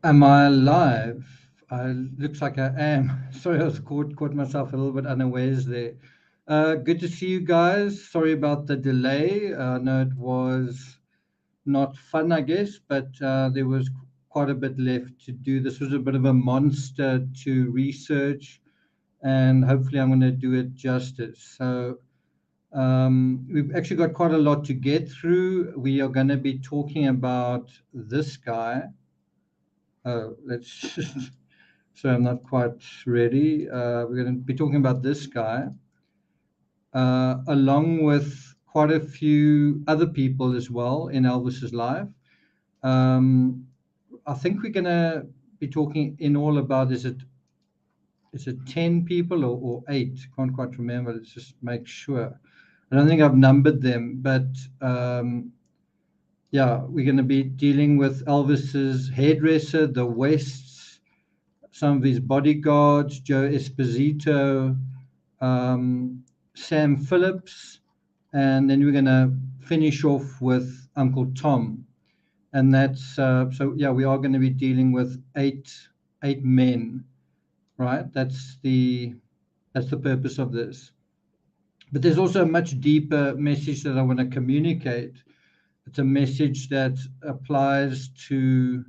Am I live? Looks like I am. Sorry, I was caught myself a little bit unawares there. Good to see you guys. Sorry about the delay. No, it was not fun, I guess, but there was quite a bit left to do. This was a bit of a monster to research, and hopefully, I'm going to do it justice. So, we've actually got quite a lot to get through. We are going to be talking about this guy. Let's So I'm not quite ready. We're going to be talking about this guy, along with quite a few other people as well in Elvis's life. Um, I think we're going to be talking in all about is it 10 people or eight? Can't quite remember. Let's just make sure. I don't think I've numbered them, but yeah, we're going to be dealing with Elvis's hairdresser, the Wests, some of his bodyguards, Joe Esposito, Sam Phillips, and then we're going to finish off with Uncle Tom. And that's so. Yeah, we are going to be dealing with eight men, right? That's the purpose of this. But there's also a much deeper message that I want to communicate. It's a message that applies to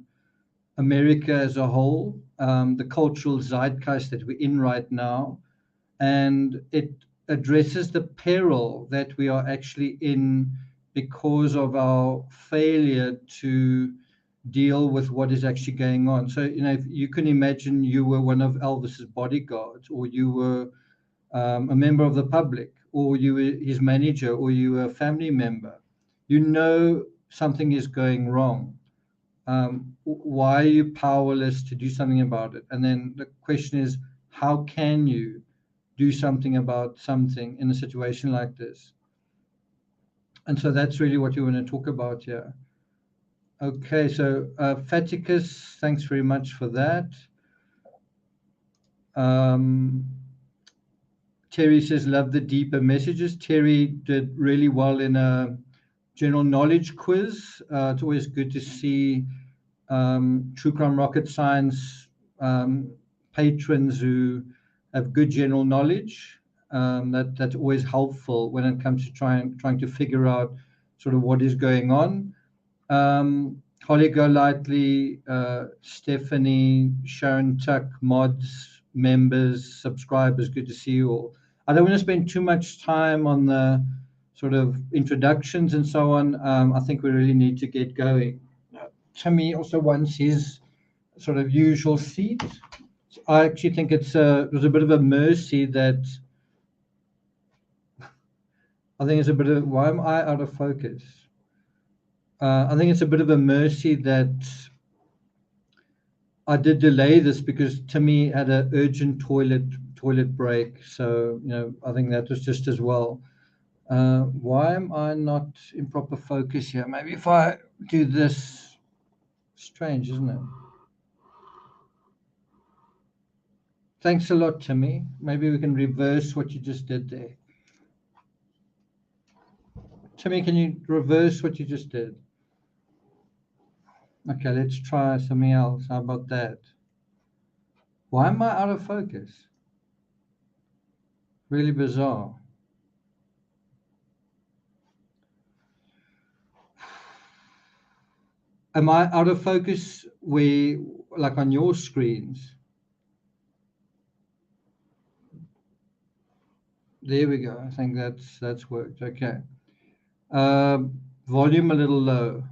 America as a whole, the cultural zeitgeist that we're in right now, and it addresses the peril that we are actually in because of our failure to deal with what is actually going on. So, if you can imagine you were one of Elvis's bodyguards, or you were a member of the public, or you were his manager, or you were a family member, something is going wrong. Why are you powerless to do something about it? And then the question is, how can you do something about something in a situation like this? And so that's really what you want to talk about here. Okay, so Faticus, thanks very much for that. Um, Terry says, love the deeper messages. Terry did really well in a general knowledge quiz. It's always good to see True Crime Rocket Science patrons who have good general knowledge. That's always helpful when it comes to trying to figure out sort of what is going on. Holly Golightly, Stephanie, Sharon Tuck, mods, members, subscribers, good to see you all. I don't want to spend too much time on the sort of introductions and so on. I think we really need to get going. Timmy also wants his sort of usual seat. I actually think it was a bit of a mercy that I think it's a bit of why am I out of focus? I think it's a bit of a mercy that I did delay this because Timmy had an urgent toilet break. So I think that was just as well. Why am I not in proper focus here? Maybe if I do this, strange, isn't it? Thanks a lot, Timmy. Maybe we can reverse what you just did there. Timmy, can you reverse what you just did? Okay, let's try something else. How about that? Why am I out of focus? Really bizarre. Am I out of focus like on your screens? There we go. I think that's worked. Okay. Volume a little low.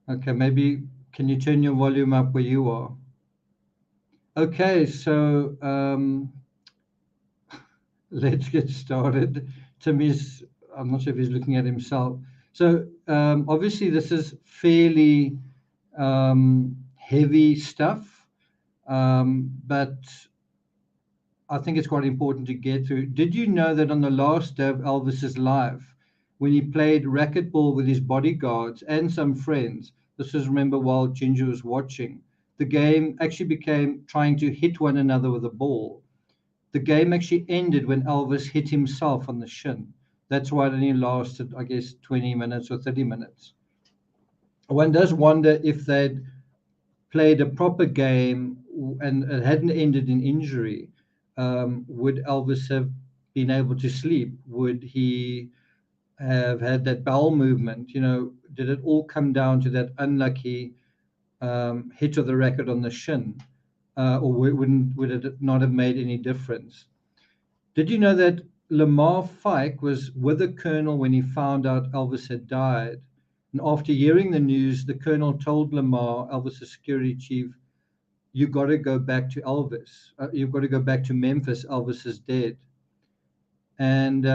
Okay, maybe can you turn your volume up where you are? Okay, so let's get started. Timmy's, I'm not sure if he's looking at himself. So obviously this is fairly heavy stuff, but I think it's quite important to get through. Did you know that on the last day of Elvis's life, when he played racquetball with his bodyguards and some friends, this was, remember, while Ginger was watching, the game actually became trying to hit one another with a ball. The game actually ended when Elvis hit himself on the shin. That's why it only lasted, I guess, 20 minutes or 30 minutes. one does wonder if they'd played a proper game and it hadn't ended in injury, would Elvis have been able to sleep? Would he have had that bowel movement? You know, did it all come down to that unlucky hit of the racket on the shin, or would it not have made any difference? Did you know that Lamar Fike was with the colonel when he found out Elvis had died? And after hearing the news, the colonel told Lamar, Elvis's security chief, "You got to go back to Elvis. You've got to go back to Memphis. Elvis is dead." And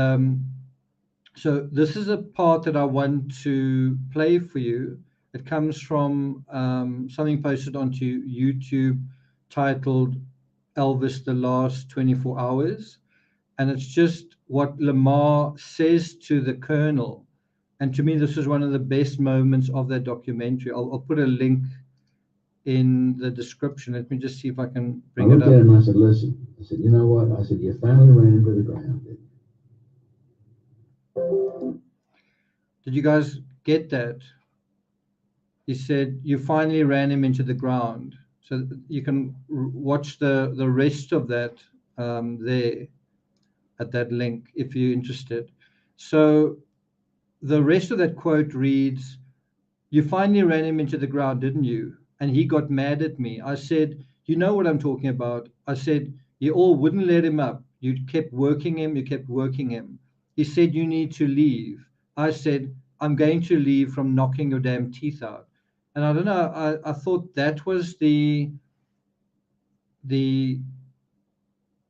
so this is a part that I want to play for you. It comes from something posted onto YouTube titled Elvis the Last 24 Hours. And it's just what Lamar says to the colonel. And to me, this is one of the best moments of that documentary. I'll put a link in the description. Let me just see if I can bring it up. I looked at him and I said, listen, I said, you know what? I said, you finally ran him to the ground, didn't you? Did you guys get that? He said, you finally ran him into the ground. So you can watch the rest of that there at that link if you're interested. So the rest of that quote reads, "You finally ran him into the ground, didn't you? And he got mad at me. I said, you know what I'm talking about. I said, you all wouldn't let him up. You kept working him, you kept working him. He said, you need to leave. I said, I'm going to leave from knocking your damn teeth out." And I don't know, I thought that was the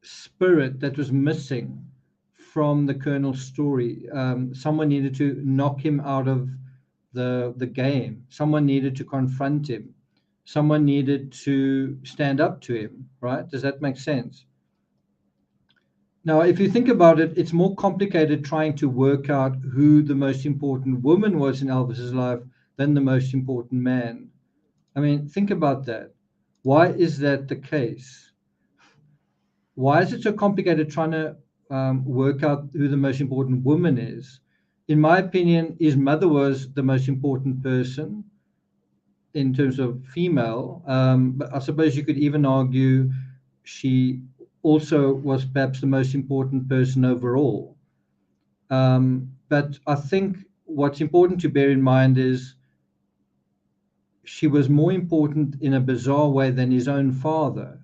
spirit that was missing from the colonel's story. Someone needed to knock him out of the game. Someone needed to confront him. Someone needed to stand up to him, right? Does that make sense? Now, if you think about it, it's more complicated trying to work out who the most important woman was in Elvis's life than the most important man. I mean, think about that. Why is that the case? Why is it so complicated trying to work out who the most important woman is? In my opinion, his mother was the most important person in terms of female, but I suppose you could even argue she also was perhaps the most important person overall. But I think what's important to bear in mind is she was more important in a bizarre way than his own father.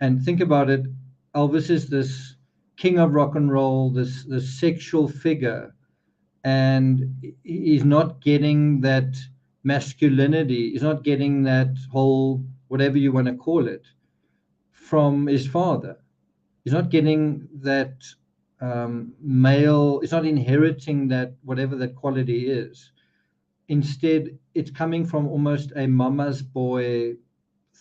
And think about it, Elvis is this king of rock and roll, this sexual figure, and he's not getting that masculinity. He's not getting that whole whatever you want to call it from his father. He's not getting that male. He's not inheriting that whatever that quality is. Instead, it's coming from almost a mama's boy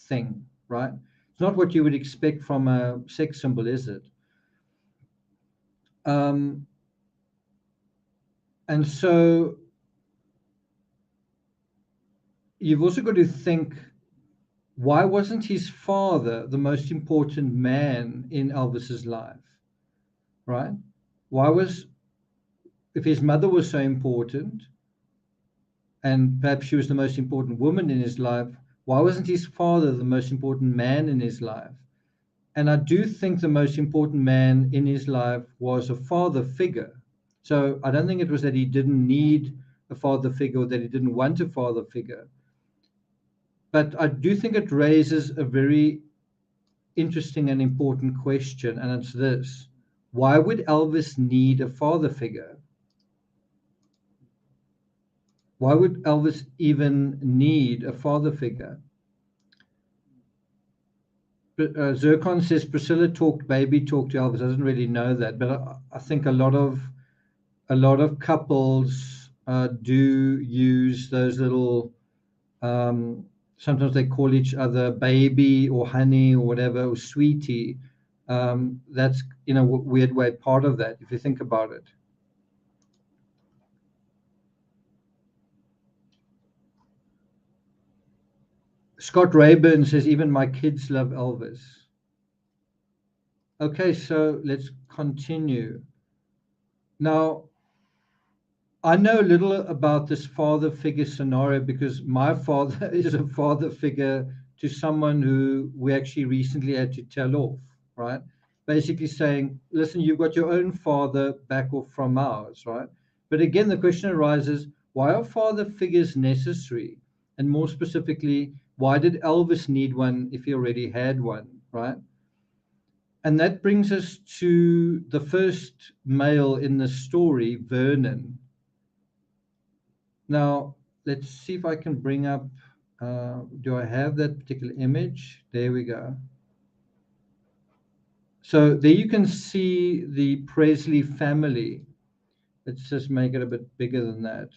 thing, right? It's not what you would expect from a sex symbol, is it? Um, and so you've also got to think, why wasn't his father the most important man in Elvis's life, right? Why was, if his mother was so important, and perhaps she was the most important woman in his life, why wasn't his father the most important man in his life? And I do think the most important man in his life was a father figure. So I don't think it was that he didn't need a father figure or that he didn't want a father figure. But I do think it raises a very interesting and important question, and it's this: why would Elvis need a father figure? Why would Elvis even need a father figure? Zircon says Priscilla talked baby talk to Elvis. I didn't really know that, but I think a lot of couples do use those little. Sometimes they call each other baby or honey or whatever, or sweetie. That's in a weird way part of that, if you think about it. Scott Rayburn says even my kids love Elvis. Okay, so let's continue. Now, I know a little about this father figure scenario because my father is a father figure to someone who we actually recently had to tell off, right? Basically saying, listen, you've got your own father, back off from ours, right? But again, the question arises, why are father figures necessary? And more specifically, why did Elvis need one if he already had one, right? And that brings us to the first male in the story, Vernon. Now, let's see if I can bring up, do I have that particular image? There we go. So there you can see the Presley family. Let's just make it a bit bigger than that.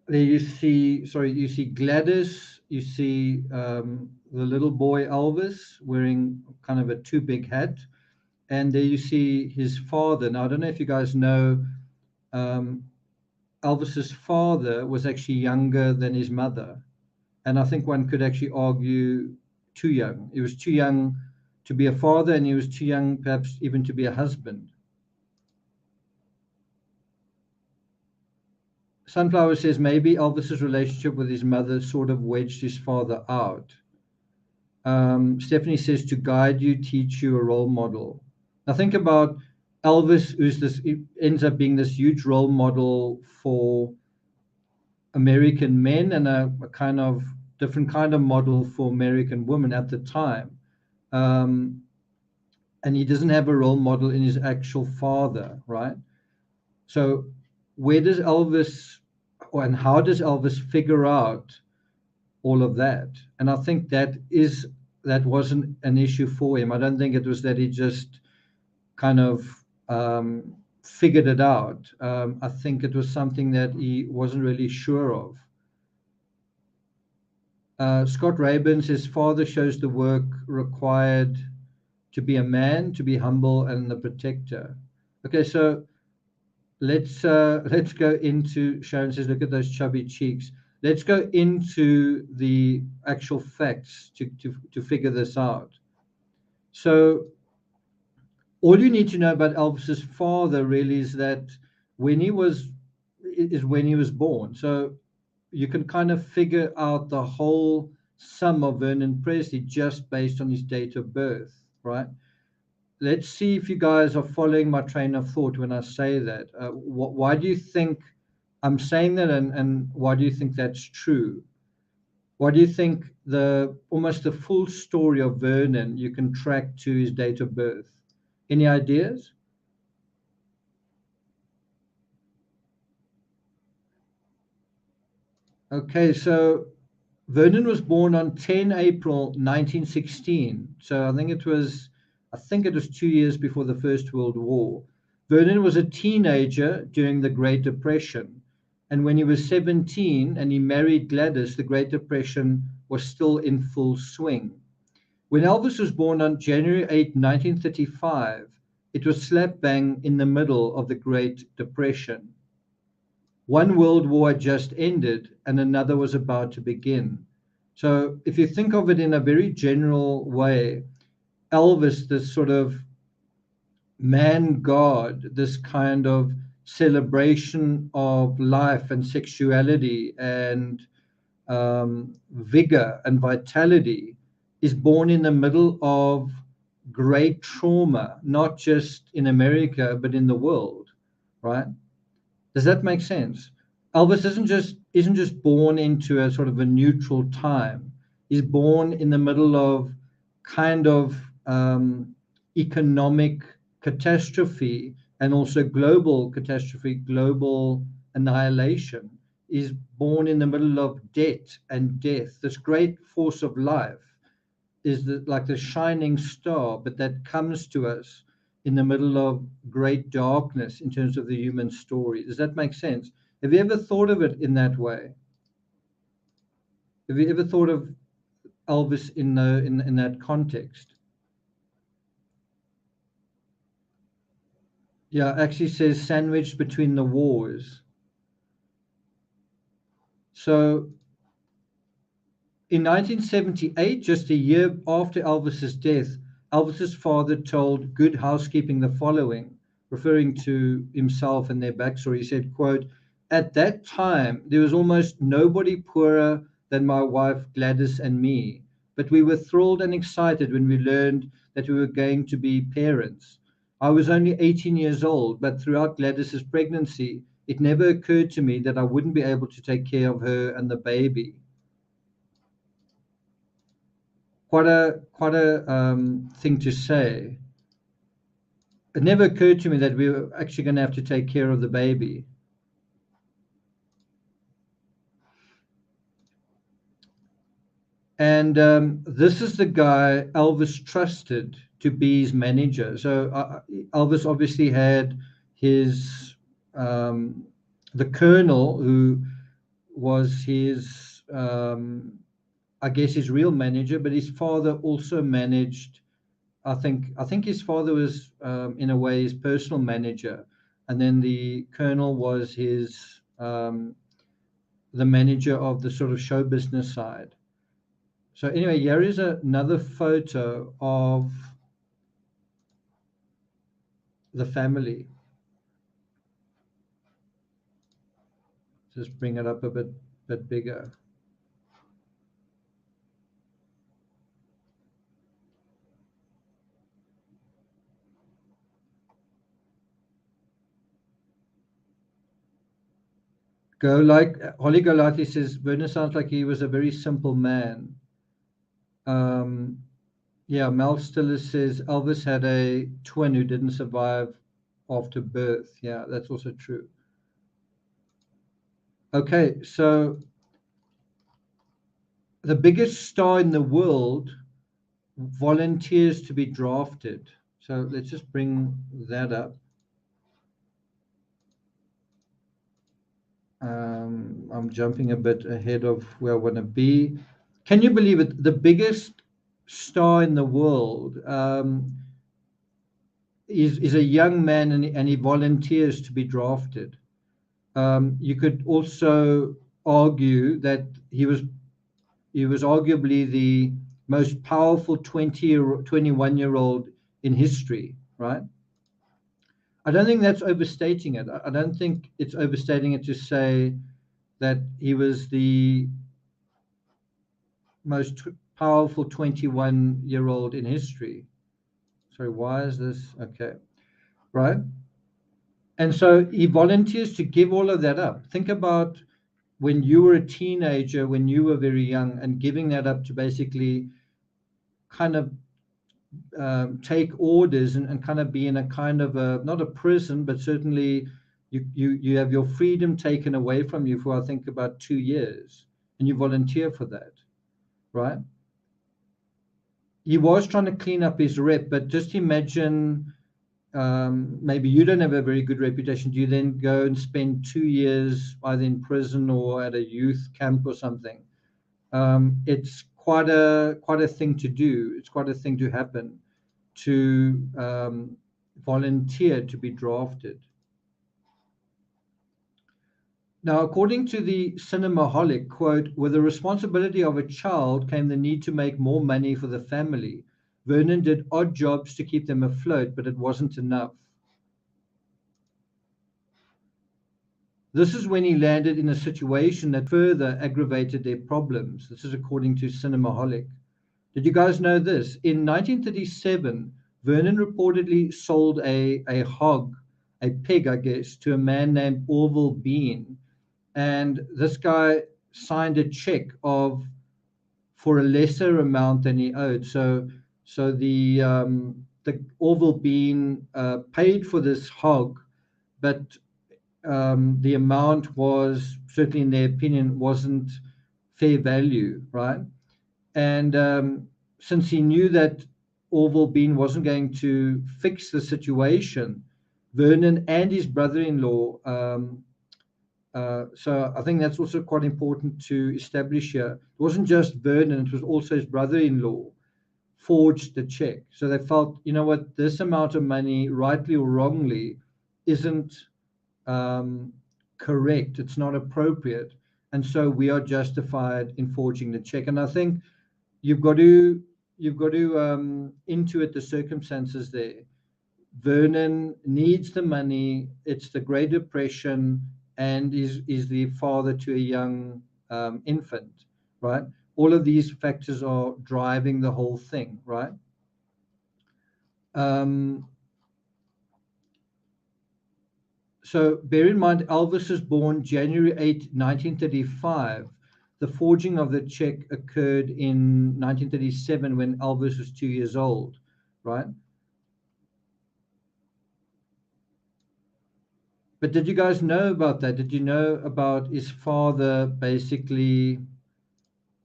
There you see, sorry, you see Gladys, you see the little boy Elvis wearing kind of a too big hat. And there you see his father. Now, I don't know if you guys know, um, Elvis's father was actually younger than his mother. And I think one could actually argue too young. He was too young to be a father, and he was too young perhaps even to be a husband. Sunflower says maybe Elvis's relationship with his mother sort of wedged his father out. Stephanie says to guide you, teach you, a role model. Now think about Elvis, who's this, ends up being this huge role model for American men and a kind of different kind of model for American women at the time. Um, and he doesn't have a role model in his actual father, right? So where does Elvis, and how does Elvis figure out all of that? And I think that wasn't an issue for him. I don't think it was that he just kind of figured it out. I think it was something that he wasn't really sure of. Scott Rayburn says father shows the work required to be a man, to be humble and the protector. Okay, so let's go into, Sharon says, look at those chubby cheeks. Let's go into the actual facts to figure this out. So all you need to know about Elvis's father really is that when he was born. So you can kind of figure out the whole sum of Vernon Presley just based on his date of birth, right? Let's see if you guys are following my train of thought when I say that. Why do you think I'm saying that, and why do you think that's true? Why do you think almost the full story of Vernon you can track to his date of birth? Any ideas? Okay, so Vernon was born on 10 April 1916. So I think it was 2 years before the First World War. Vernon was a teenager during the Great Depression. And when he was 17 and he married Gladys, the Great Depression was still in full swing. When Elvis was born on January 8, 1935, it was slap bang in the middle of the Great Depression. One world war had just ended and another was about to begin. So if you think of it in a very general way, Elvis, this sort of man god, this kind of celebration of life and sexuality and vigor and vitality, is born in the middle of great trauma, not just in America, but in the world, right? Does that make sense? Elvis isn't just born into a sort of a neutral time. He's born in the middle of kind of economic catastrophe and also global catastrophe, global annihilation. He's born in the middle of debt and death. This great force of life is like the shining star, but that comes to us in the middle of great darkness in terms of the human story. Does that make sense? Have you ever thought of it in that way? Have you ever thought of Elvis in that context? Yeah, actually says sandwiched between the wars. So in 1978, just a year after Elvis's death, Elvis's father told Good Housekeeping the following: referring to himself and their backstory. He said, quote, "At that time, there was almost nobody poorer than my wife Gladys and me, but we were thrilled and excited when we learned that we were going to be parents. I was only 18 years old, but throughout Gladys's pregnancy, it never occurred to me that I wouldn't be able to take care of her and the baby." Quite a thing to say. It never occurred to me that we were actually going to have to take care of the baby. And this is the guy Elvis trusted to be his manager. So Elvis obviously had his the colonel, who was his I guess his real manager, but his father also managed. I think his father was in a way his personal manager, and then the colonel was his the manager of the sort of show business side. So anyway, here is another photo of the family. Just bring it up a bit bigger. Holly Golati says, Werner sounds like he was a very simple man. Yeah, Mel Stiller says Elvis had a twin who didn't survive after birth. Yeah, that's also true. Okay, so the biggest star in the world volunteers to be drafted. So let's just bring that up. I'm jumping a bit ahead of where I want to be. Can you believe it? The biggest star in the world is a young man, and he volunteers to be drafted. You could also argue that he was arguably the most powerful 21-year-old in history, right? I don't think that's overstating it. I don't think it's overstating it to say that he was the most powerful 21-year-old in history. Sorry, why is this? Okay, right? And so he volunteers to give all of that up. Think about when you were a teenager, when you were very young, and giving that up to basically kind of take orders and kind of be in a kind of not a prison, but certainly you have your freedom taken away from you for I think about 2 years, and you volunteer for that, right? He was trying to clean up his rep, but just imagine maybe you don't have a very good reputation. Do you then go and spend 2 years either in prison or at a youth camp or something? It's quite a thing to do. It's quite a thing to happen, to volunteer to be drafted. Now, according to the Cinemaholic, quote, with the responsibility of a child came the need to make more money for the family. Vernon did odd jobs to keep them afloat, but it wasn't enough. This is when he landed in a situation that further aggravated their problems. This is according to Cinemaholic. Did you guys know this? In 1937, Vernon reportedly sold a hog, a pig, I guess, to a man named Orville Bean. And this guy signed a check for a lesser amount than he owed. So the Orville Bean paid for this hog, but the amount was, certainly in their opinion, wasn't fair value, right? And since he knew that Orville Bean wasn't going to fix the situation, Vernon and his brother-in-law, so I think that's also quite important to establish here. It wasn't just Vernon, it was also his brother-in-law forged the check. So they felt, you know what, this amount of money, rightly or wrongly, isn't correct. It's not appropriate. And so we are justified in forging the check. And I think you've got to intuit the circumstances there. Vernon needs the money. It's the Great Depression, and is the father to a young infant, right? All of these factors are driving the whole thing, right? So bear in mind, Elvis was born January 8, 1935. The forging of the check occurred in 1937 when Elvis was 2 years old, right? But did you guys know about that? Did you know about his father basically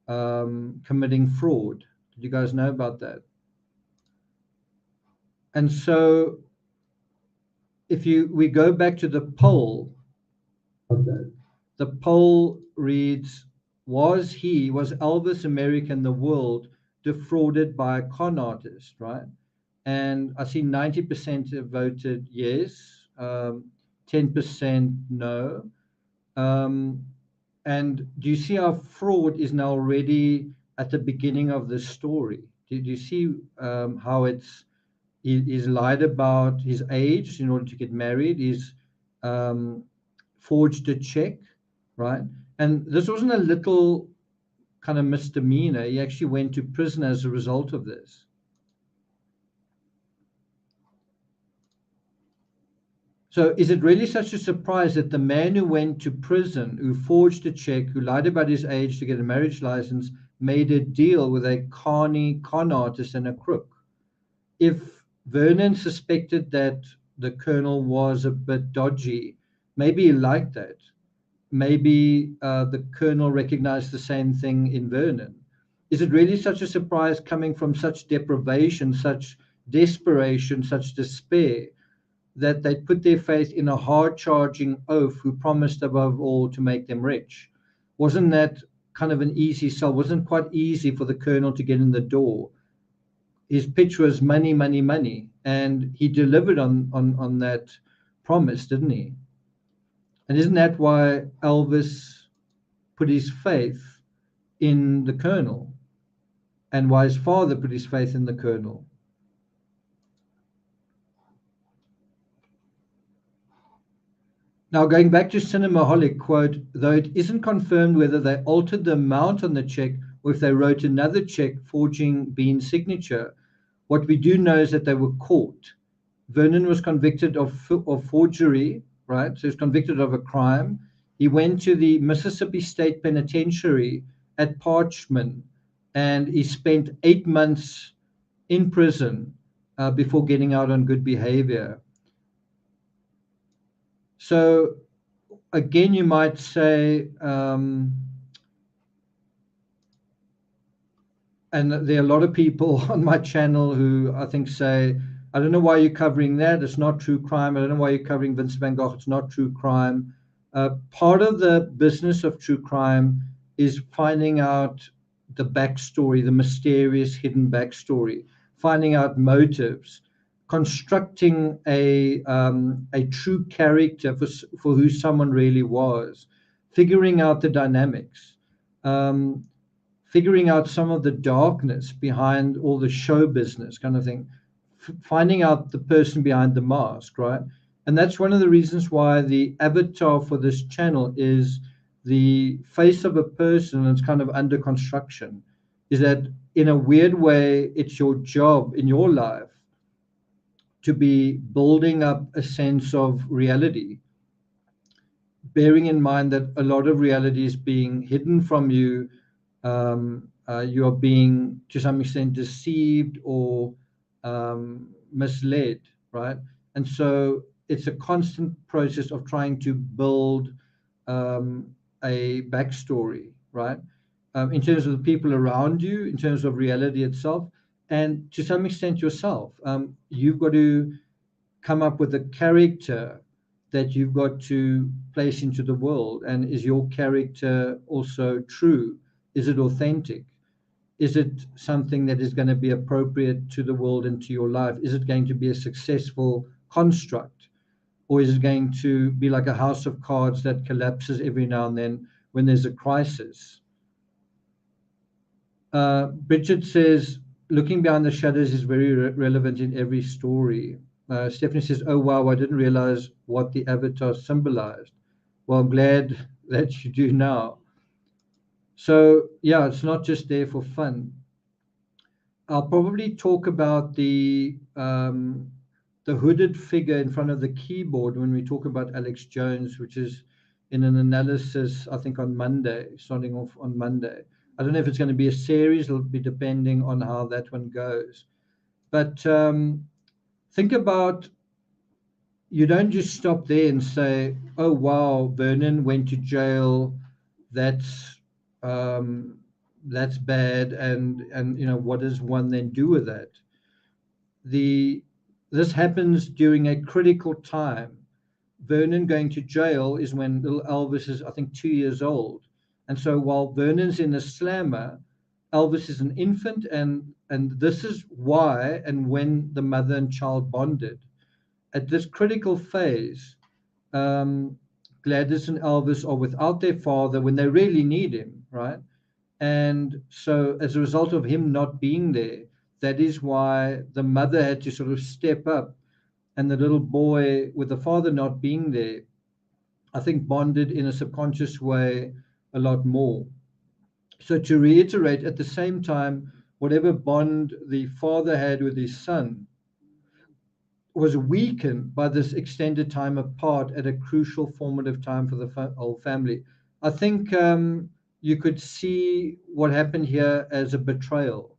committing fraud? Did you guys know about that? And so if we go back to the poll, the poll reads, was Elvis American the world defrauded by a con artist, right? And I see 90% have voted yes, 10% no. And do you see how fraud is now already at the beginning of the story? Do you see how he's lied about his age in order to get married? He's forged a check, right? And this wasn't a little kind of misdemeanor. He actually went to prison as a result of this. So is it really such a surprise that the man who went to prison, who forged a check, who lied about his age to get a marriage license, made a deal with a con artist and a crook? If Vernon suspected that the colonel was a bit dodgy, maybe he liked that. Maybe the colonel recognized the same thing in Vernon. Is it really such a surprise coming from such deprivation, such desperation, such despair, that they put their faith in a hard-charging oaf who promised above all to make them rich? Wasn't that kind of an easy sell? Wasn't quite easy for the colonel to get in the door? His pitch was money, money, money, and he delivered on that promise, didn't he? And isn't that why Elvis put his faith in the colonel, and why his father put his faith in the colonel? Now, going back to Cinemaholic, quote, though it isn't confirmed whether they altered the amount on the check or if they wrote another check forging Bean's signature, what we do know is that they were caught. Vernon was convicted of forgery, right? So he was convicted of a crime. He went to the Mississippi State Penitentiary at Parchman, and he spent 8 months in prison before getting out on good behavior. So again, you might say, and there are a lot of people on my channel who I think say, I don't know why you're covering that. It's not true crime. I don't know why you're covering Vincent van Gogh. It's not true crime. Part of the business of true crime is finding out the backstory, the mysterious hidden backstory, finding out motives, constructing a true character for who someone really was, figuring out the dynamics, figuring out some of the darkness behind all the show business kind of thing, finding out the person behind the mask, right? And that's one of the reasons why the avatar for this channel is the face of a person that's kind of under construction, is that in a weird way, it's your job in your life to be building up a sense of reality, bearing in mind that a lot of reality is being hidden from you. You are being, to some extent, deceived or misled, right? And so it's a constant process of trying to build a backstory, right? In terms of the people around you, in terms of reality itself, and to some extent yourself. You've got to come up with a character that you've got to place into the world. And is your character also true? Is it authentic? Is it something that is going to be appropriate to the world and to your life? Is it going to be a successful construct? Or is it going to be like a house of cards that collapses every now and then when there's a crisis? Bridget says, looking behind the shadows is very relevant in every story. Stephanie says, "Oh wow, I didn't realize what the avatar symbolized." Well, I'm glad that you do now. So yeah, it's not just there for fun. I'll probably talk about the hooded figure in front of the keyboard when we talk about Alex Jones, which is in an analysis, I think, on Monday, starting off on Monday. I don't know if it's going to be a series. It'll be depending on how that one goes. But think about, you don't just stop there and say, "Oh wow, Vernon went to jail. That's um, that's bad." And what does one then do with that? The This happens during a critical time. Vernon going to jail is when little Elvis is, I think, 2 years old. And so while Vernon's in a slammer, Elvis is an infant, and this is why and when the mother and child bonded. At this critical phase, Gladys and Elvis are without their father when they really need him, right? And so, as a result of him not being there, that is why the mother had to sort of step up, and the little boy, with the father not being there, I think bonded in a subconscious way a lot more. So, to reiterate, at the same time, whatever bond the father had with his son was weakened by this extended time apart at a crucial formative time for the whole family. I think you could see what happened here as a betrayal,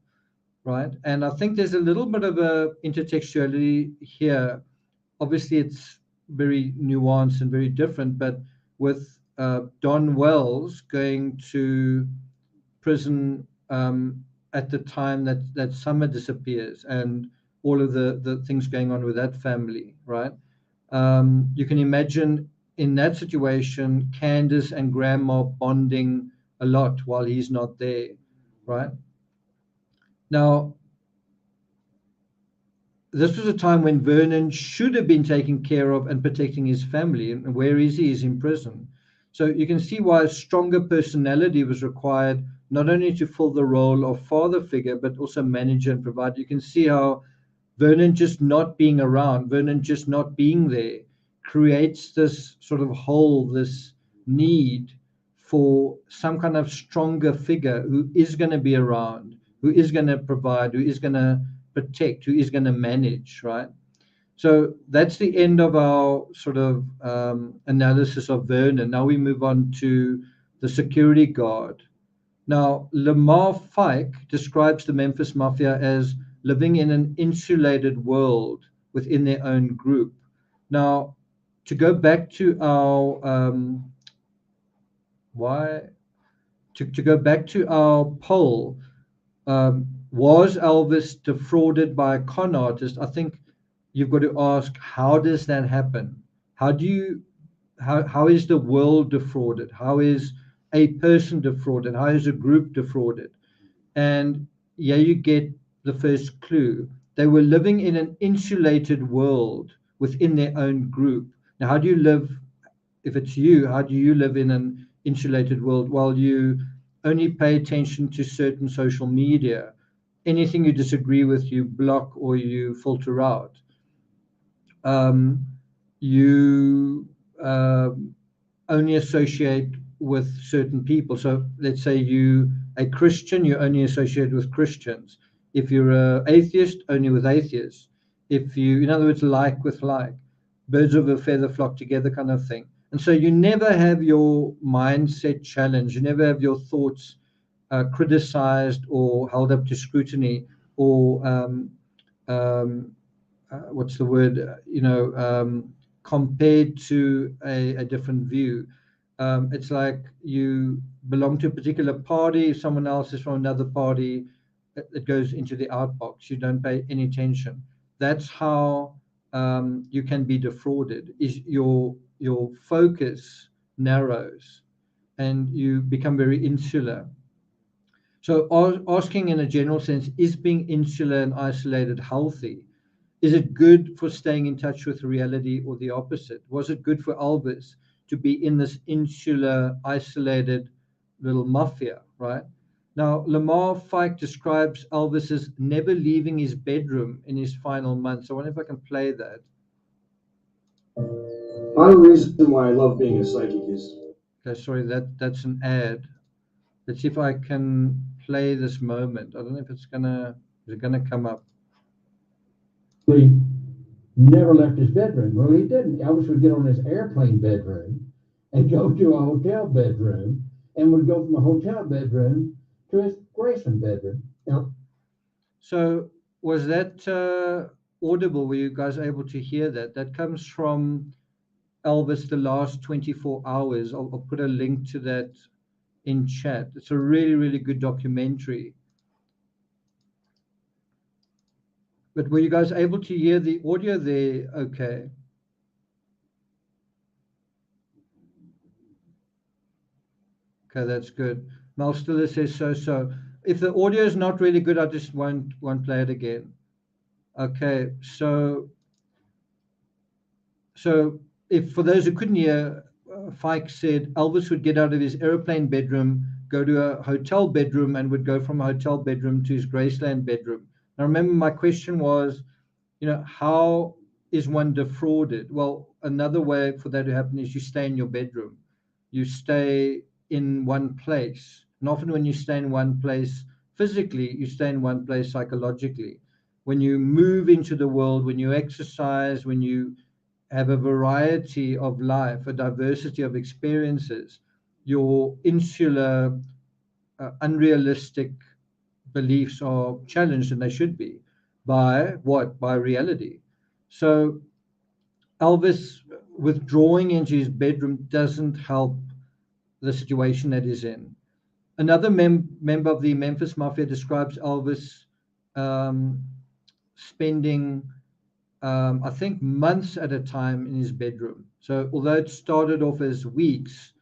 right? And I think there's a little bit of a intertextuality here. Obviously, it's very nuanced and very different, but with Don Wells going to prison at the time that Summer disappears, and all of the things going on with that family, right? You can imagine in that situation, Candace and Grandma bonding a lot while he's not there, right? Now, this was a time when Vernon should have been taking care of and protecting his family. And where is he? He's in prison. So you can see why a stronger personality was required, not only to fill the role of father figure, but also manager and provider. You can see how Vernon just not being around, Vernon just not being there, creates this sort of hole, this need for some kind of stronger figure who is going to be around, who is going to provide, who is going to protect, who is going to manage, right? So that's the end of our sort of analysis of Vernon. Now we move on to the security guard. Now, Lamar Fike describes the Memphis Mafia as living in an insulated world within their own group. Now, to go back to our why to go back to our poll, was Elvis defrauded by a con artist? I think you've got to ask, how does that happen? How do you how is the world defrauded? How is a person defrauded? How is a group defrauded? And yeah, you get the first clue. They were living in an insulated world within their own group. Now, how do you live, if it's you, how do you live in an insulated world? While you only pay attention to certain social media. Anything you disagree with, you block or you filter out. You only associate with certain people. So let's say you a Christian, you only associate with Christians. If you're an atheist, only with atheists. If you, in other words, like with like, birds of a feather flock together kind of thing. And so you never have your mindset challenged. You never have your thoughts criticized or held up to scrutiny, or what's the word? Compared to a different view. It's like you belong to a particular party, someone else is from another party, it goes into the outbox. You don't pay any attention. That's how you can be defrauded. Is your focus narrows, and you become very insular. So asking in a general sense, is being insular and isolated healthy? Is it good for staying in touch with reality, or the opposite? Was it good for Elvis to be in this insular, isolated little mafia, right? Now, Lamar Fike describes Elvis as never leaving his bedroom in his final months. I wonder if I can play that. Part of the reason why I love being a psychic is Okay, sorry, that's an ad. Let's see if I can play this moment. I don't know if is it gonna come up? He never left his bedroom. Well, he didn't. Elvis would get on his airplane bedroom and go to a hotel bedroom, and would go from a hotel bedroom to his Graceland bedroom. Now, So was that audible? Were you guys able to hear that? That comes from Elvis, the last 24 hours. I'll put a link to that in chat. It's a really, really good documentary. But were you guys able to hear the audio there? Okay. Okay, that's good. Mel Stiller says so. If the audio is not really good, I just won't play it again. Okay, so if for those who couldn't hear, Fike said Elvis would get out of his airplane bedroom, go to a hotel bedroom, and would go from a hotel bedroom to his Graceland bedroom. Now, remember, my question was, how is one defrauded? Well, another way for that to happen is you stay in your bedroom. You stay in one place. And often when you stay in one place physically, you stay in one place psychologically. When you move into the world, when you exercise, when you have a variety of life, a diversity of experiences, your insular, unrealistic beliefs are challenged, and they should be, by what? By reality. So Elvis withdrawing into his bedroom doesn't help the situation that he's in. Another member of the Memphis Mafia describes Elvis spending, I think, months at a time in his bedroom. So although it started off as weeks,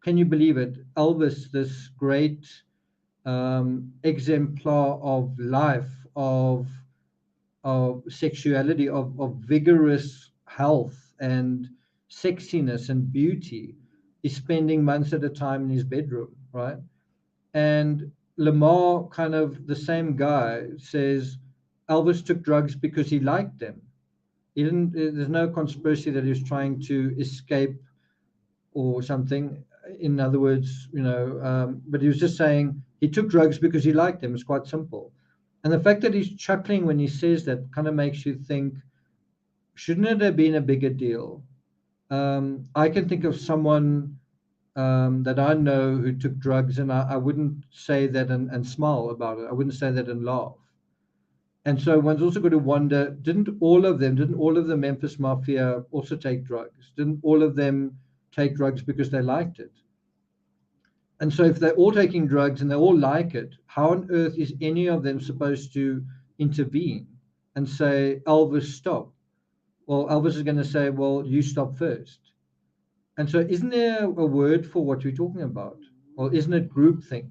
can you believe it? Elvis, this great exemplar of life, of sexuality, of vigorous health and sexiness and beauty, is spending months at a time in his bedroom, right? And Lamar, kind of the same guy, says Elvis took drugs because he liked them. He didn't. There's no conspiracy that he was trying to escape or something. In other words, but he was just saying he took drugs because he liked them. It's quite simple. And the fact that he's chuckling when he says that kind of makes you think, shouldn't it have been a bigger deal? I can think of someone that I know who took drugs, and I wouldn't say that and smile about it. I wouldn't say that and laugh. And so one's also got to wonder, didn't all of the Memphis Mafia also take drugs? Didn't all of them take drugs because they liked it? And so if they're all taking drugs and they all like it, how on earth is any of them supposed to intervene and say, Elvis, stop? Well, Elvis is going to say, well, you stop first. And so isn't there a word for what we're talking about? Well, isn't it groupthink?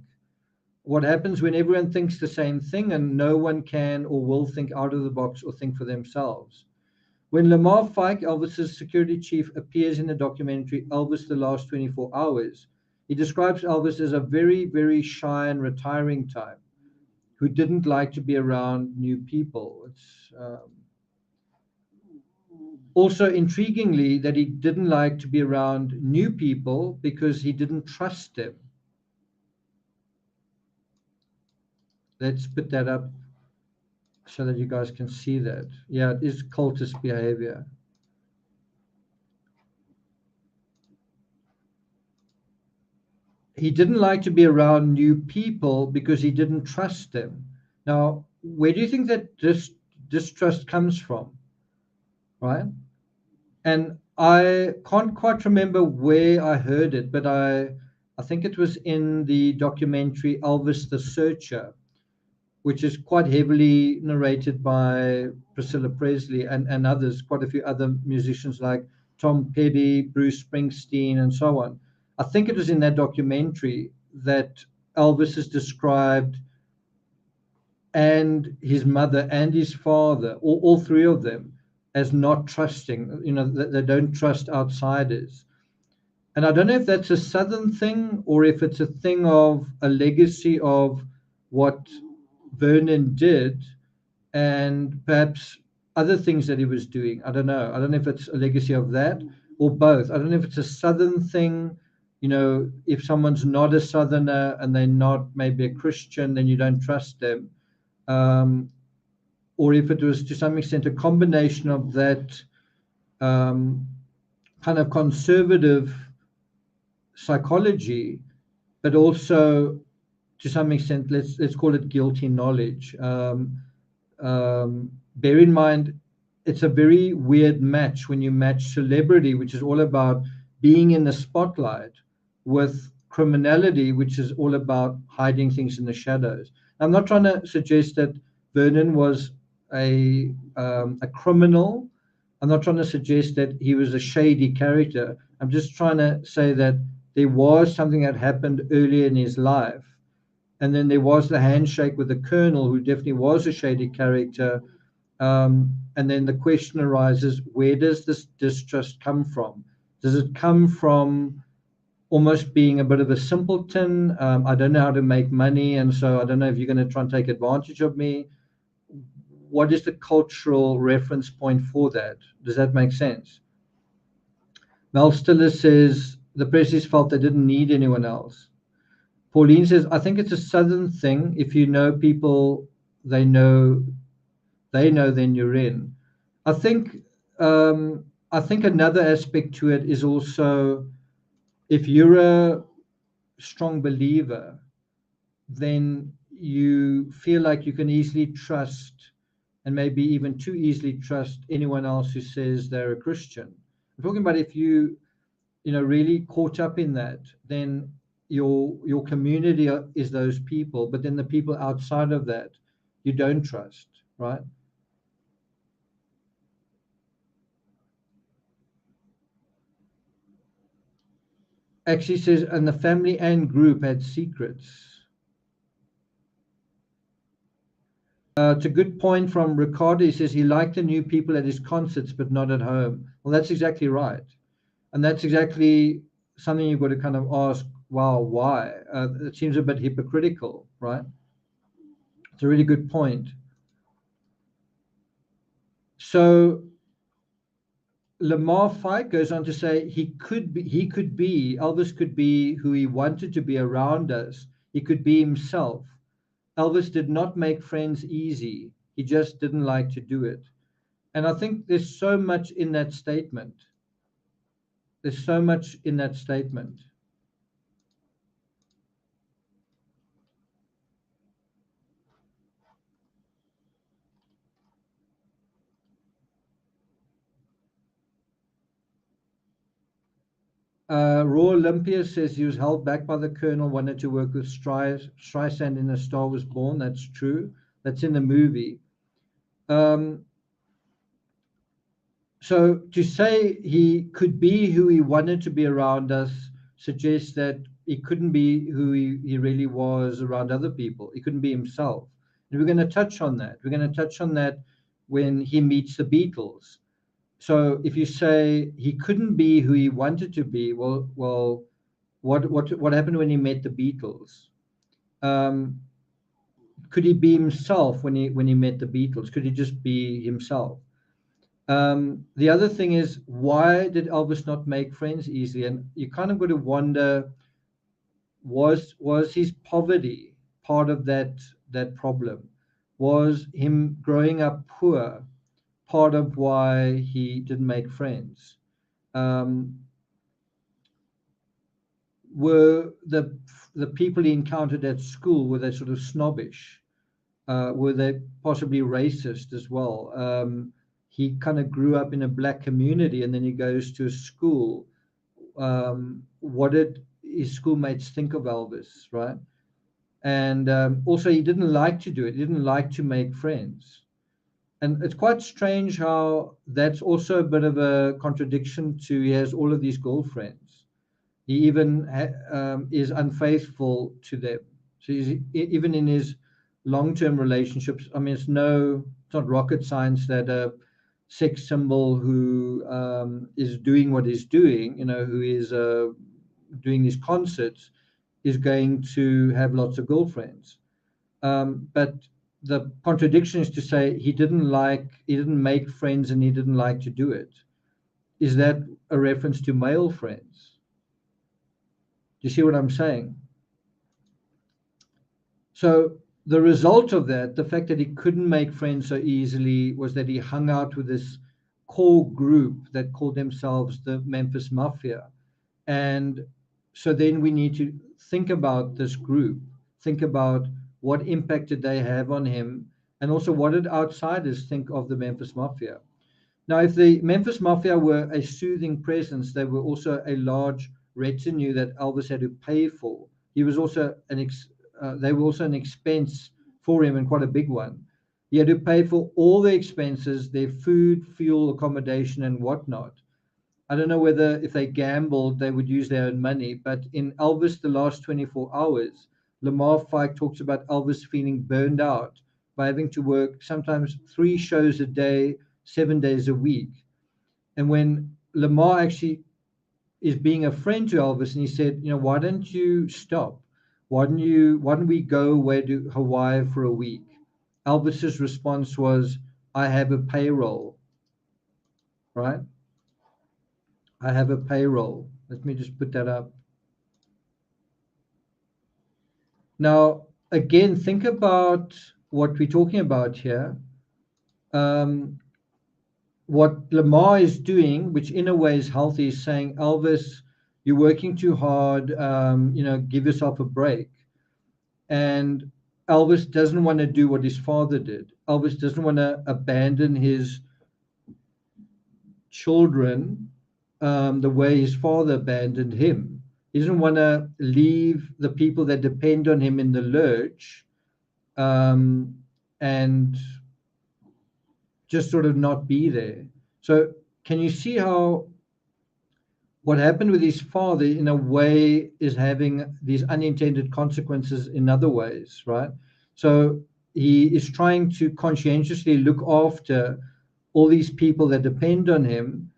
What happens when everyone thinks the same thing and no one can or will think out of the box or think for themselves? When Lamar Fike, Elvis's security chief, appears in the documentary Elvis, the Last 24 Hours, he describes Elvis as a very, very shy and retiring type who didn't like to be around new people. It's also intriguingly that he didn't like to be around new people because he didn't trust them. Let's put that up so that you guys can see that. Yeah, it is cultist behavior. He didn't like to be around new people because he didn't trust them. Now, where do you think that distrust comes from? Right? And I can't quite remember where I heard it, but I think it was in the documentary Elvis the Searcher, which is quite heavily narrated by Priscilla Presley and others, quite a few other musicians like Tom Petty, Bruce Springsteen, and so on. I think it was in that documentary that Elvis is described, and his mother and his father, all three of them, as not trusting. They don't trust outsiders. And I don't know if that's a Southern thing or if it's a thing of a legacy of what Vernon did and perhaps other things that he was doing. I don't know. I don't know if it's a legacy of that or both. I don't know if it's a Southern thing. If someone's not a Southerner and they're not maybe a Christian, then you don't trust them. Or if it was to some extent a combination of that kind of conservative psychology, but also to some extent, let's call it guilty knowledge. Bear in mind, it's a very weird match when you match celebrity, which is all about being in the spotlight, with criminality, which is all about hiding things in the shadows. I'm not trying to suggest that Vernon was a criminal. I'm not trying to suggest that he was a shady character. I'm just trying to say that there was something that happened earlier in his life. And then there was the handshake with the colonel, who definitely was a shady character. And then the question arises, where does this distrust come from? Does it come from almost being a bit of a simpleton? I don't know how to make money, and so I don't know if you're going to try and take advantage of me. What is the cultural reference point for that? Does that make sense? Mel Stiller says the Presleys felt they didn't need anyone else. Pauline says, I think it's a Southern thing. If you know people, they know, then you're in. I think another aspect to it is also, if you're a strong believer, then you feel like you can easily trust, and maybe even too easily trust, anyone else who says they're a Christian. I'm talking about if you really caught up in that, then your community is those people, but then the people outside of that you don't trust, right? Actually says, and the family and group had secrets. It's a good point from Ricardo. He says he liked the new people at his concerts, but not at home. Well, that's exactly right. And that's exactly something you've got to kind of ask, wow, why? It seems a bit hypocritical, right? It's a really good point. So Lamar Fike goes on to say Elvis could be who he wanted to be around us. He could be himself. Elvis did not make friends easy. He just didn't like to do it. And I think there's so much in that statement. There's so much in that statement. Raw Olympia says he was held back by the colonel, wanted to work with Streisand in A Star Was Born. That's true. That's in the movie. So to say he could be who he wanted to be around us suggests that he couldn't be who he really was around other people. He couldn't be himself. And we're going to touch on that. We're going to touch on that when he meets the Beatles. So if you say he couldn't be who he wanted to be, well, what happened when he met the Beatles? Could he be himself when he met the Beatles? Could he just be himself? The other thing is, why did Elvis not make friends easily? And you kind of got to wonder, was his poverty part of that problem? Was him growing up poor part of why he didn't make friends? Were the people he encountered at school, were they sort of snobbish? Were they possibly racist as well? He kind of grew up in a black community, and then he goes to a school. What did his schoolmates think of Elvis, right? And also, he didn't like to do it. He didn't like to make friends. And it's quite strange how that's also a bit of a contradiction to he has all of these girlfriends. He even is unfaithful to them. So even in his long-term relationships, I mean, it's not rocket science that a sex symbol who is doing what he's doing, who is doing these concerts is going to have lots of girlfriends. But the contradiction is to say he didn't make friends and he didn't like to do it. Is that a reference to male friends? Do you see what I'm saying? So the result of that, the fact that he couldn't make friends so easily, was that he hung out with this core group that called themselves the Memphis Mafia. And so then we need to think about this group, think about what impact did they have on him, and also what did outsiders think of the Memphis Mafia. Now, if the Memphis Mafia were a soothing presence, they were also a large retinue that Elvis had to pay for. He was also they were also an expense for him, and quite a big one. He had to pay for all the expenses, their food, fuel, accommodation, and whatnot. I don't know whether if they gambled, they would use their own money, but in Elvis, The Last 24 Hours, Lamar Fike talks about Elvis feeling burned out by having to work sometimes 3 shows a day, 7 days a week. And when Lamar actually is being a friend to Elvis, and he said, why don't you stop? Why don't we go away to Hawaii for a week? Elvis's response was, I have a payroll, right? I have a payroll. Let me just put that up. Now, again, think about what we're talking about here. What Lamar is doing, which in a way is healthy, is saying, Elvis, you're working too hard, give yourself a break. And Elvis doesn't want to do what his father did. Elvis doesn't want to abandon his children the way his father abandoned him. He doesn't want to leave the people that depend on him in the lurch, and just sort of not be there. So can you see how what happened with his father in a way is having these unintended consequences in other ways, right? So he is trying to conscientiously look after all these people that depend on him,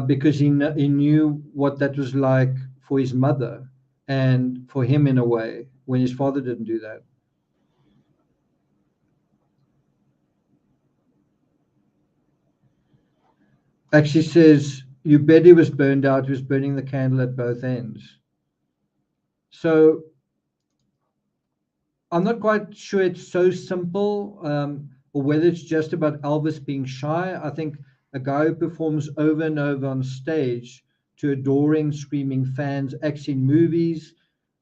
because he knew what that was like for his mother and for him in a way when his father didn't do that. Actually says, you bet he was burned out. He was burning the candle at both ends. So I'm not quite sure it's so simple, or whether it's just about Elvis being shy. I think a guy who performs over and over on stage to adoring, screaming fans, acts in movies,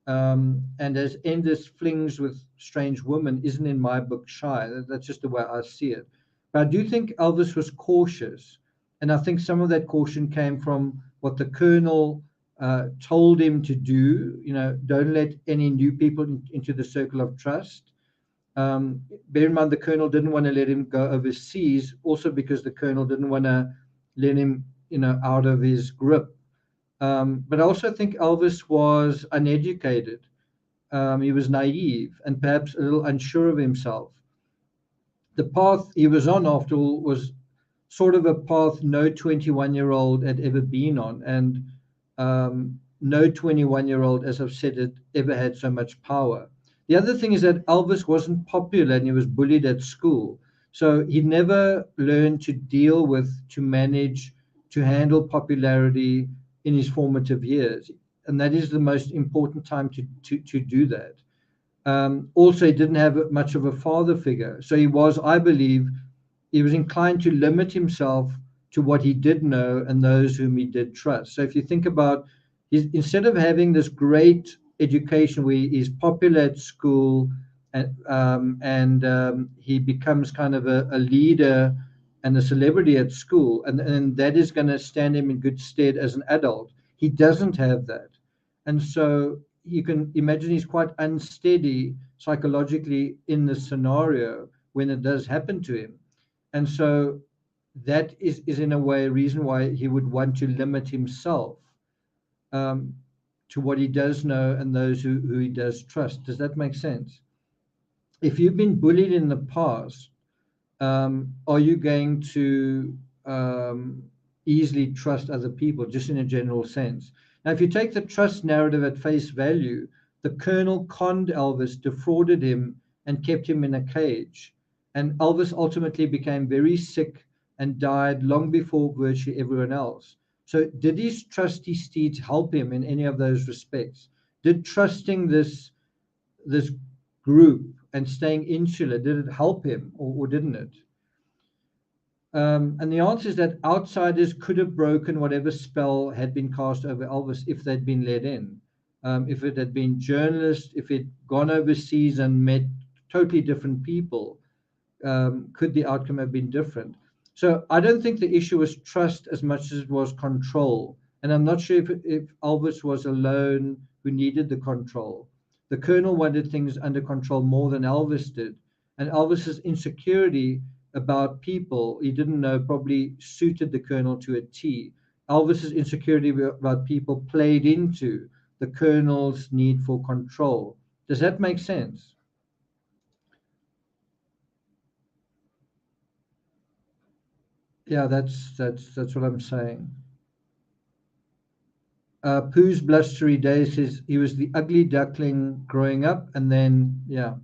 and has endless flings with strange women, isn't in my book shy. That's just the way I see it. But I do think Elvis was cautious. And I think some of that caution came from what the colonel told him to do. Don't let any new people into the circle of trust. Bear in mind, the colonel didn't want to let him go overseas, also because the colonel didn't want to let him, out of his grip. But I also think Elvis was uneducated. He was naive and perhaps a little unsure of himself. The path he was on, after all, was sort of a path no 21-year-old had ever been on. And no 21-year-old, as I've said, had ever had so much power. The other thing is that Elvis wasn't popular and he was bullied at school. So he never learned to deal with, to manage, to handle popularity in his formative years. And that is the most important time to do that. Also, he didn't have much of a father figure. So he was, I believe, he was inclined to limit himself to what he did know and those whom he did trust. So if you think about, instead of having this great education where he's popular at school and he becomes kind of a leader and a celebrity at school, and that is going to stand him in good stead as an adult, he doesn't have that. And so you can imagine he's quite unsteady psychologically in the scenario when it does happen to him. And so that is in a way a reason why he would want to limit himself to what he does know and those who he does trust. Does that make sense? If you've been bullied in the past, are you going to easily trust other people, just in a general sense? Now, if you take the trust narrative at face value, the Colonel conned Elvis, defrauded him, and kept him in a cage. And Elvis ultimately became very sick and died long before virtually everyone else. So did his trusty steeds help him in any of those respects? Did trusting this group and staying insular, did it help him or didn't it? And the answer is that outsiders could have broken whatever spell had been cast over Elvis if they'd been let in. If it had been journalists, if it'd gone overseas and met totally different people, could the outcome have been different? So I don't think the issue was trust as much as it was control. And I'm not sure if Elvis was alone who needed the control. The Colonel wanted things under control more than Elvis did. And Elvis's insecurity about people he didn't know probably suited the Colonel to a T. Elvis's insecurity about people played into the Colonel's need for control. Does that make sense? Yeah, that's what I'm saying. Pooh's blustery days says he was the ugly duckling growing up, and then yeah.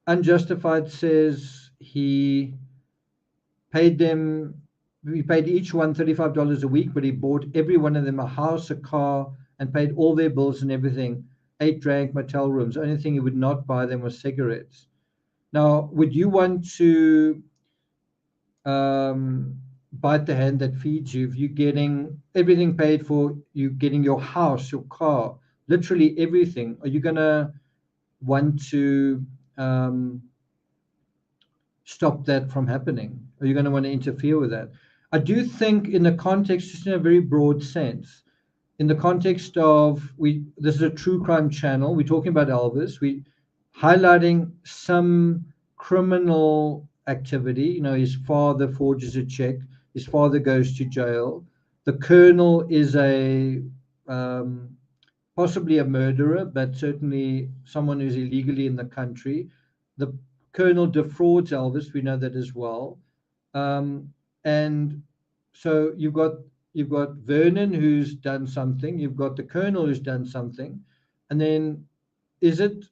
Unjustified says he paid each one $35 a week, but he bought every one of them a house, a car, and paid all their bills and everything. 8 drank motel rooms. The only thing he would not buy them was cigarettes. Now, would you want to bite the hand that feeds you? If you're getting everything paid for, you getting your house, your car, literally everything, are you going to want to stop that from happening? Are you going to want to interfere with that? I do think in the context, just in a very broad sense, in the context of this is a true crime channel, we're talking about Elvis, we highlighting some criminal activity. His father forges a check, his father goes to jail, the Colonel is a possibly a murderer, but certainly someone who's illegally in the country. The Colonel defrauds Elvis, we know that as well. And so you've got Vernon who's done something, you've got the Colonel who's done something, and then is it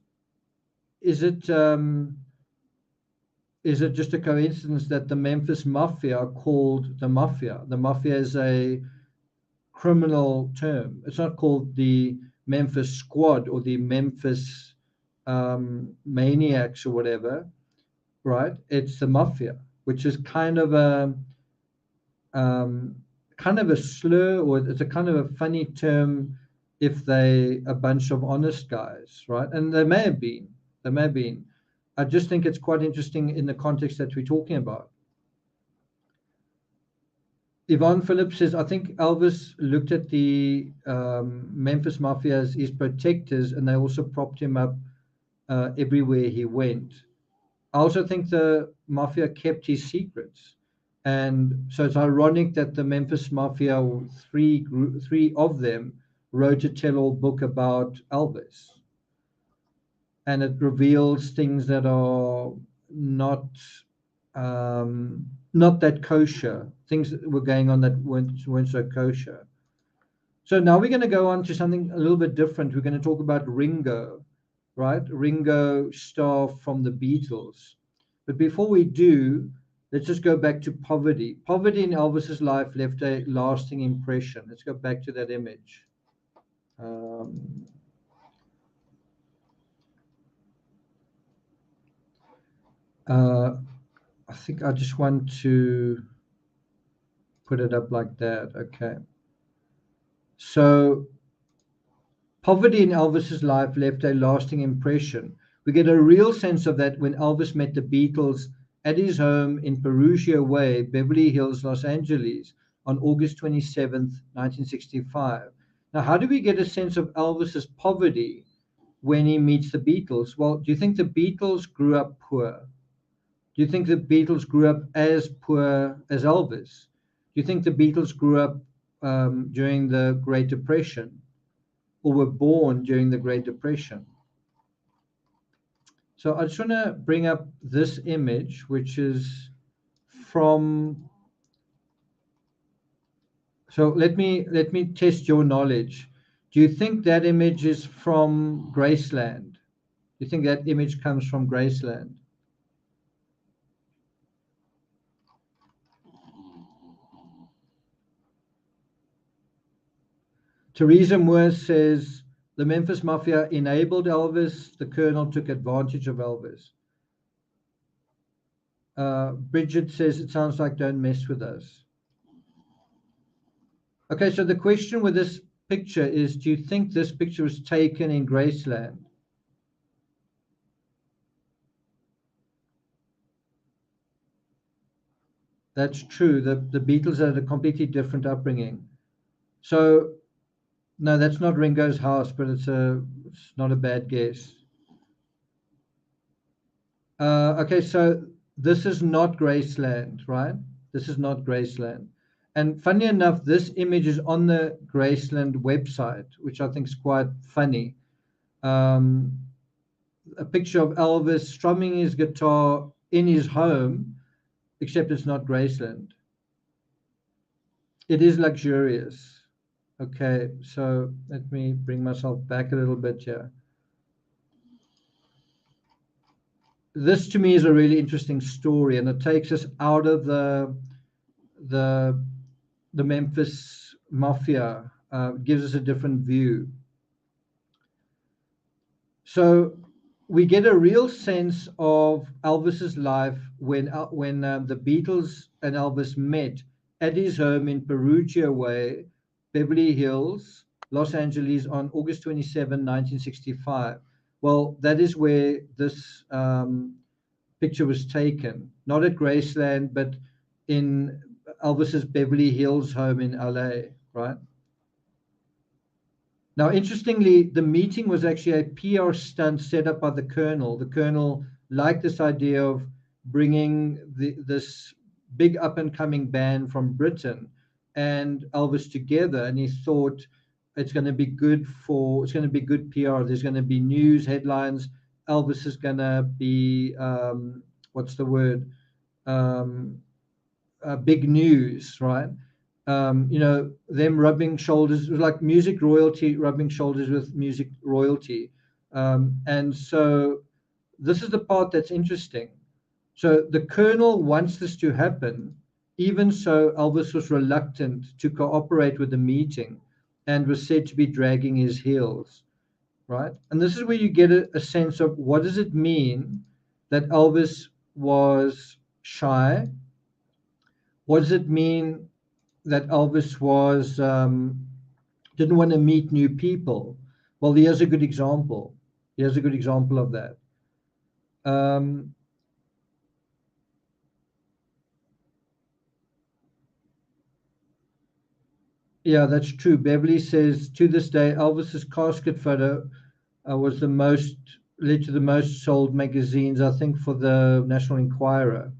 just a coincidence that the Memphis Mafia are called the Mafia? The Mafia is a criminal term. It's not called the Memphis Squad or the Memphis Maniacs or whatever, right? It's the Mafia, which is kind of a slur, or it's a kind of a funny term if they a bunch of honest guys, right? And they may have been. I just think it's quite interesting in the context that we're talking about. Yvonne Phillips says, I think Elvis looked at the Memphis Mafia as his protectors, and they also propped him up everywhere he went. I also think the Mafia kept his secrets. And so it's ironic that the Memphis Mafia, three of them, wrote a tell-all book about Elvis. And it reveals things that are not that kosher, things that were going on that weren't so kosher. So now we're going to go on to something a little bit different. We're going to talk about Ringo, right? Ringo Starr from the Beatles. But before we do, let's just go back to poverty. Poverty in Elvis's life left a lasting impression. Let's go back to that image. I think I just want to put it up like that. Okay. So poverty in Elvis's life left a lasting impression. We get a real sense of that when Elvis met the Beatles at his home in Perugia Way, Beverly Hills, Los Angeles, on August 27th, 1965. Now, how do we get a sense of Elvis's poverty when he meets the Beatles? Well, do you think the Beatles grew up poor? Do you think the Beatles grew up as poor as Elvis? Do you think the Beatles grew up during the Great Depression, or were born during the Great Depression? So I just want to bring up this image, which is from So let me test your knowledge. Do you think that image is from Graceland? Do you think that image comes from Graceland? Teresa Moore says the Memphis Mafia enabled Elvis. The Colonel took advantage of Elvis. Bridget says it sounds like don't mess with us. Okay, so the question with this picture is, do you think this picture was taken in Graceland? That's true. The Beatles had a completely different upbringing. So, no, that's not Ringo's house, but it's not a bad guess. Okay, so this is not Graceland, right? This is not Graceland. And funny enough, this image is on the Graceland website, which I think is quite funny. A picture of Elvis strumming his guitar in his home, except it's not Graceland. It is luxurious. Okay, so let me bring myself back a little bit here. This to me is a really interesting story, and it takes us out of the Memphis Mafia, gives us a different view. So we get a real sense of Elvis's life when the Beatles and Elvis met at his home in Perugia Way, Beverly Hills, Los Angeles, on August 27, 1965. Well, that is where this picture was taken, not at Graceland, but in Elvis's Beverly Hills home in LA, right? Now, interestingly, the meeting was actually a PR stunt set up by the Colonel. The Colonel liked this idea of bringing this big up-and-coming band from Britain and Elvis together, and he thought it's going to be good PR. There's going to be news headlines. Elvis is going to be what's the word? Big news, right? Them rubbing shoulders. It was like music royalty rubbing shoulders with music royalty. And so this is the part that's interesting. So the Colonel wants this to happen. Even so, Elvis was reluctant to cooperate with the meeting and was said to be dragging his heels, right? And this is where you get a sense of what does it mean that Elvis was shy? What does it mean that Elvis was didn't want to meet new people? Well, here's a good example. Here's a good example of that. Yeah, that's true. Beverly says to this day, Elvis's casket photo was led to the most sold magazines, I think, for the National Enquirer.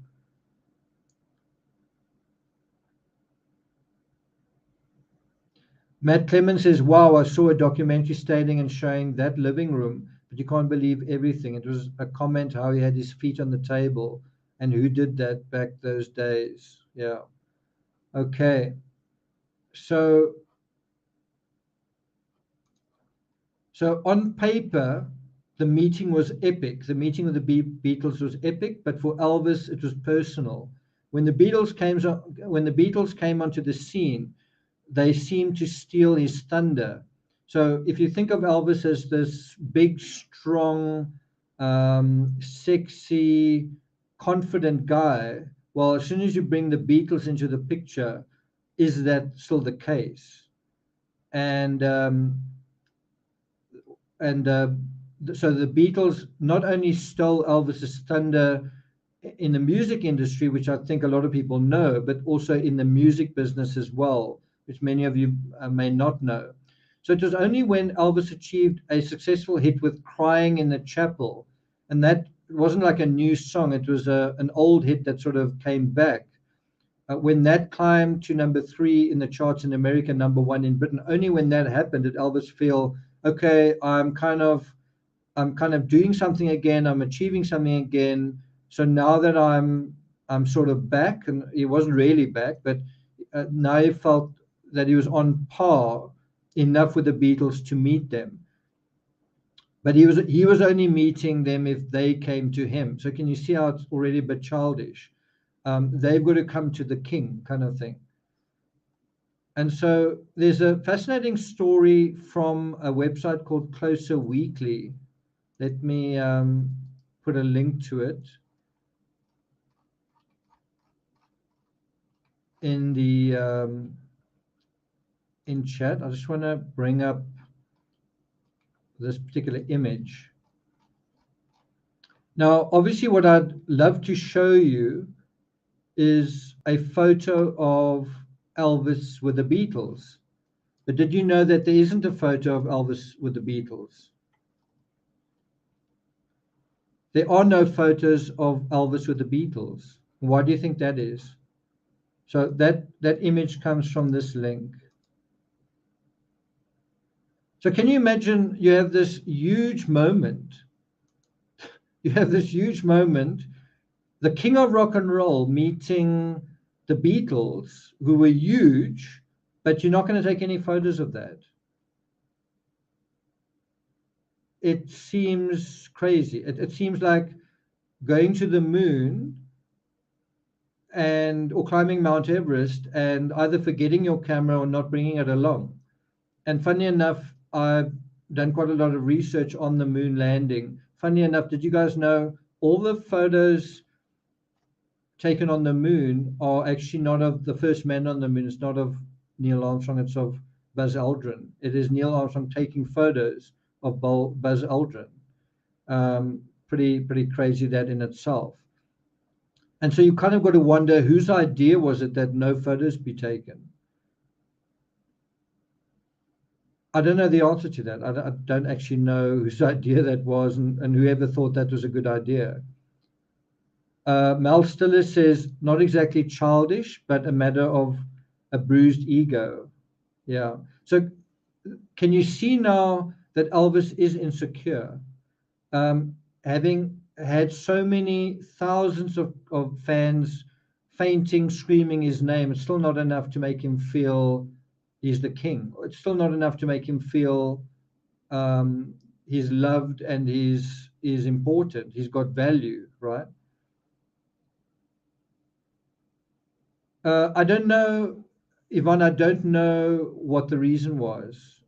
Matt Clemens says, wow, I saw a documentary stating and showing that living room, but you can't believe everything. It was a comment how he had his feet on the table and who did that back those days. Yeah. Okay. So on paper, the meeting was epic. The meeting with the Beatles was epic, but for Elvis, it was personal. When the Beatles came onto the scene, they seem to steal his thunder. So if you think of Elvis as this big, strong, sexy, confident guy, well, as soon as you bring the Beatles into the picture, is that still the case? And so the Beatles not only stole Elvis's thunder in the music industry, which I think a lot of people know, but also in the music business as well, which many of you may not know. So it was only when Elvis achieved a successful hit with Crying in the Chapel, and that wasn't like a new song, it was an old hit that sort of came back. When that climbed to number 3 in the charts in America, number 1 in Britain, only when that happened did Elvis feel, okay, I'm kind of doing something again, I'm achieving something again. So now that I'm sort of back, and he wasn't really back, but now he felt that he was on par enough with the Beatles to meet them. But he was only meeting them if they came to him. So can you see how it's already a bit childish? They've got to come to the king, kind of thing. And so there's a fascinating story from a website called Closer Weekly. Let me put a link to it in the in chat. I just want to bring up this particular image. Now, obviously, what I'd love to show you is a photo of Elvis with the Beatles. But did you know that there isn't a photo of Elvis with the Beatles? There are no photos of Elvis with the Beatles. Why do you think that is? So that image comes from this link. So can you imagine you have this huge moment? You have this huge moment, the king of rock and roll meeting the Beatles, who were huge, but you're not going to take any photos of that. It seems crazy. It seems like going to the moon or climbing Mount Everest and either forgetting your camera or not bringing it along. And funny enough, I've done quite a lot of research on the moon landing. Funny enough, did you guys know all the photos taken on the moon are actually not of the first man on the moon? It's not of Neil Armstrong, it's of Buzz Aldrin. It is Neil Armstrong taking photos of Buzz Aldrin. Pretty crazy that in itself. And so you kind of got to wonder, whose idea was it that no photos be taken? I don't know the answer to that. I don't actually know whose idea that was, and whoever thought that was a good idea. Mel Stiller says, not exactly childish, but a matter of a bruised ego. Yeah. So can you see now that Elvis is insecure? Having had so many thousands of fans fainting, screaming his name, it's still not enough to make him feel he's the king. It's still not enough to make him feel he's loved and he's important. He's got value, right? I don't know, Yvonne, I don't know what the reason was.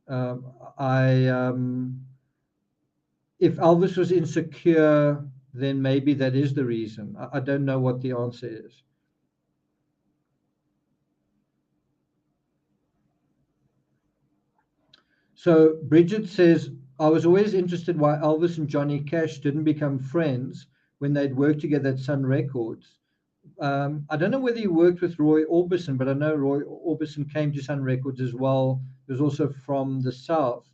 If Elvis was insecure, then maybe that is the reason. I don't know what the answer is. So Bridget says, I was always interested why Elvis and Johnny Cash didn't become friends when they'd worked together at Sun Records. I don't know whether he worked with Roy Orbison, but I know Roy Orbison came to Sun Records as well. He was also from the South.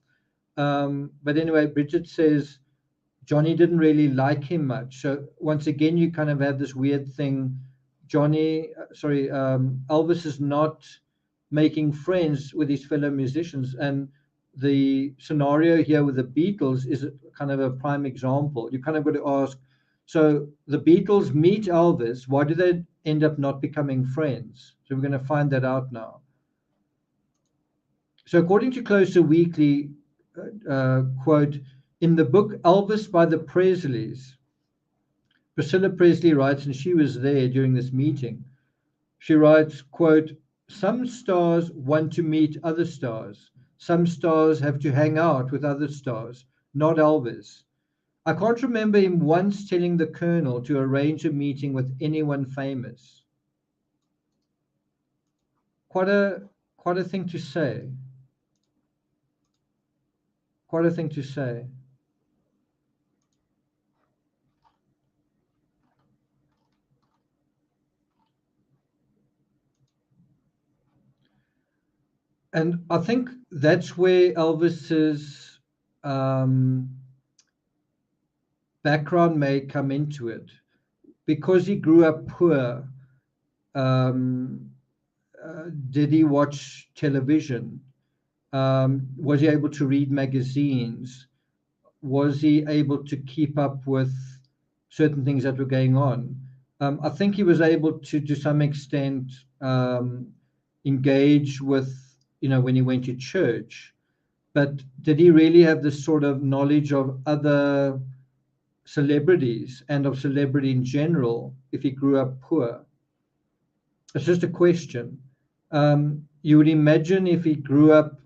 But anyway, Bridget says Johnny didn't really like him much. So once again, you kind of have this weird thing. Elvis is not making friends with his fellow musicians. And the scenario here with the Beatles is kind of a prime example. You kind of got to ask, so the Beatles meet Elvis, why do they end up not becoming friends? So we're going to find that out now. So according to Closer Weekly, quote, in the book Elvis by the Presleys, Priscilla Presley writes, and she was there during this meeting, she writes, quote, some stars want to meet other stars. Some stars have to hang out with other stars, not Elvis. I can't remember him once telling the Colonel to arrange a meeting with anyone famous. Quite a thing to say. Quite a thing to say. And I think that's where Elvis's background may come into it. Because he grew up poor, did he watch television? Was he able to read magazines? Was he able to keep up with certain things that were going on? I think he was able to some extent, engage with when he went to church. But did he really have this sort of knowledge of other celebrities and of celebrity in general if he grew up poor? It's just a question. You would imagine if he grew up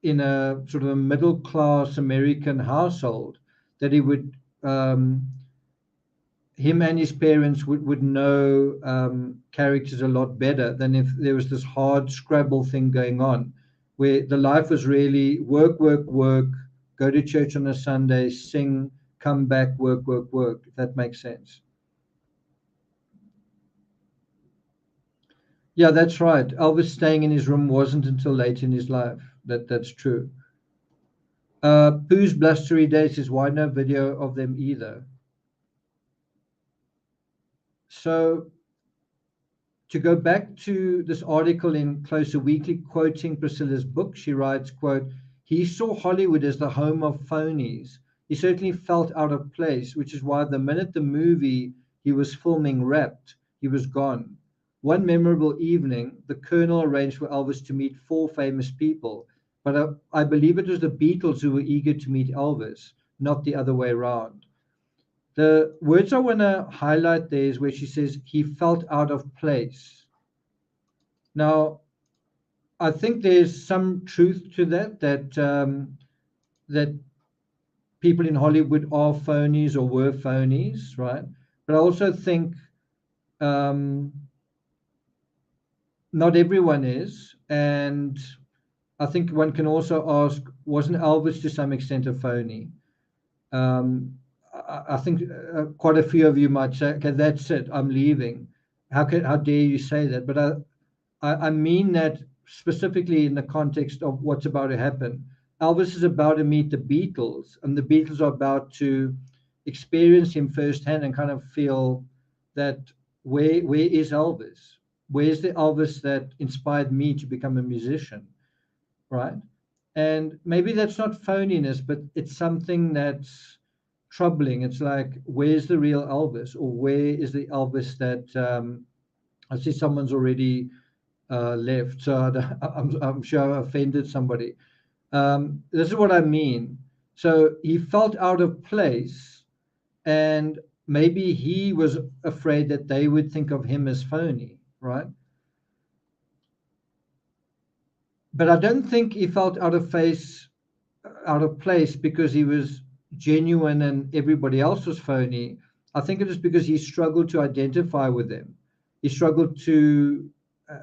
in a sort of a middle class American household, that he would, him and his parents would know characters a lot better than if there was this hard Scrabble thing going on, where the life was really work, work, work, go to church on a Sunday, sing, come back, work, work, work, if that makes sense. Yeah, that's right. Elvis staying in his room wasn't until late in his life. That's true. Pooh's blustery days is why no video of them either. So to go back to this article in Closer Weekly, quoting Priscilla's book, she writes, quote, he saw Hollywood as the home of phonies. He certainly felt out of place, which is why the minute the movie he was filming wrapped, he was gone. One memorable evening, the Colonel arranged for Elvis to meet 4 famous people, but I believe it was the Beatles who were eager to meet Elvis, not the other way around. The words I want to highlight there is where she says he felt out of place. Now, I think there's some truth to that people in Hollywood are phonies or were phonies, right? But I also think not everyone is, and I think one can also ask, wasn't Elvis to some extent a phony? I think quite a few of you might say, okay, that's it, I'm leaving. How dare you say that? But I mean that specifically in the context of what's about to happen. Elvis is about to meet the Beatles, and the Beatles are about to experience him firsthand and kind of feel that where is Elvis? Where's the Elvis that inspired me to become a musician, right? And maybe that's not phoniness, but it's something that's troubling. It's like, where's the real Elvis, or where is the Elvis that I see someone's already left, so I'm sure I offended somebody. This is what I mean. So he felt out of place, and maybe he was afraid that they would think of him as phony, right? But I don't think he felt out of place because he was genuine and everybody else was phony. I think it was because he struggled to identify with them. He struggled to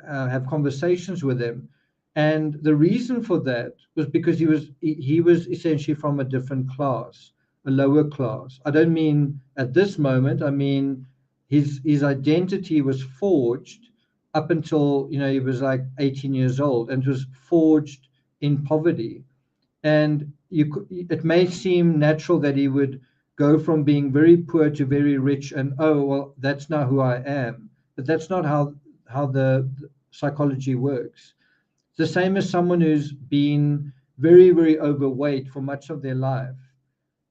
have conversations with them, and the reason for that was because he was essentially from a different class, a lower class. I don't mean at this moment. I mean his identity was forged up until he was like 18 years old, and it was forged in poverty. And it may seem natural that he would go from being very poor to very rich, and oh well, that's not who I am. But that's not how the psychology works. It's the same as someone who's been very, very overweight for much of their life,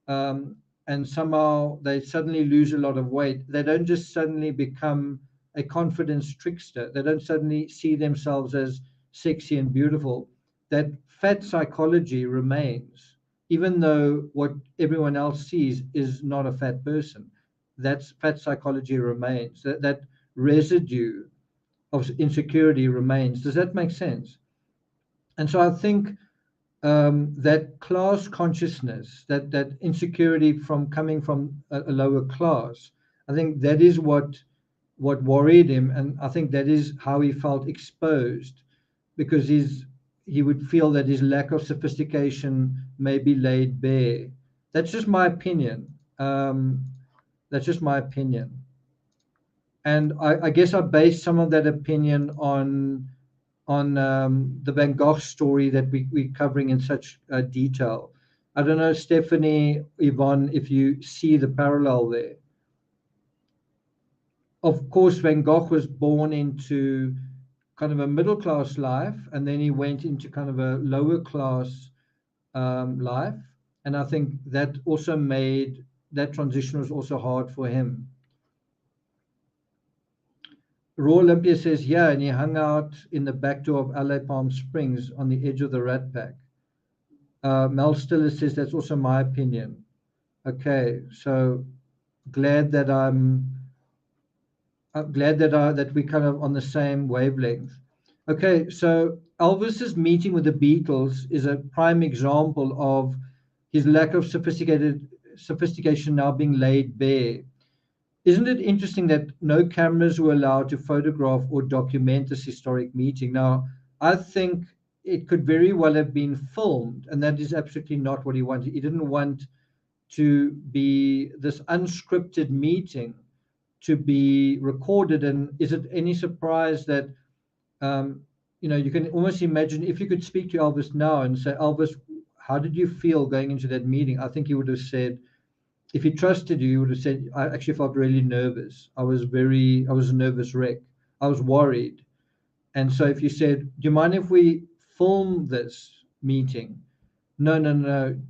and somehow they suddenly lose a lot of weight. They don't just suddenly become a confidence trickster. They don't suddenly see themselves as sexy and beautiful. That fat psychology remains, even though what everyone else sees is not a fat person. That's fat psychology remains. That residue of insecurity remains. Does that make sense? And so I think that class consciousness, that insecurity from coming from a lower class, I think that is what worried him, and I think that is how he felt exposed, because he would feel that his lack of sophistication may be laid bare. That's just my opinion. That's just my opinion. And I guess I based some of that opinion on the Van Gogh story that we're covering in such detail. I don't know, Stephanie, Yvonne, if you see the parallel there. Of course, Van Gogh was born into kind of a middle class life, and then he went into kind of a lower class life. And I think that also made that transition was also hard for him. Raw Olympia says, yeah, and he hung out in the back door of LA Palm Springs on the edge of the Rat Pack. Mel Stiller says, that's also my opinion. Okay, so glad that that we kind of on the same wavelength. Okay, so Elvis's meeting with the Beatles is a prime example of his lack of sophistication now being laid bare. Isn't it interesting that no cameras were allowed to photograph or document this historic meeting? Now, I think it could very well have been filmed, and that is absolutely not what he wanted. He didn't want to be this unscripted meeting to be recorded. And is it any surprise that you can almost imagine if you could speak to Elvis now and say, Elvis, how did you feel going into that meeting? I think he would have said, if he trusted you, he would have said, I actually felt really nervous. I was a nervous wreck. I was worried. And so if you said, do you mind if we film this meeting? No.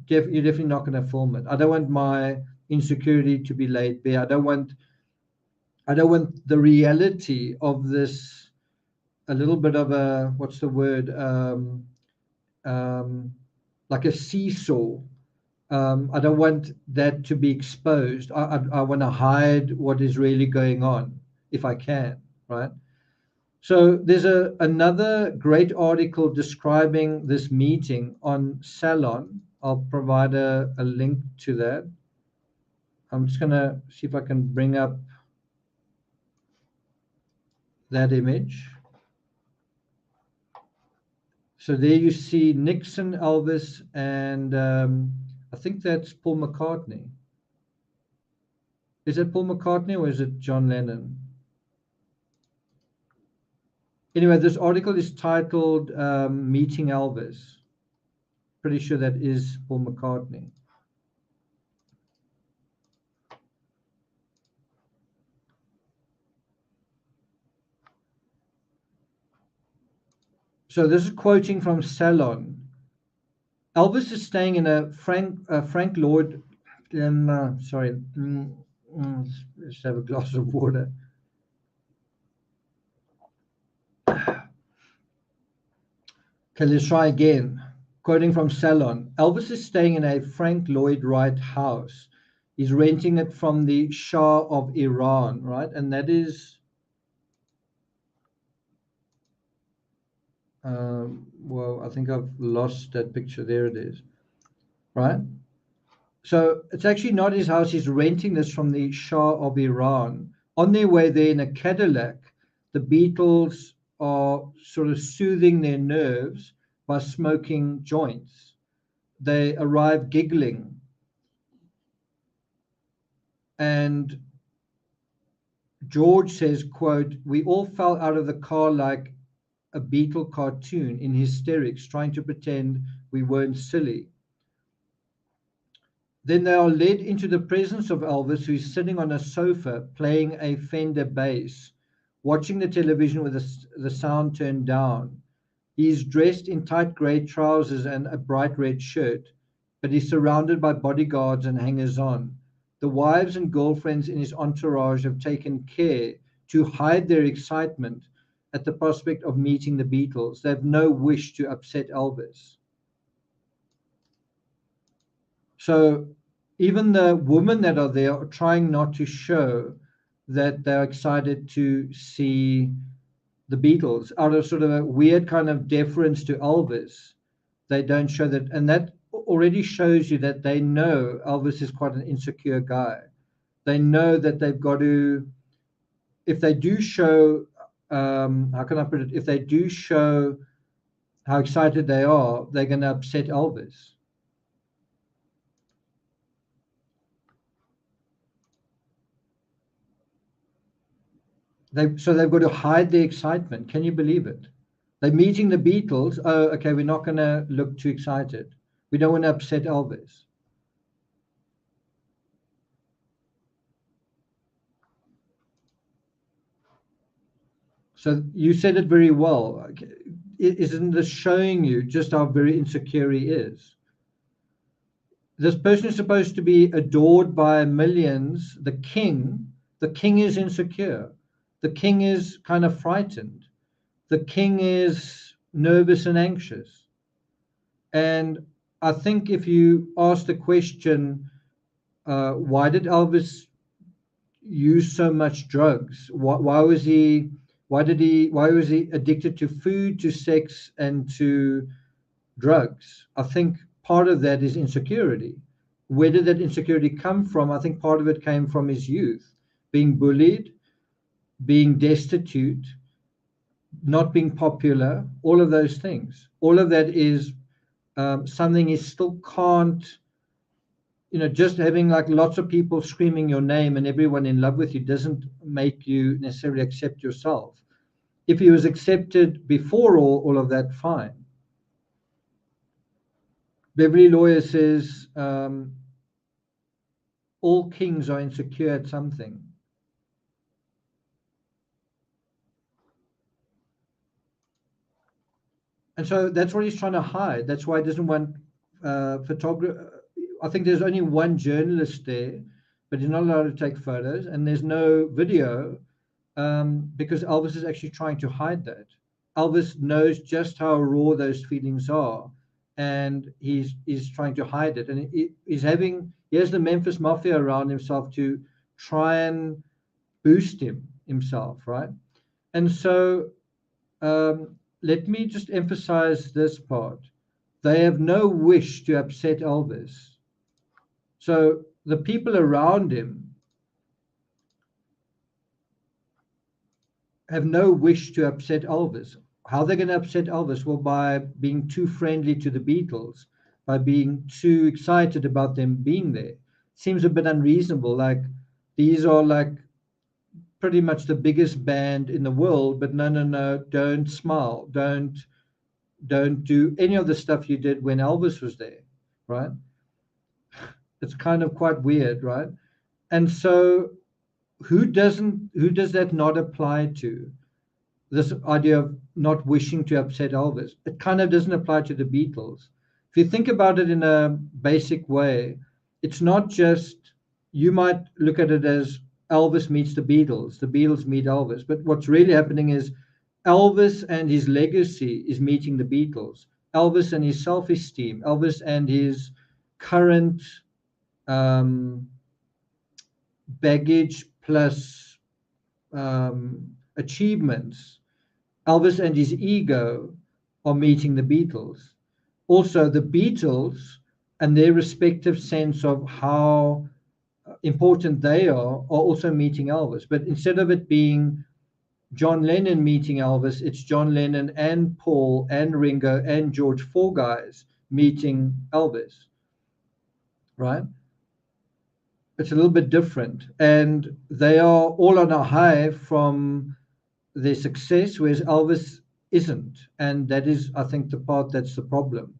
You're definitely not going to film it. I don't want my insecurity to be laid bare. I don't want the reality of this, a little bit of a, what's the word, like a seesaw. I don't want that to be exposed. I want to hide what is really going on if I can, right? So there's another great article describing this meeting on Salon. I'll provide a link to that. I'm just going to see if I can bring up that image. So there you see Nixon, Elvis, and I think that's Paul McCartney. Is it Paul McCartney or is it John Lennon? Anyway, this article is titled Meeting Elvis. Pretty sure that is Paul McCartney. So this is quoting from Salon. Elvis is staying in a Frank Lloyd. Sorry, let's have a glass of water. Okay, let's try again. Quoting from Salon, Elvis is staying in a Frank Lloyd Wright house. He's renting it from the Shah of Iran, right? And that is, well, I think I've lost that picture. There it is, right? So it's actually not his house. He's renting this from the Shah of Iran. On their way there in a Cadillac, the Beatles are sort of soothing their nerves by smoking joints. They arrive giggling. And George says, quote, we all fell out of the car like a Beatle cartoon in hysterics, trying to pretend we weren't silly. Then they are led into the presence of Elvis, who is sitting on a sofa playing a Fender bass, watching the television with the sound turned down. He's dressed in tight grey trousers and a bright red shirt, but he's surrounded by bodyguards and hangers-on. The wives and girlfriends in his entourage have taken care to hide their excitement at the prospect of meeting the Beatles. They have no wish to upset Elvis. So even the women that are there are trying not to show that they're excited to see the Beatles out of sort of a weird kind of deference to Elvis. They don't show that, and that already shows you that they know Elvis is quite an insecure guy. They know that they've got to, if they do show, how can I put it? If they do show how excited they are, they're going to upset Elvis. So they've got to hide their excitement. Can you believe it? They're meeting the Beatles. Oh, okay, we're not going to look too excited. We don't want to upset Elvis. So you said it very well. Isn't this showing you just how very insecure he is? This person is supposed to be adored by millions. The king is insecure. The king is kind of frightened. The king is nervous and anxious. And I think if you ask the question, why did Elvis use so much drugs? Why was he? Why was he addicted to food, to sex, and to drugs? I think part of that is insecurity. Where did that insecurity come from? I think part of it came from his youth, being bullied, being destitute, not being popular, all of those things. All of that is something he still can't, just having like lots of people screaming your name and everyone in love with you doesn't make you necessarily accept yourself. If he was accepted before all of that, fine. Beverly Lawyer says all kings are insecure at something. And so that's what he's trying to hide. That's why he doesn't want photography. I think there's only one journalist there, but he's not allowed to take photos, and there's no video because Elvis is actually trying to hide that. Elvis knows just how raw those feelings are, and he's trying to hide it. And he has the Memphis Mafia around himself to try and boost himself, right? And so let me just emphasize this part. They have no wish to upset Elvis. So the people around him have no wish to upset Elvis. How are they going to upset Elvis? Well, by being too friendly to the Beatles, by being too excited about them being there. Seems a bit unreasonable. Like, these are like pretty much the biggest band in the world, but no, don't smile. Don't do any of the stuff you did when Elvis was there, right? It's kind of quite weird, right? And so who does that not apply to? This idea of not wishing to upset Elvis. It kind of doesn't apply to the Beatles. If you think about it in a basic way, it's not just, you might look at it as Elvis meets the Beatles meet Elvis. But what's really happening is Elvis and his legacy is meeting the Beatles. Elvis and his self-esteem, Elvis and his current baggage plus achievements, Elvis and his ego are meeting the Beatles. Also, the Beatles and their respective sense of how important they are also meeting Elvis. But instead of it being John Lennon meeting Elvis, it's John Lennon and Paul and Ringo and George, four guys meeting Elvis, right? It's a little bit different. And they are all on a high from their success, whereas Elvis isn't. And that is, I think, the part that's the problem.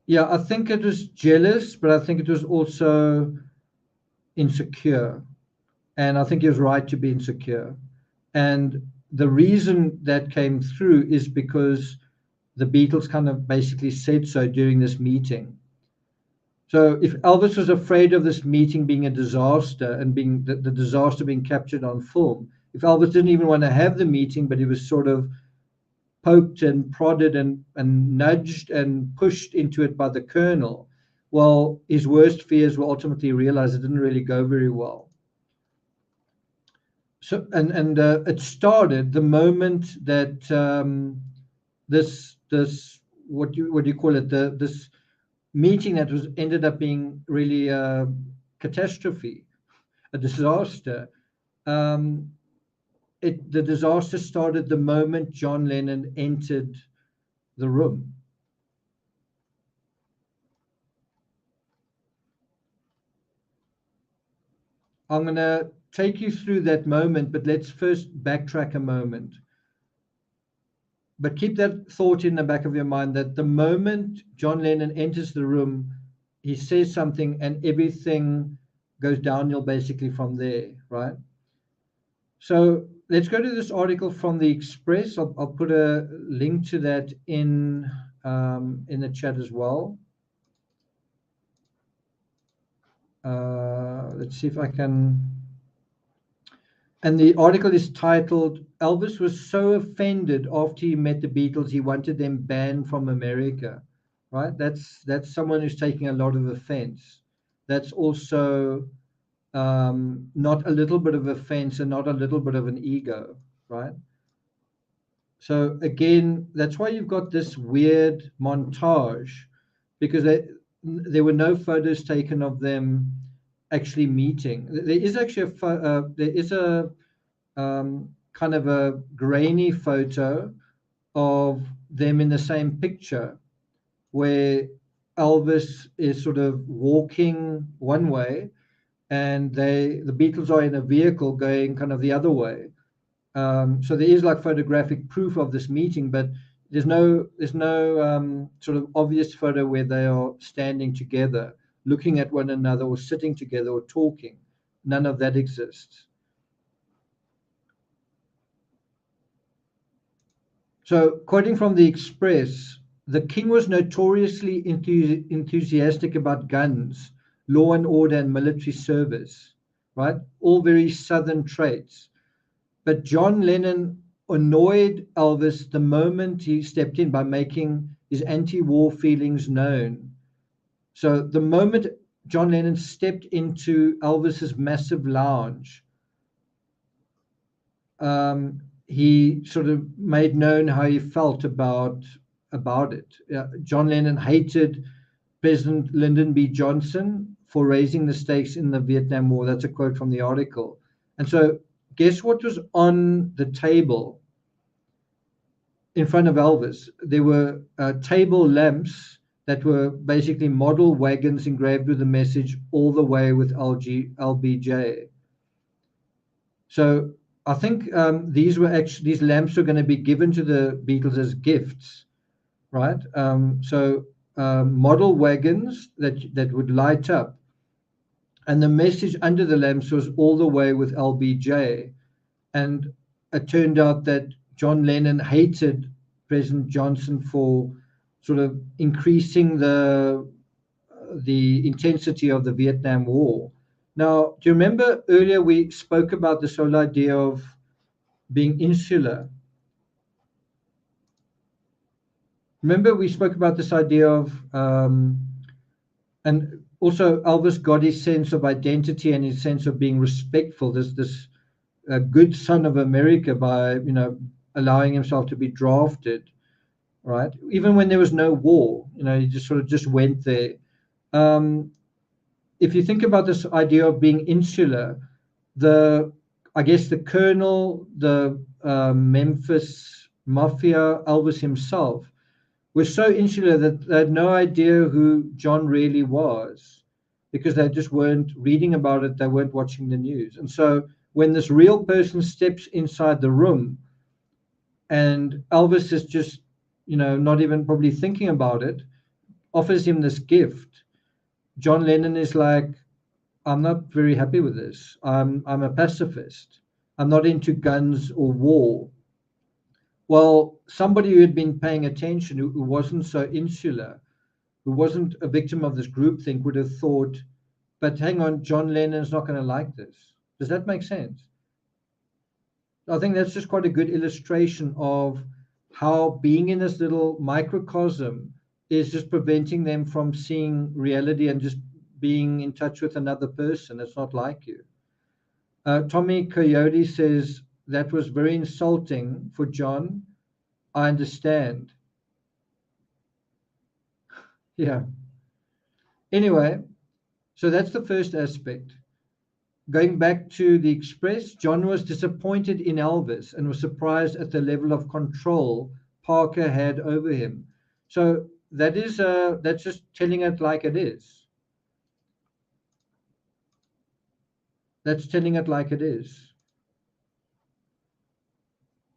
Yeah, I think it was jealous, but I think it was also insecure. And I think he was right to be insecure. And the reason that came through is because the Beatles kind of basically said so during this meeting. So if Elvis was afraid of this meeting being a disaster and being the disaster being captured on film, if Elvis didn't even want to have the meeting, but he was sort of poked and prodded and nudged and pushed into it by the colonel, well, his worst fears will ultimately realize it didn't really go very well. So and it started the moment that this what do you call it, this meeting that was ended up being really a catastrophe, a disaster. The disaster started the moment John Lennon entered the room. I'm going to take you through that moment, but let's first backtrack a moment. But keep that thought in the back of your mind that the moment John Lennon enters the room, he says something and everything goes downhill basically from there, right? So let's go to this article from the Express. I'll put a link to that in the chat as well. let's see if I can. And the article is titled, Elvis was so offended after he met the Beatles, he wanted them banned from America, right? That's someone who's taking a lot of offense. That's also not a little bit of offense and not a little bit of an ego, right? So again, that's why you've got this weird montage, because there were no photos taken of them actually meeting. There is actually there is a kind of a grainy photo of them in the same picture, where Elvis is sort of walking one way, and the Beatles are in a vehicle going kind of the other way. So there is like photographic proof of this meeting, but there's no sort of obvious photo where they are standing together, looking at one another, or sitting together, or talking. None of that exists. So, quoting from the Express, the king was notoriously enthusiastic about guns, law and order, and military service, right? All very Southern traits. But John Lennon annoyed Elvis the moment he stepped in by making his anti-war feelings known. So the moment John Lennon stepped into Elvis's massive lounge, he sort of made known how he felt about it. John Lennon hated President Lyndon B. Johnson for raising the stakes in the Vietnam War. That's a quote from the article. And so guess what was on the table in front of Elvis? There were table lamps that were basically model wagons engraved with the message, all the way with LBJ. So I think these lamps were going to be given to the Beatles as gifts, right? Model wagons that would light up. And the message under the lamps was all the way with LBJ. And it turned out that John Lennon hated President Johnson for sort of increasing the intensity of the Vietnam War. Now, do you remember earlier we spoke about this whole idea of being insular? Remember we spoke about this idea of, and also Elvis got his sense of identity and his sense of being respectful, this good son of America, by allowing himself to be drafted, right? Even when there was no war, he just went there. If you think about this idea of being insular, I guess the colonel, the Memphis Mafia, Elvis himself, was so insular that they had no idea who John really was, because they just weren't reading about it, they weren't watching the news. And so when this real person steps inside the room, and Elvis is just, not even probably thinking about it, offers him this gift, John Lennon is like, I'm not very happy with this. I'm a pacifist. I'm not into guns or war. Well, somebody who had been paying attention, who wasn't so insular, who wasn't a victim of this groupthink, would have thought, but hang on, John Lennon's not going to like this. Does that make sense? I think that's just quite a good illustration of how being in this little microcosm is just preventing them from seeing reality and just being in touch with another person that's not like you. Tommy Coyote says, that was very insulting for John. I understand. Yeah. Anyway, so that's the first aspect. Going back to the Express, John was disappointed in Elvis and was surprised at the level of control Parker had over him. So that's just telling it like it is. That's telling it like it is.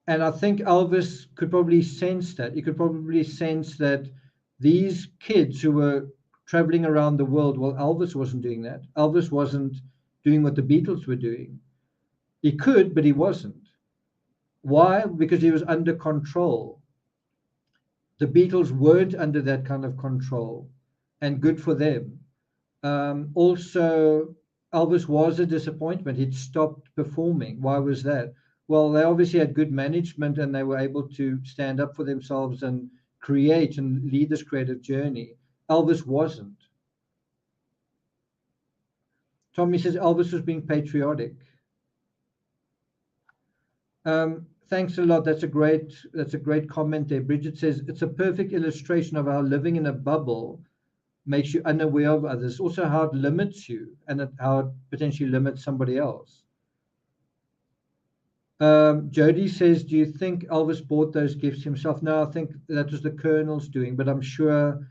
And I think Elvis could probably sense that. He could probably sense that these kids who were traveling around the world, well, Elvis wasn't doing that. Elvis wasn't doing what the Beatles were doing. He could, but he wasn't. Why? Because he was under control. The Beatles weren't under that kind of control, and good for them. Also, Elvis was a disappointment. He'd stopped performing. Why was that? Well, they obviously had good management and they were able to stand up for themselves and create and lead this creative journey. Elvis wasn't. Tommy says Elvis was being patriotic. Thanks a lot. That's a great comment there. Bridget says it's a perfect illustration of how living in a bubble makes you unaware of others. Also, how it limits you and how it potentially limits somebody else. Jody says, do you think Elvis bought those gifts himself? No, I think that was the Colonel's doing, but I'm sure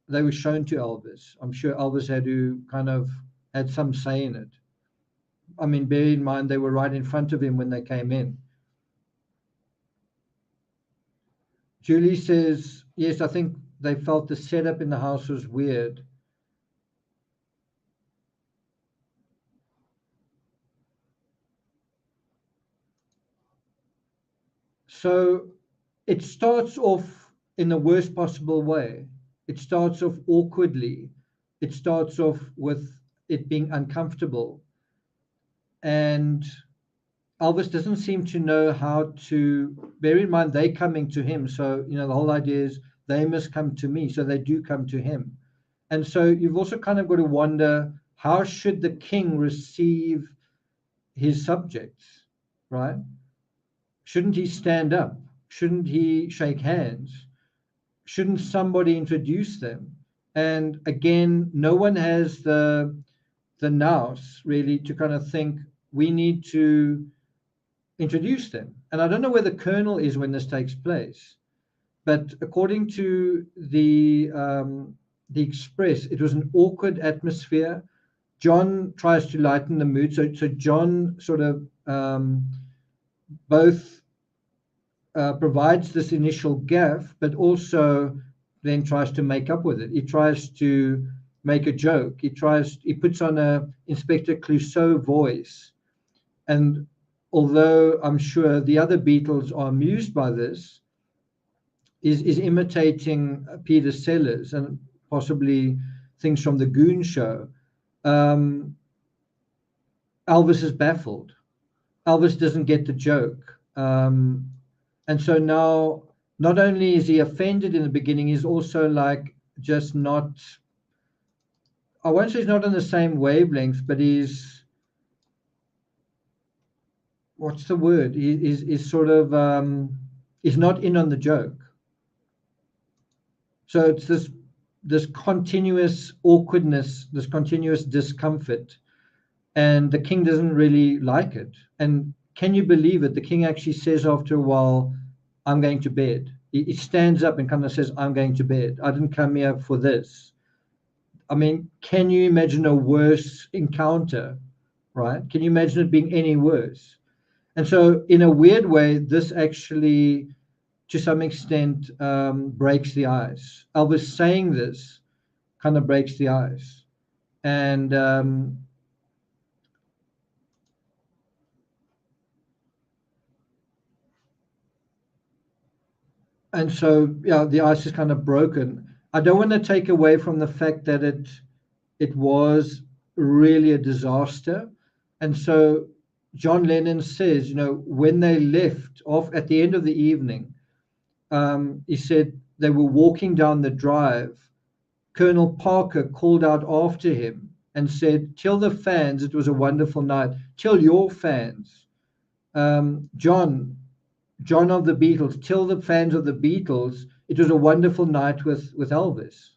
they were shown to Elvis. I'm sure Elvis had to kind of had some say in it. I mean, bear in mind, they were right in front of him when they came in. Julie says, yes, I think they felt the setup in the house was weird. So it starts off in the worst possible way. It starts off awkwardly. It starts off with it being uncomfortable. And Elvis doesn't seem to know how to, bear in mind, they're coming to him. So, the whole idea is they must come to me. So they do come to him. And so you've also kind of got to wonder, how should the king receive his subjects, right? Shouldn't he stand up? Shouldn't he shake hands? Shouldn't somebody introduce them? And again, no one has the nous really to kind of think we need to introduce them. And I don't know where the Colonel is when this takes place, but according to the Express, it was an awkward atmosphere. John tries to lighten the mood, so John sort of both provides this initial gaffe, but also then tries to make up with it. He tries to make a joke. He puts on a Inspector Clouseau voice. And although I'm sure the other Beatles are amused by this, is imitating Peter Sellers and possibly things from the Goon Show. Elvis is baffled. Elvis doesn't get the joke. And so now, not only is he offended in the beginning, he's also like just not, I won't say he's not on the same wavelength, but he's, what's the word? He's sort of, he's not in on the joke. So it's this continuous awkwardness, this continuous discomfort, and the king doesn't really like it. And can you believe it? The king actually says after a while, I'm going to bed. He stands up and kind of says, I'm going to bed. I didn't come here for this. I mean, can you imagine a worse encounter, right? Can you imagine it being any worse? And so in a weird way, this actually, to some extent, breaks the ice. Elvis saying this kind of breaks the ice. And so, yeah, the ice is kind of broken. I don't want to take away from the fact that it was really a disaster. And so John Lennon says, when they left off at the end of the evening, he said they were walking down the drive. Colonel Parker called out after him and said, tell the fans it was a wonderful night. Tell your fans. John of the Beatles, tell the fans of the Beatles it was a wonderful night with Elvis.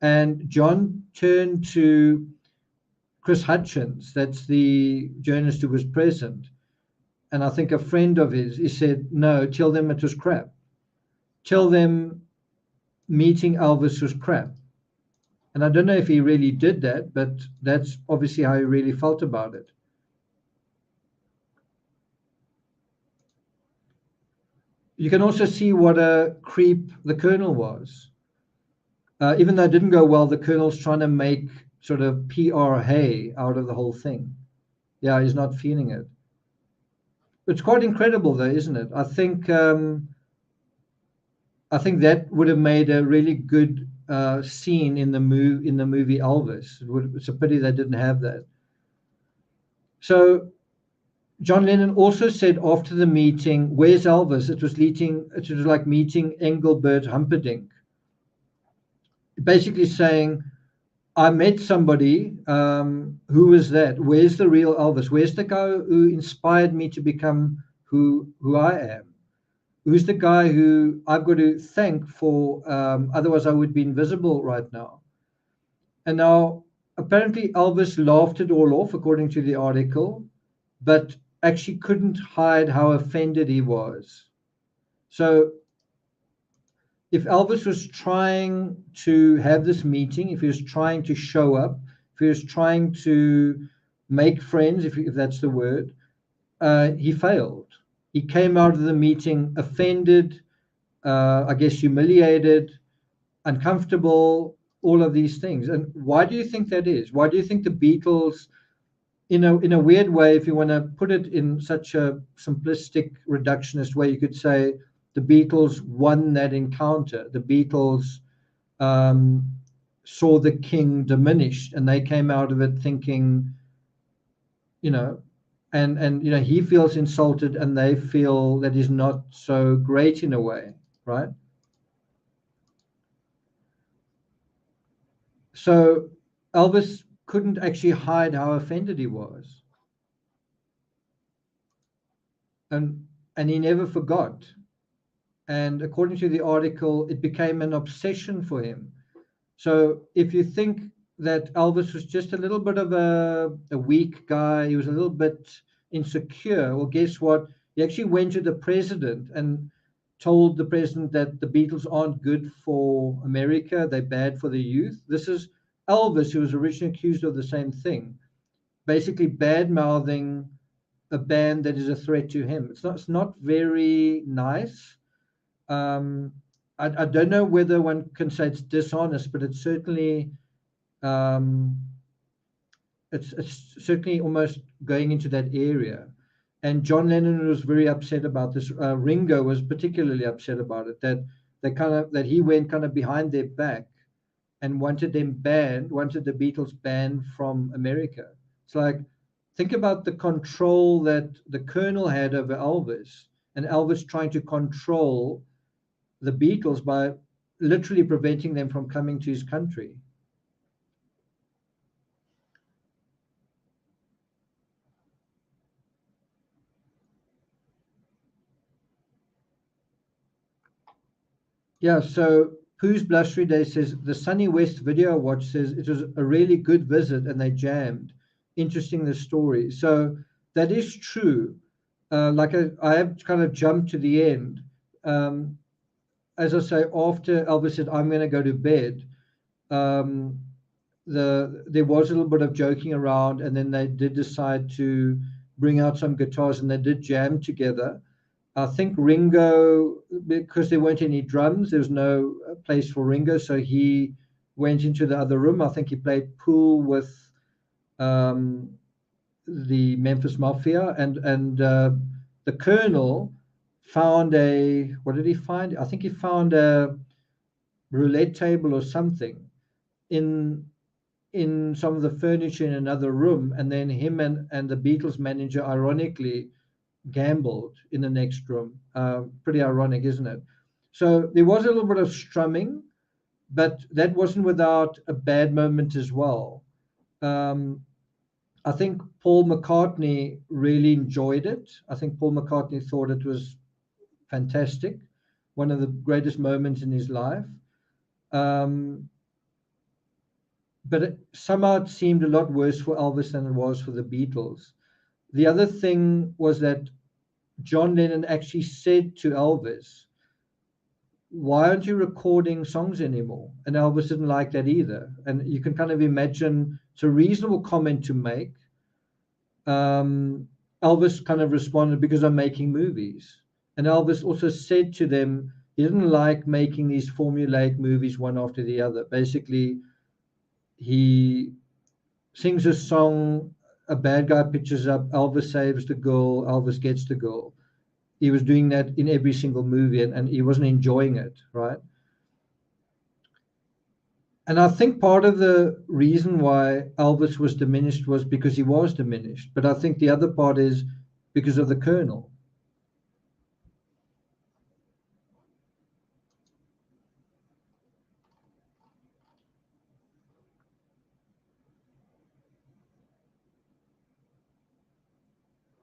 And John turned to Chris Hutchins, that's the journalist who was present, and I think a friend of his, he said, no, tell them it was crap. Tell them meeting Elvis was crap. And I don't know if he really did that, but that's obviously how he really felt about it. You can also see what a creep the Colonel was. Even though it didn't go well, the Colonel's trying to make sort of PR hay out of the whole thing. Yeah, he's not feeling it. It's quite incredible, though, isn't it? I think that would have made a really good scene in the movie Elvis. It's a pity they didn't have that. So John Lennon also said after the meeting, "Where's Elvis?" It was like meeting Engelbert Humperdinck, basically saying, "I met somebody. Who was that? Where's the real Elvis? Where's the guy who inspired me to become who I am? Who's the guy who I've got to thank for? Otherwise, I would be invisible right now." And now, apparently, Elvis laughed it all off, according to the article, but actually couldn't hide how offended he was. So if Elvis was trying to have this meeting, if he was trying to show up, if he was trying to make friends, if that's the word, he failed. He came out of the meeting offended, I guess humiliated, uncomfortable, all of these things. And why do you think that is? Why do you think the Beatles, in a weird way, if you want to put it in such a simplistic reductionist way, you could say the Beatles won that encounter. The Beatles saw the king diminished, and they came out of it thinking, and he feels insulted, and they feel that he's not so great in a way, right? So Elvis couldn't actually hide how offended he was. And he never forgot. And according to the article, it became an obsession for him. So if you think that Elvis was just a little bit of a weak guy, he was a little bit insecure, well, guess what? He actually went to the president and told the president that the Beatles aren't good for America, they're bad for the youth. This is Elvis, who was originally accused of the same thing, basically bad-mouthing a band that is a threat to him. It's not very nice. I don't know whether one can say it's dishonest, but it's certainly it's certainly almost going into that area. And John Lennon was very upset about this. Ringo was particularly upset about it, that he went kind of behind their back and wanted the Beatles banned from America. It's like, think about the control that the Colonel had over Elvis, and Elvis trying to control the Beatles by literally preventing them from coming to his country. Yeah, so Pooh's Blustery Day says, the Sunny West video watch says it was a really good visit and they jammed. Interesting, the story. So that is true. Like I have kind of jumped to the end. As I say, after Elvis said, "I'm going to go to bed," there was a little bit of joking around, and then they did decide to bring out some guitars and they did jam together. I think Ringo, because there weren't any drums, there was no place for Ringo, so he went into the other room. I think he played pool with the Memphis Mafia, and the Colonel found what did he find? I think he found a roulette table or something in some of the furniture in another room, and then him and the Beatles manager ironically gambled in the next room. Pretty ironic, isn't it? So there was a little bit of strumming, but that wasn't without a bad moment as well. I think Paul McCartney really enjoyed it. I think Paul McCartney thought it was fantastic, one of the greatest moments in his life. But somehow it seemed a lot worse for Elvis than it was for the Beatles. The other thing was that John Lennon actually said to Elvis, "Why aren't you recording songs anymore?" And Elvis didn't like that either. And you can kind of imagine it's a reasonable comment to make. Elvis kind of responded, "Because I'm making movies." And Elvis also said to them he didn't like making these formulaic movies one after the other. Basically, he sings a song, a bad guy pitches up, Elvis saves the girl, Elvis gets the girl. He was doing that in every single movie, and he wasn't enjoying it, right? And I think part of the reason why Elvis was diminished was because he was diminished. But I think the other part is because of the Colonel.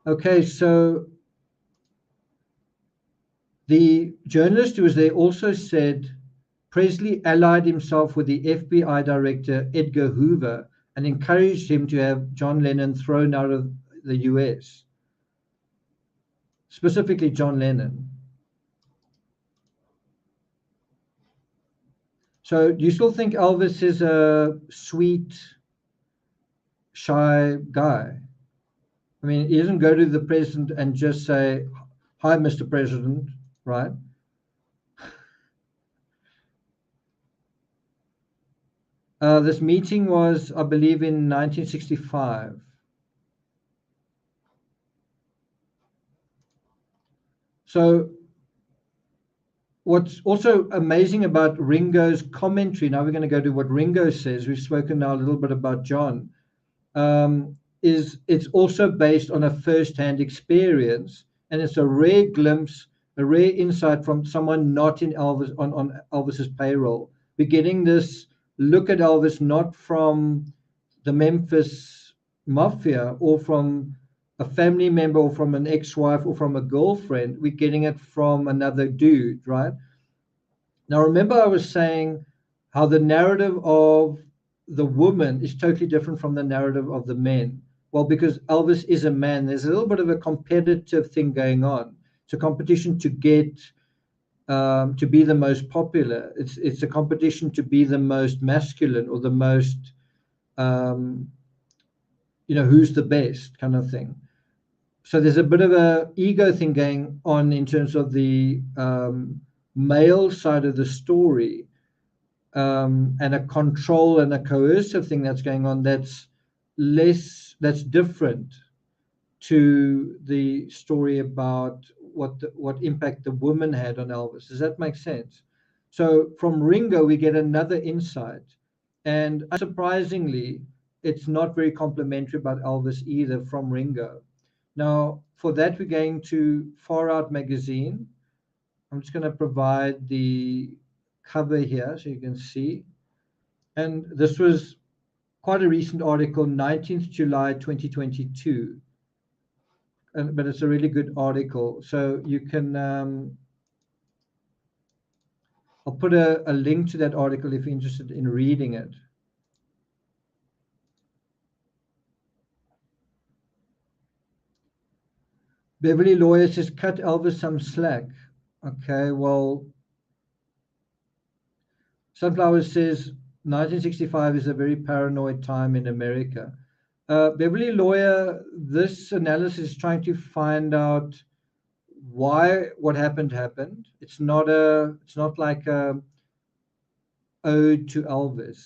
Okay, so the journalist who was there also said Presley allied himself with the FBI director Edgar Hoover and encouraged him to have John Lennon thrown out of the US, specifically John Lennon. So do you still think Elvis is a sweet, shy guy? I mean, he doesn't go to the president and just say, "Hi, Mr. President," right? This meeting was, I believe, in 1965. So what's also amazing about Ringo's commentary, now we're going to go to what Ringo says. We've spoken now a little bit about John. Is it's also based on a first-hand experience, and it's a rare glimpse, a rare insight from someone not in Elvis on Elvis's payroll. We're getting this look at Elvis not from the Memphis Mafia or from a family member or from an ex-wife or from a girlfriend. We're getting it from another dude, right? Now, remember I was saying how the narrative of the woman is totally different from the narrative of the men. Well, because Elvis is a man, there's a little bit of a competitive thing going on. It's a competition to get to be the most popular. It's a competition to be the most masculine or the most who's the best kind of thing. So there's a bit of a ego thing going on in terms of the male side of the story, and a control and a coercive thing that's going on that's different to the story about what impact the woman had on Elvis. Does that make sense? So from Ringo, we get another insight. And unsurprisingly, it's not very complimentary about Elvis either from Ringo. Now, for that, we're going to Far Out magazine. I'm just going to provide the cover here so you can see. And this was quite a recent article, 19th July 2022. But it's a really good article. So you can, I'll put a link to that article if you're interested in reading it. Beverly Lawyer says, cut Elvis some slack. Okay, well, Sunflower says, 1965 is a very paranoid time in America. Beverly Lawyer, this analysis is trying to find out why what happened. It's not like a ode to Elvis.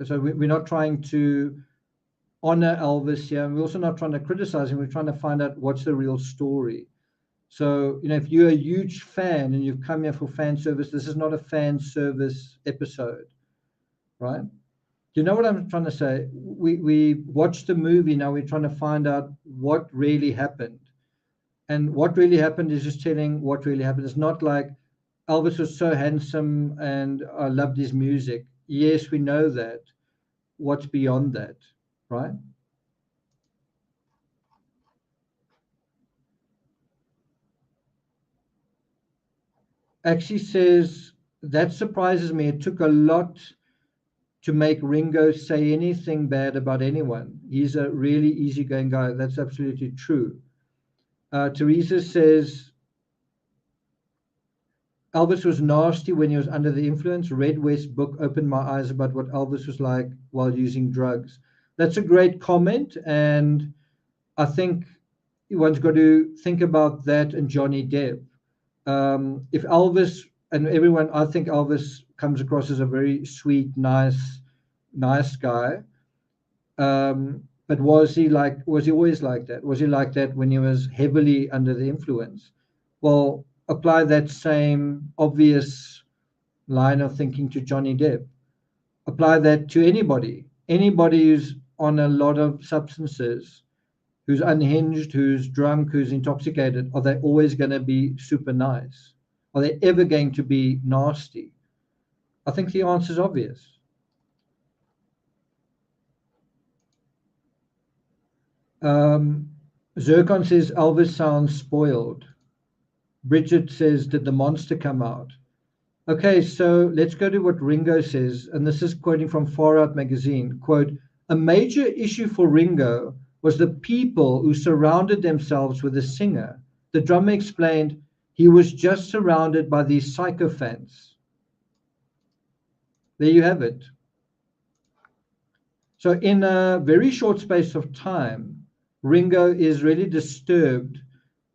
So we're not trying to honor Elvis here, and we're also not trying to criticize him. We're trying to find out what's the real story. So, if you're a huge fan and you've come here for fan service, this is not a fan service episode, right? Do you know what I'm trying to say? We watched the movie, now we're trying to find out what really happened. And what really happened is just telling what really happened. It's not like Elvis was so handsome and I loved his music. Yes, we know that. What's beyond that, right? Actually says, that surprises me. It took a lot to make Ringo say anything bad about anyone. He's a really easygoing guy. That's absolutely true. Teresa says, Elvis was nasty when he was under the influence. Red West book opened my eyes about what Elvis was like while using drugs. That's a great comment. And I think one's got to think about that and Johnny Depp. If Elvis and everyone, I think Elvis comes across as a very sweet, nice guy. But was he always like that? Was he like that when he was heavily under the influence? Well, apply that same obvious line of thinking to Johnny Depp. apply that to anybody who's on a lot of substances, who's unhinged, who's drunk, who's intoxicated. Are they always going to be super nice? Are they ever going to be nasty? I think the answer is obvious. Zircon says Elvis sounds spoiled. Bridget says, did the monster come out? Okay, so let's go to what Ringo says, and this is quoting from Far Out magazine. Quote, a major issue for Ringo was the people who surrounded themselves with the singer. The drummer explained he was just surrounded by these sycophants. There you have it. So in a very short space of time, Ringo is really disturbed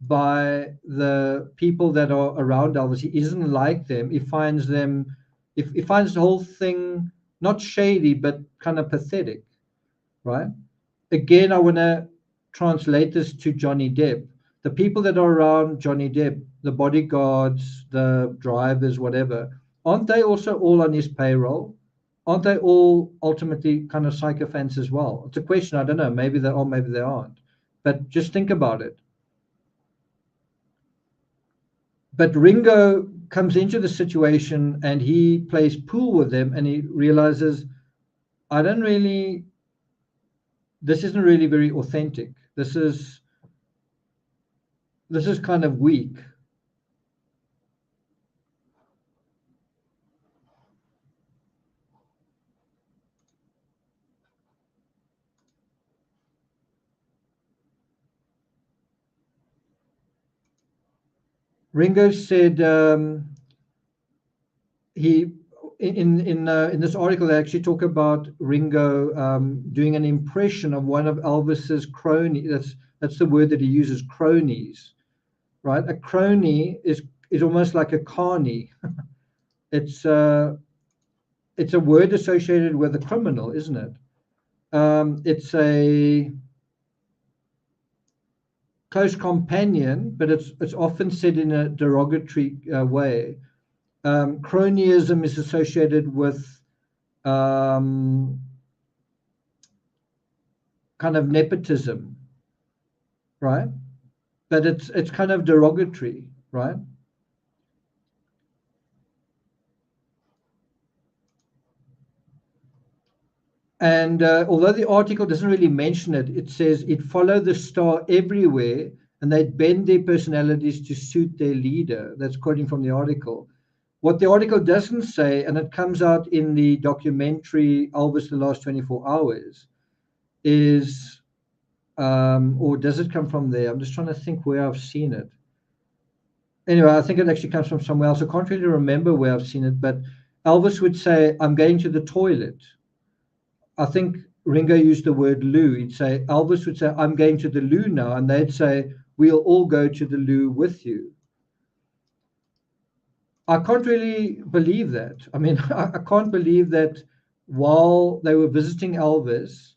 by the people that are around Elvis. He isn't like them. He finds them, he finds the whole thing not shady, but kind of pathetic, right? Again, I want to translate this to Johnny Depp. The people that are around Johnny Depp, the bodyguards, the drivers, whatever, aren't they also all on his payroll? Aren't they all ultimately kind of sycophants as well? It's a question. I don't know. Maybe they are, maybe they aren't. But just think about it. But Ringo comes into the situation and he plays pool with them and he realizes, I don't really, this isn't really very authentic. This is kind of weak. Ringo said he in this article they actually talk about Ringo doing an impression of one of Elvis's cronies. That's the word that he uses, cronies, right? A crony is almost like a carny. It's a word associated with a criminal, isn't it? It's a close companion, but it's often said in a derogatory way. Cronyism is associated with kind of nepotism, right? But it's kind of derogatory, right? And although the article doesn't really mention it, it says it followed the star everywhere and they'd bend their personalities to suit their leader. That's quoting from the article. What the article doesn't say, and it comes out in the documentary Elvis the Last 24 Hours, is, or does it come from there? I'm just trying to think where I've seen it. Anyway, I think it actually comes from somewhere else. I can't really remember where I've seen it, but Elvis would say, I'm going to the toilet. I think Ringo used the word loo. He'd say, Elvis would say, I'm going to the loo now. And they'd say, we'll all go to the loo with you. I can't really believe that. I mean, I can't believe that while they were visiting Elvis,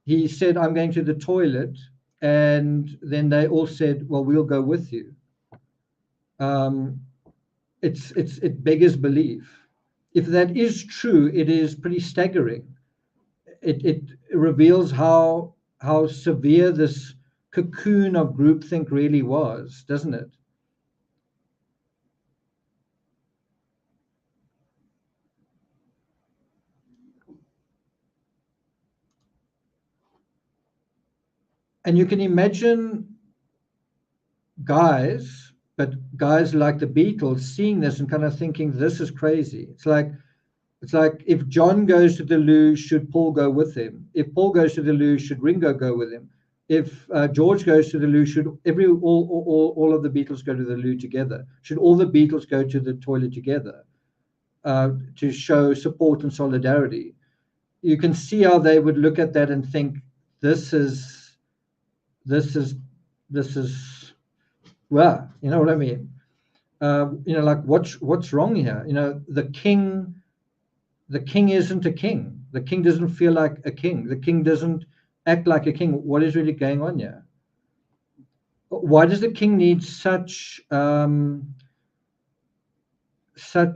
he said, I'm going to the toilet. And then they all said, well, we'll go with you. It beggars belief. If that is true, it is pretty staggering. It reveals how severe this cocoon of groupthink really was, doesn't it? And you can imagine guys like the Beatles seeing this and kind of thinking, this is crazy. It's like if John goes to the loo, should Paul go with him? If Paul goes to the loo, should Ringo go with him? If George goes to the loo, should all of the Beatles go to the loo together? Should all the Beatles go to the toilet together to show support and solidarity? You can see how they would look at that and think, this is well, you know what I mean? Like what's wrong here? The king isn't a king. The king doesn't feel like a king. The king doesn't act like a king. What is really going on here? Why does the king need such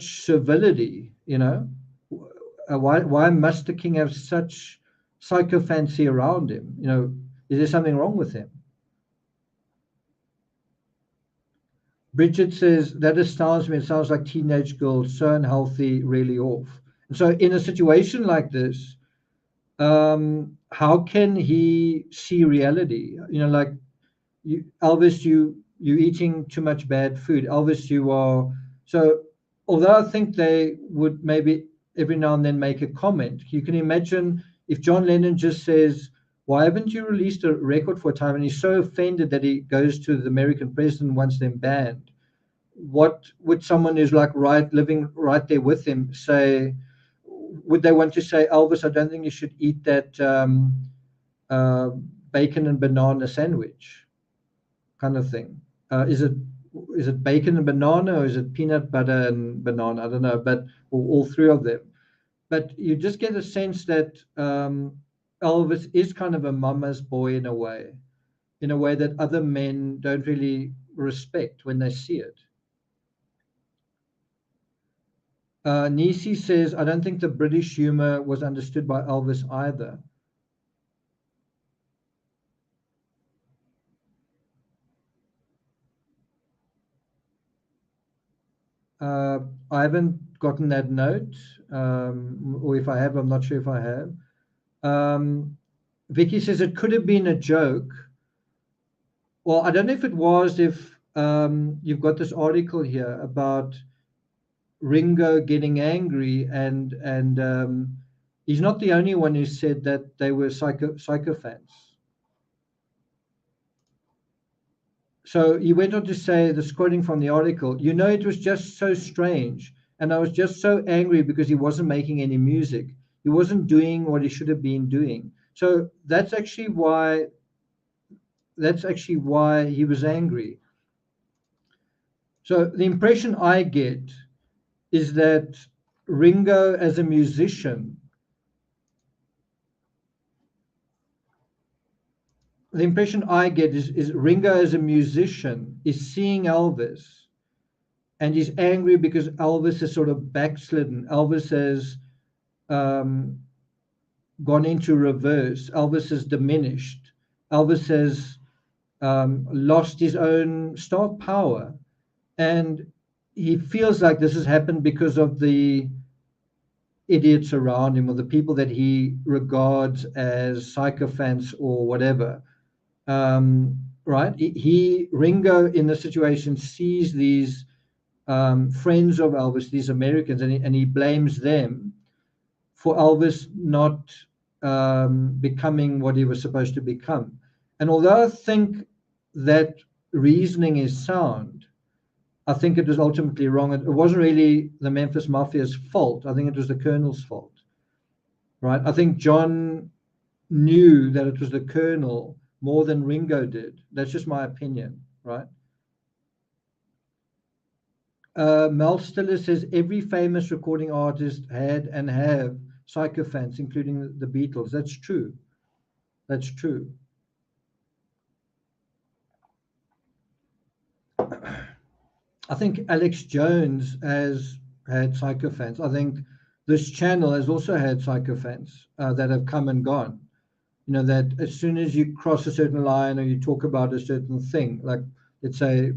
civility? why must the king have such sycophancy around him? You know, is there something wrong with him? Bridget says, that astounds me. It sounds like teenage girls, so unhealthy, really off. And so in a situation like this, how can he see reality? You know, like, Elvis, you eating too much bad food. Elvis, you are. So although I think they would maybe every now and then make a comment, you can imagine if John Lennon just says, why haven't you released a record for a time? And he's so offended that he goes to the American president and wants them banned. What would someone who's like living right there with him say? Would they want to say, Elvis, I don't think you should eat that uh, bacon and banana sandwich kind of thing? Is it bacon and banana, or is it peanut butter and banana? I don't know, but all three of them. But you just get a sense that Elvis is kind of a mama's boy in a way that other men don't really respect when they see it. Nisi says, I don't think the British humor was understood by Elvis either. I haven't gotten that note, or if I have, I'm not sure if I have. Vicky says it could have been a joke. Well, I don't know if it was, if you've got this article here about Ringo getting angry, and he's not the only one who said that they were sycophants. So he went on to say, this quoting from the article, it was just so strange. And I was just so angry because he wasn't making any music. He wasn't doing what he should have been doing. So that's actually why he was angry. So the impression I get is that Ringo as a musician, is Ringo as a musician is seeing Elvis, and he's angry because Elvis is sort of backslidden. Elvis has gone into reverse. Elvis is diminished. Elvis has lost his own star power. And he feels like this has happened because of the idiots around him, or the people that he regards as sycophants or whatever. Right? Ringo in the situation sees these friends of Elvis, these Americans, and he blames them for Elvis not becoming what he was supposed to become. And although I think that reasoning is sound, I think it was ultimately wrong. It wasn't really the Memphis Mafia's fault. I think it was the Colonel's fault, right? I think John knew that it was the Colonel more than Ringo did. That's just my opinion, right? Mel Stiller says every famous recording artist had and have sycophants, including the Beatles. That's true. That's true. I think Alex Jones has had sycophants. I think this channel has also had sycophants that have come and gone. That as soon as you cross a certain line or you talk about a certain thing, like let's say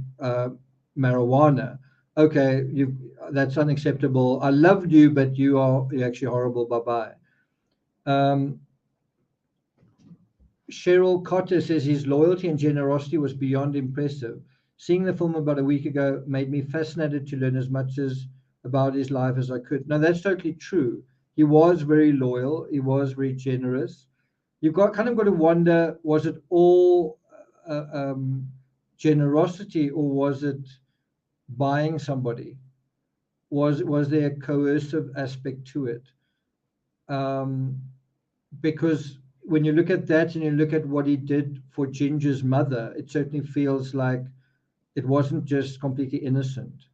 marijuana, okay, that's unacceptable. I loved you, but you're actually horrible. Bye-bye. Cheryl Cotter says his loyalty and generosity was beyond impressive. Seeing the film about a week ago made me fascinated to learn as much about his life as I could. Now, that's totally true. He was very loyal. He was very generous. You've got to wonder, was it all generosity, or was it buying somebody? Was there a coercive aspect to it? Because when you look at that and you look at what he did for Ginger's mother, it certainly feels like it wasn't just completely innocent.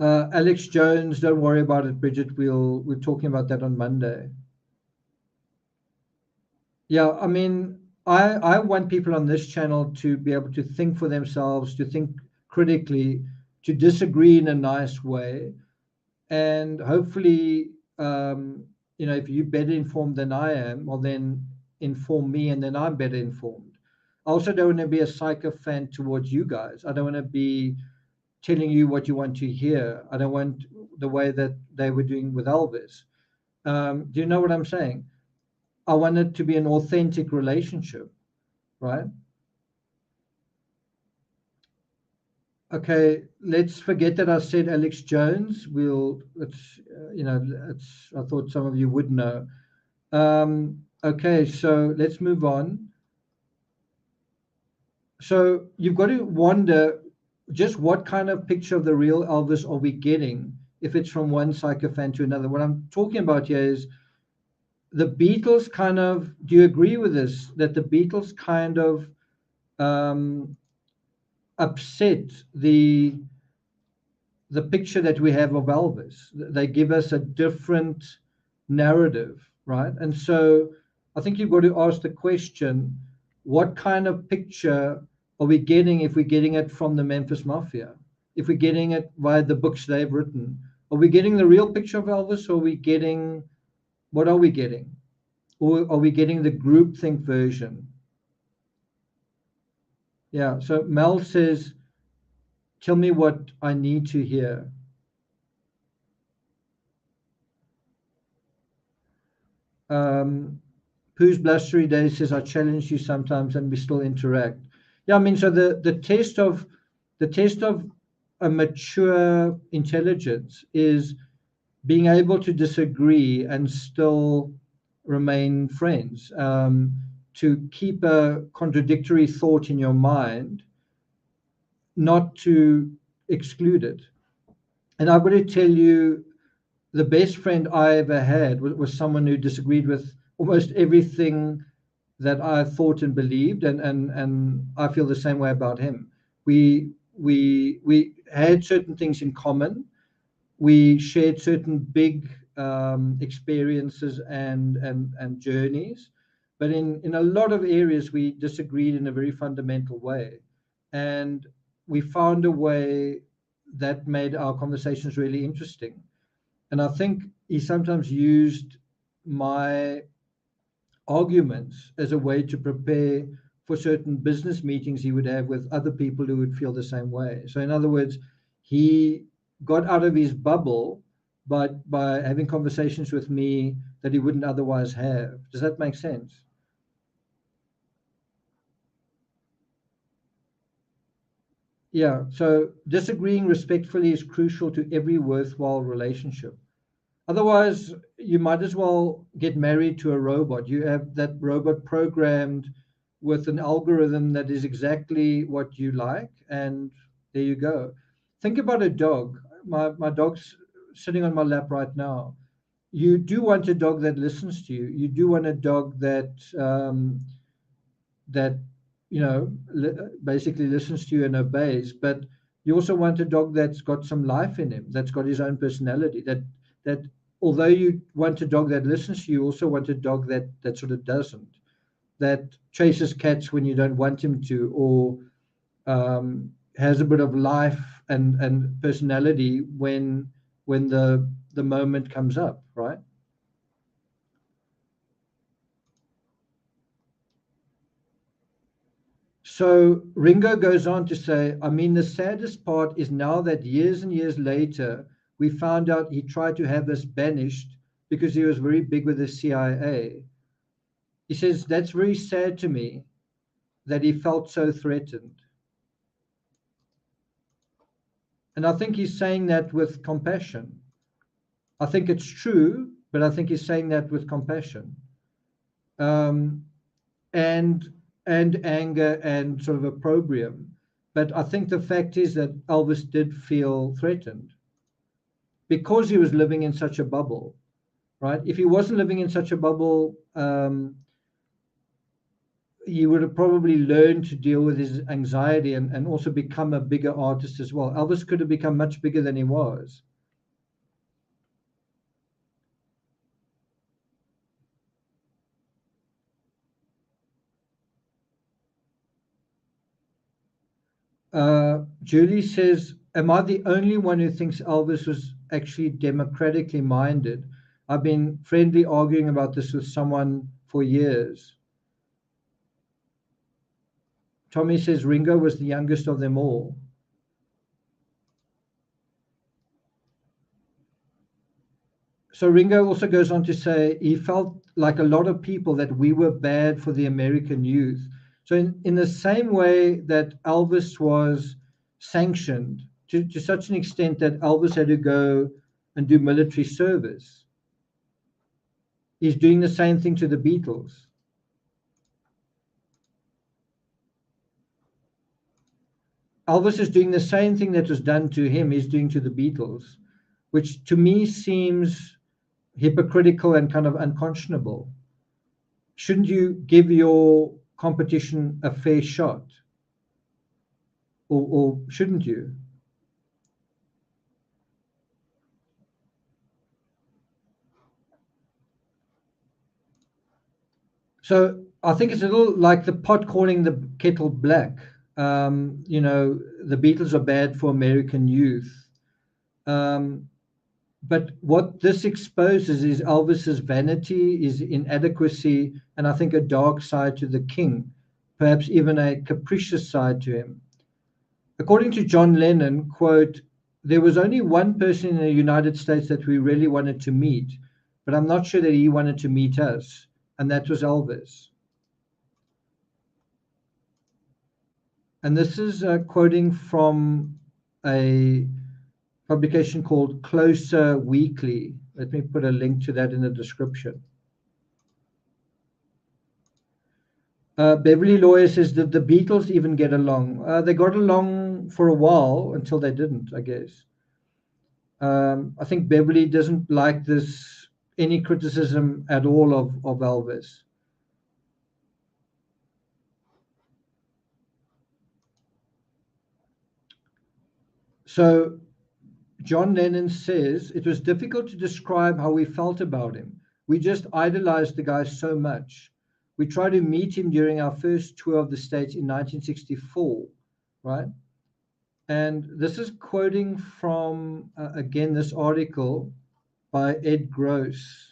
Alex Jones, don't worry about it, Bridget. We're talking about that on Monday. Yeah, I mean, I want people on this channel to be able to think for themselves, to think critically, to disagree in a nice way, and hopefully, if you're better informed than I am, well, then inform me, and then I'm better informed. I also don't want to be a sycophant towards you guys. I don't want to be telling you what you want to hear. I don't want the way that they were doing with Elvis. Do you know what I'm saying? I want it to be an authentic relationship, right? Okay, let's forget that I said Alex Jones. I thought some of you would know. Okay, so let's move on. So you've got to wonder just what kind of picture of the real Elvis are we getting if it's from one sycophant to another. What I'm talking about here is the Beatles kind of, do you agree with this, that the Beatles kind of upset the picture that we have of Elvis? They give us a different narrative, right? And so I think you've got to ask the question, what kind of picture are we getting if we're getting it from the Memphis Mafia? If we're getting it via the books they've written, are we getting the real picture of Elvis, or what are we getting? Or are we getting the groupthink version? Yeah, so Mel says, tell me what I need to hear. Pooh's Blustery Day says, I challenge you sometimes and we still interact. Yeah, I mean, so the test of a mature intelligence is being able to disagree and still remain friends. To keep a contradictory thought in your mind, not to exclude it. And I've got to tell you, the best friend I ever had was someone who disagreed with almost everything that I thought and believed, and I feel the same way about him. We had certain things in common. We shared certain big experiences and journeys, but in a lot of areas we disagreed in a very fundamental way, and we found a way that made our conversations really interesting. And I think he sometimes used my arguments as a way to prepare for certain business meetings he would have with other people who would feel the same way. So, in other words, he got out of his bubble by having conversations with me that he wouldn't otherwise have. Does that make sense? Yeah. So, disagreeing respectfully is crucial to every worthwhile relationship. Otherwise, you might as well get married to a robot. You have that robot programmed with an algorithm that is exactly what you like, and there you go. Think about a dog. My dog's sitting on my lap right now. You do want a dog that listens to you. You do want a dog that basically listens to you and obeys. But you also want a dog that's got some life in him, that's got his own personality. That although you want a dog that listens to you, also want a dog that sort of doesn't, that chases cats when you don't want him to, or has a bit of life and personality when the moment comes up, right? So Ringo goes on to say, I mean, the saddest part is now that years and years later, we found out he tried to have us banished because he was very big with the CIA. He says, that's very sad to me that he felt so threatened. And I think he's saying that with compassion. I think it's true, but I think he's saying that with compassion. Um, and anger and sort of opprobrium. But I think the fact is that Elvis did feel threatened because he was living in such a bubble, right? If he wasn't living in such a bubble, he would have probably learned to deal with his anxiety and also become a bigger artist as well. Elvis could have become much bigger than he was. Julie says, am I the only one who thinks Elvis was actually democratically minded. I've been friendly arguing about this with someone for years. Tommy says Ringo was the youngest of them all. So Ringo also goes on to say he felt like a lot of people that we were bad for the American youth. So in the same way that Elvis was sanctioned to such an extent that Elvis had to go and do military service, he's doing the same thing to the Beatles. Elvis is doing the same thing that was done to him, he's doing to the Beatles, which to me seems hypocritical and kind of unconscionable. Shouldn't you give your competition a fair shot? Or shouldn't you? So I think it's a little like the pot calling the kettle black. You know, the Beatles are bad for American youth. But what this exposes is Elvis's vanity, his inadequacy, and I think a dark side to the king, perhaps even a capricious side to him. According to John Lennon, quote, there was only one person in the United States that we really wanted to meet, but I'm not sure that he wanted to meet us, and that was Elvis. And this is quoting from a publication called Closer Weekly. Let me put a link to that in the description. Beverly Lawyer says, did the Beatles even get along? They got along for a while until they didn't, I guess. I think Beverly doesn't like any criticism at all of Elvis. So John Lennon says, it was difficult to describe how we felt about him. We just idolized the guy so much. We tried to meet him during our first tour of the States in 1964, right? And this is quoting from, again, this article by Ed Gross,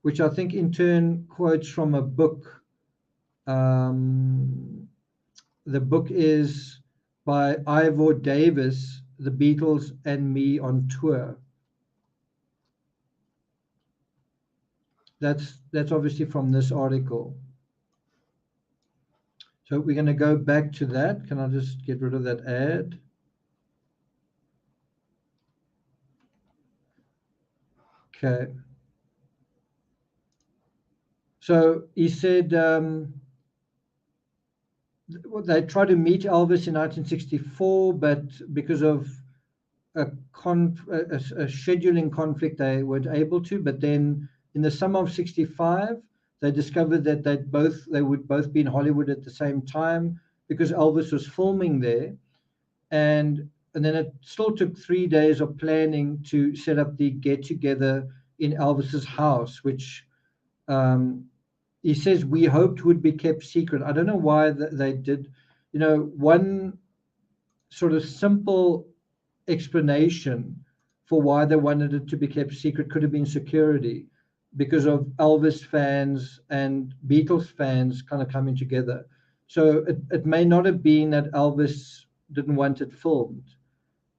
which I think in turn quotes from a book. The book is by Ivor Davis, The Beatles and Me on Tour. That's obviously from this article. So we're going to go back to that. Can I just get rid of that ad? Okay. So he said they tried to meet Elvis in 1964, but because of a scheduling conflict, they weren't able to. But then in the summer of '65, they discovered that they would both be in Hollywood at the same time because Elvis was filming there, and then it still took 3 days of planning to set up the get together in Elvis's house, which he says we hoped would be kept secret. I don't know why they did. You know, one sort of simple explanation for why they wanted it to be kept secret could have been security, because of Elvis fans and Beatles fans kind of coming together. So it may not have been that Elvis didn't want it filmed,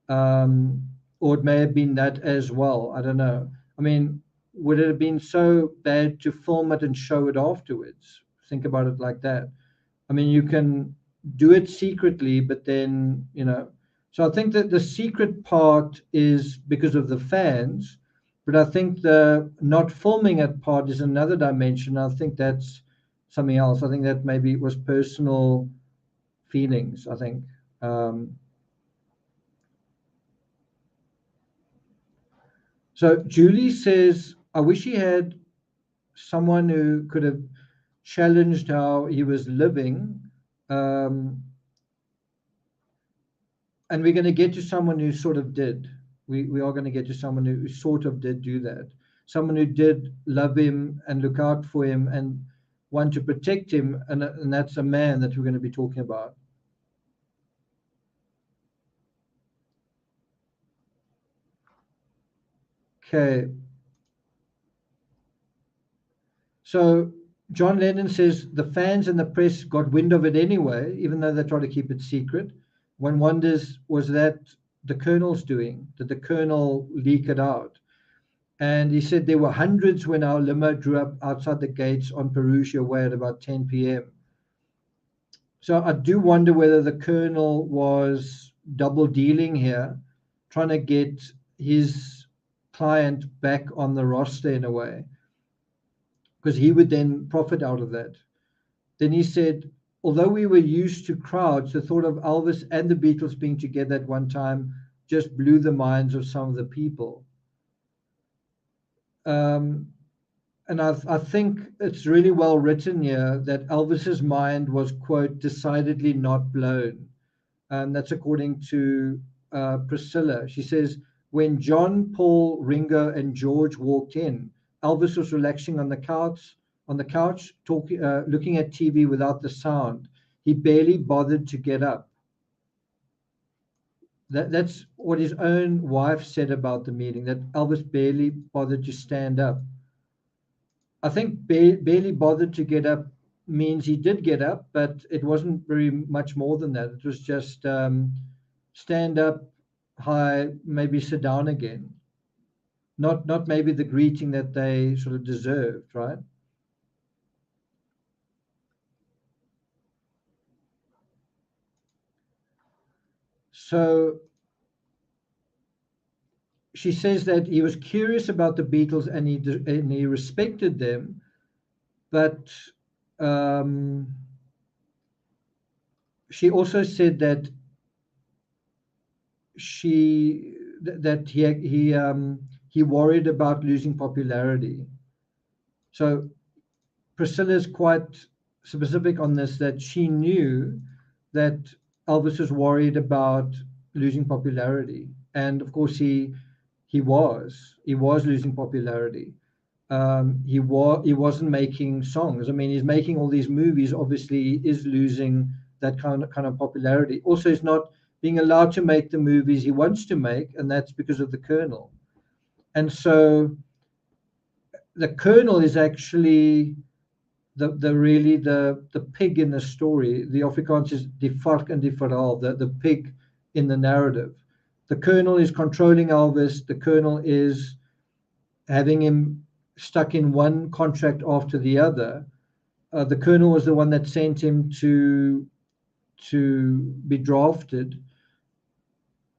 or it may have been that as well. I don't know. I mean, would it have been so bad to film it and show it afterwards? Think about it like that. I mean, you can do it secretly, but then, you know. So I think that the secret part is because of the fans, but I think the not filming it part is another dimension. I think that's something else. I think that maybe it was personal feelings, I think. So Julie says, I wish he had someone who could have challenged how he was living. And we're going to get to someone who sort of did. We are going to get to someone who sort of did do that. Someone who did love him and look out for him and want to protect him. And that's a man that we're going to be talking about. Okay. So John Lennon says the fans and the press got wind of it anyway, even though they try to keep it secret. One wonders, was that the Colonel's doing? Did the Colonel leak it out? And he said there were hundreds when our limo drew up outside the gates on Perugia Way at about 10 p.m. So I do wonder whether the Colonel was double dealing here, trying to get his client back on the roster in a way, because he would then profit out of that. Then he said, although we were used to crowds, the thought of Elvis and the Beatles being together at one time just blew the minds of some of the people. And I think it's really well written here that Elvis's mind was, quote, decidedly not blown. And that's according to Priscilla. She says, when John, Paul, Ringo, and George walked in, Elvis was relaxing on the couch, talking, looking at TV without the sound. He barely bothered to get up. That's what his own wife said about the meeting, that Elvis barely bothered to stand up. I think barely bothered to get up means he did get up, but it wasn't very much more than that. It was just stand up, hi, maybe sit down again. Not maybe the greeting that they sort of deserved, right? So she says that he was curious about the Beatles and he respected them, but she also said that he worried about losing popularity. So Priscilla is quite specific on this, that she knew that Elvis was worried about losing popularity, and of course he was losing popularity. He wasn't making songs. I mean, he's making all these movies. Obviously, he is losing that kind of popularity. Also, he's not being allowed to make the movies he wants to make, and that's because of the Colonel. And so, the Colonel is actually the pig in the story. The Afrikaans is die vark in die verhaal, the pig in the narrative. The Colonel is controlling Elvis. The Colonel is having him stuck in one contract after the other. The Colonel was the one that sent him to be drafted.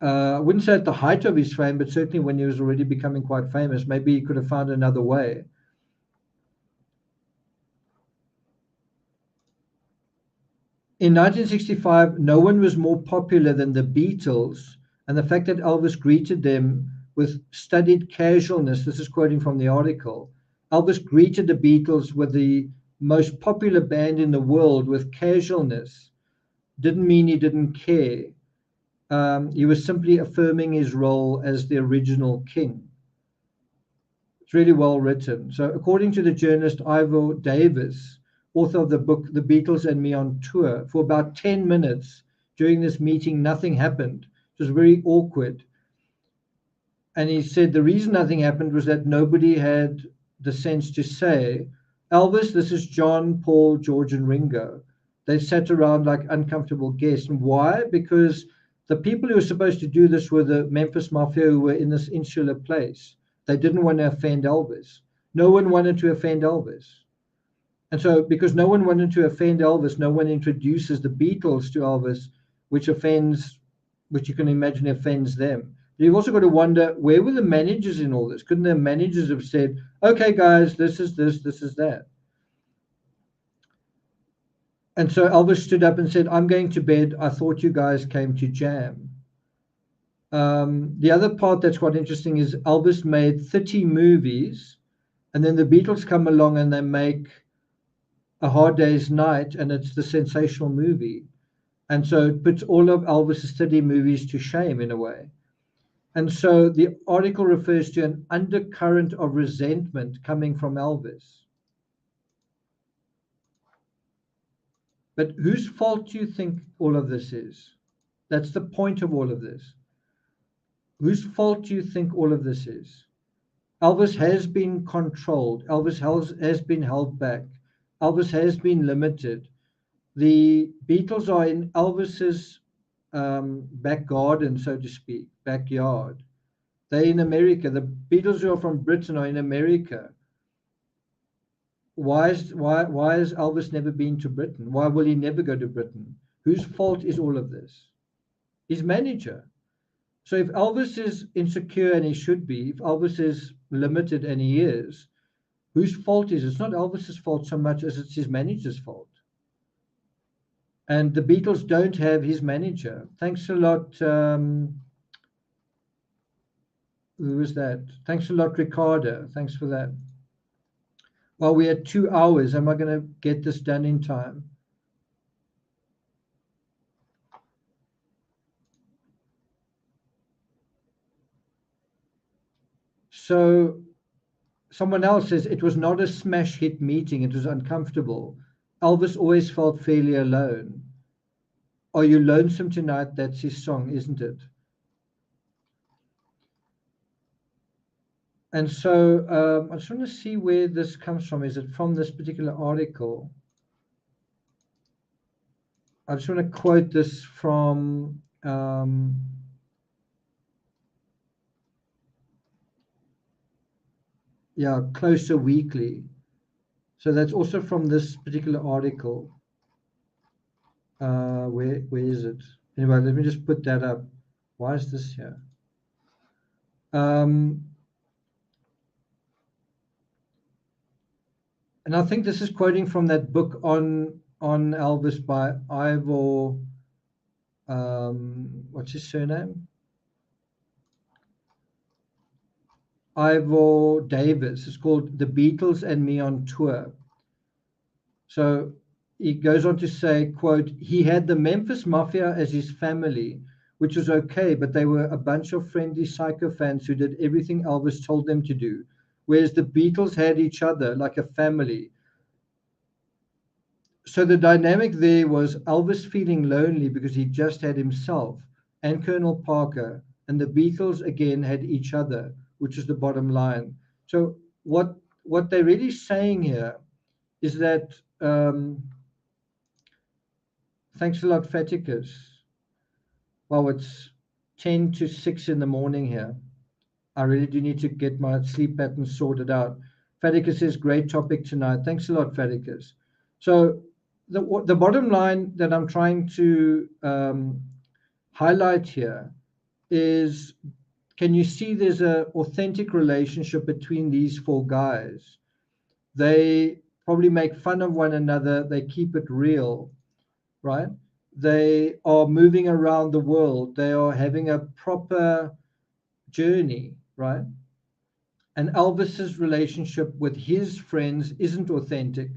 I wouldn't say at the height of his fame, but certainly when he was already becoming quite famous. Maybe he could have found another way. In 1965, no one was more popular than the Beatles, and the fact that Elvis greeted them with studied casualness, this is quoting from the article, Elvis greeted the Beatles with the most popular band in the world with casualness, didn't mean he didn't care. He was simply affirming his role as the original king. It's really well written. So according to the journalist Ivor Davis, author of the book The Beatles and Me on Tour, for about 10 minutes during this meeting, nothing happened. It was very awkward. And he said the reason nothing happened was that nobody had the sense to say, Elvis, this is John, Paul, George, and Ringo. They sat around like uncomfortable guests. And why? Because the people who were supposed to do this were the Memphis Mafia, who were in this insular place. They didn't want to offend Elvis. No one wanted to offend Elvis. And so because no one wanted to offend Elvis, no one introduces the Beatles to Elvis, which you can imagine offends them. You've also got to wonder, where were the managers in all this? Couldn't the managers have said, okay, guys, this is this is that? And so Elvis stood up and said, I'm going to bed. I thought you guys came to jam. The other part that's quite interesting is Elvis made 30 movies, and then the Beatles come along and they make A Hard Day's Night, and it's the sensational movie. And so it puts all of Elvis's 30 movies to shame in a way. And so the article refers to an undercurrent of resentment coming from Elvis. But whose fault do you think all of this is? That's the point of all of this. Whose fault do you think all of this is? Elvis has been controlled. Elvis has been held back. Elvis has been limited. The Beatles are in Elvis's back garden, so to speak, backyard. They're in America. The Beatles who are from Britain are in America. Why has Elvis never been to Britain? Why will he never go to Britain? Whose fault is all of this? His manager. So if Elvis is insecure, and he should be, if Elvis is limited, and he is, whose fault is it? It's not Elvis's fault so much as it's his manager's fault. And the Beatles don't have his manager. Thanks a lot. Who was that? Thanks a lot, Ricardo. Thanks for that. Well, we had 2 hours. Am I going to get this done in time? So someone else says it was not a smash hit meeting. It was uncomfortable. Elvis always felt fairly alone. Are you lonesome tonight? That's his song, isn't it? And so I just want to see where this comes from. Is it from this particular article? I just want to quote this from Closer Weekly. So that's also from this particular article. Where is it? Anyway, let me just put that up. Why is this here? And I think this is quoting from that book on Elvis by Ivor. What's his surname? Ivor Davis. It's called The Beatles and Me on Tour. So he goes on to say, quote, he had the Memphis Mafia as his family, which was okay, but they were a bunch of friendly psychophants who did everything Elvis told them to do, whereas the Beatles had each other like a family. So the dynamic there was Elvis feeling lonely because he just had himself and Colonel Parker, and the Beatles again had each other, which is the bottom line. So what they're really saying here is that thanks a lot, Faticus. Well, it's 10 to 6 in the morning here. I really do need to get my sleep pattern sorted out. Faticus says, great topic tonight. Thanks a lot, Faticus. So the bottom line that I'm trying to highlight here is, can you see there's an authentic relationship between these 4 guys? They probably make fun of one another. They keep it real, right? They are moving around the world. They are having a proper journey, right? And Elvis's relationship with his friends isn't authentic.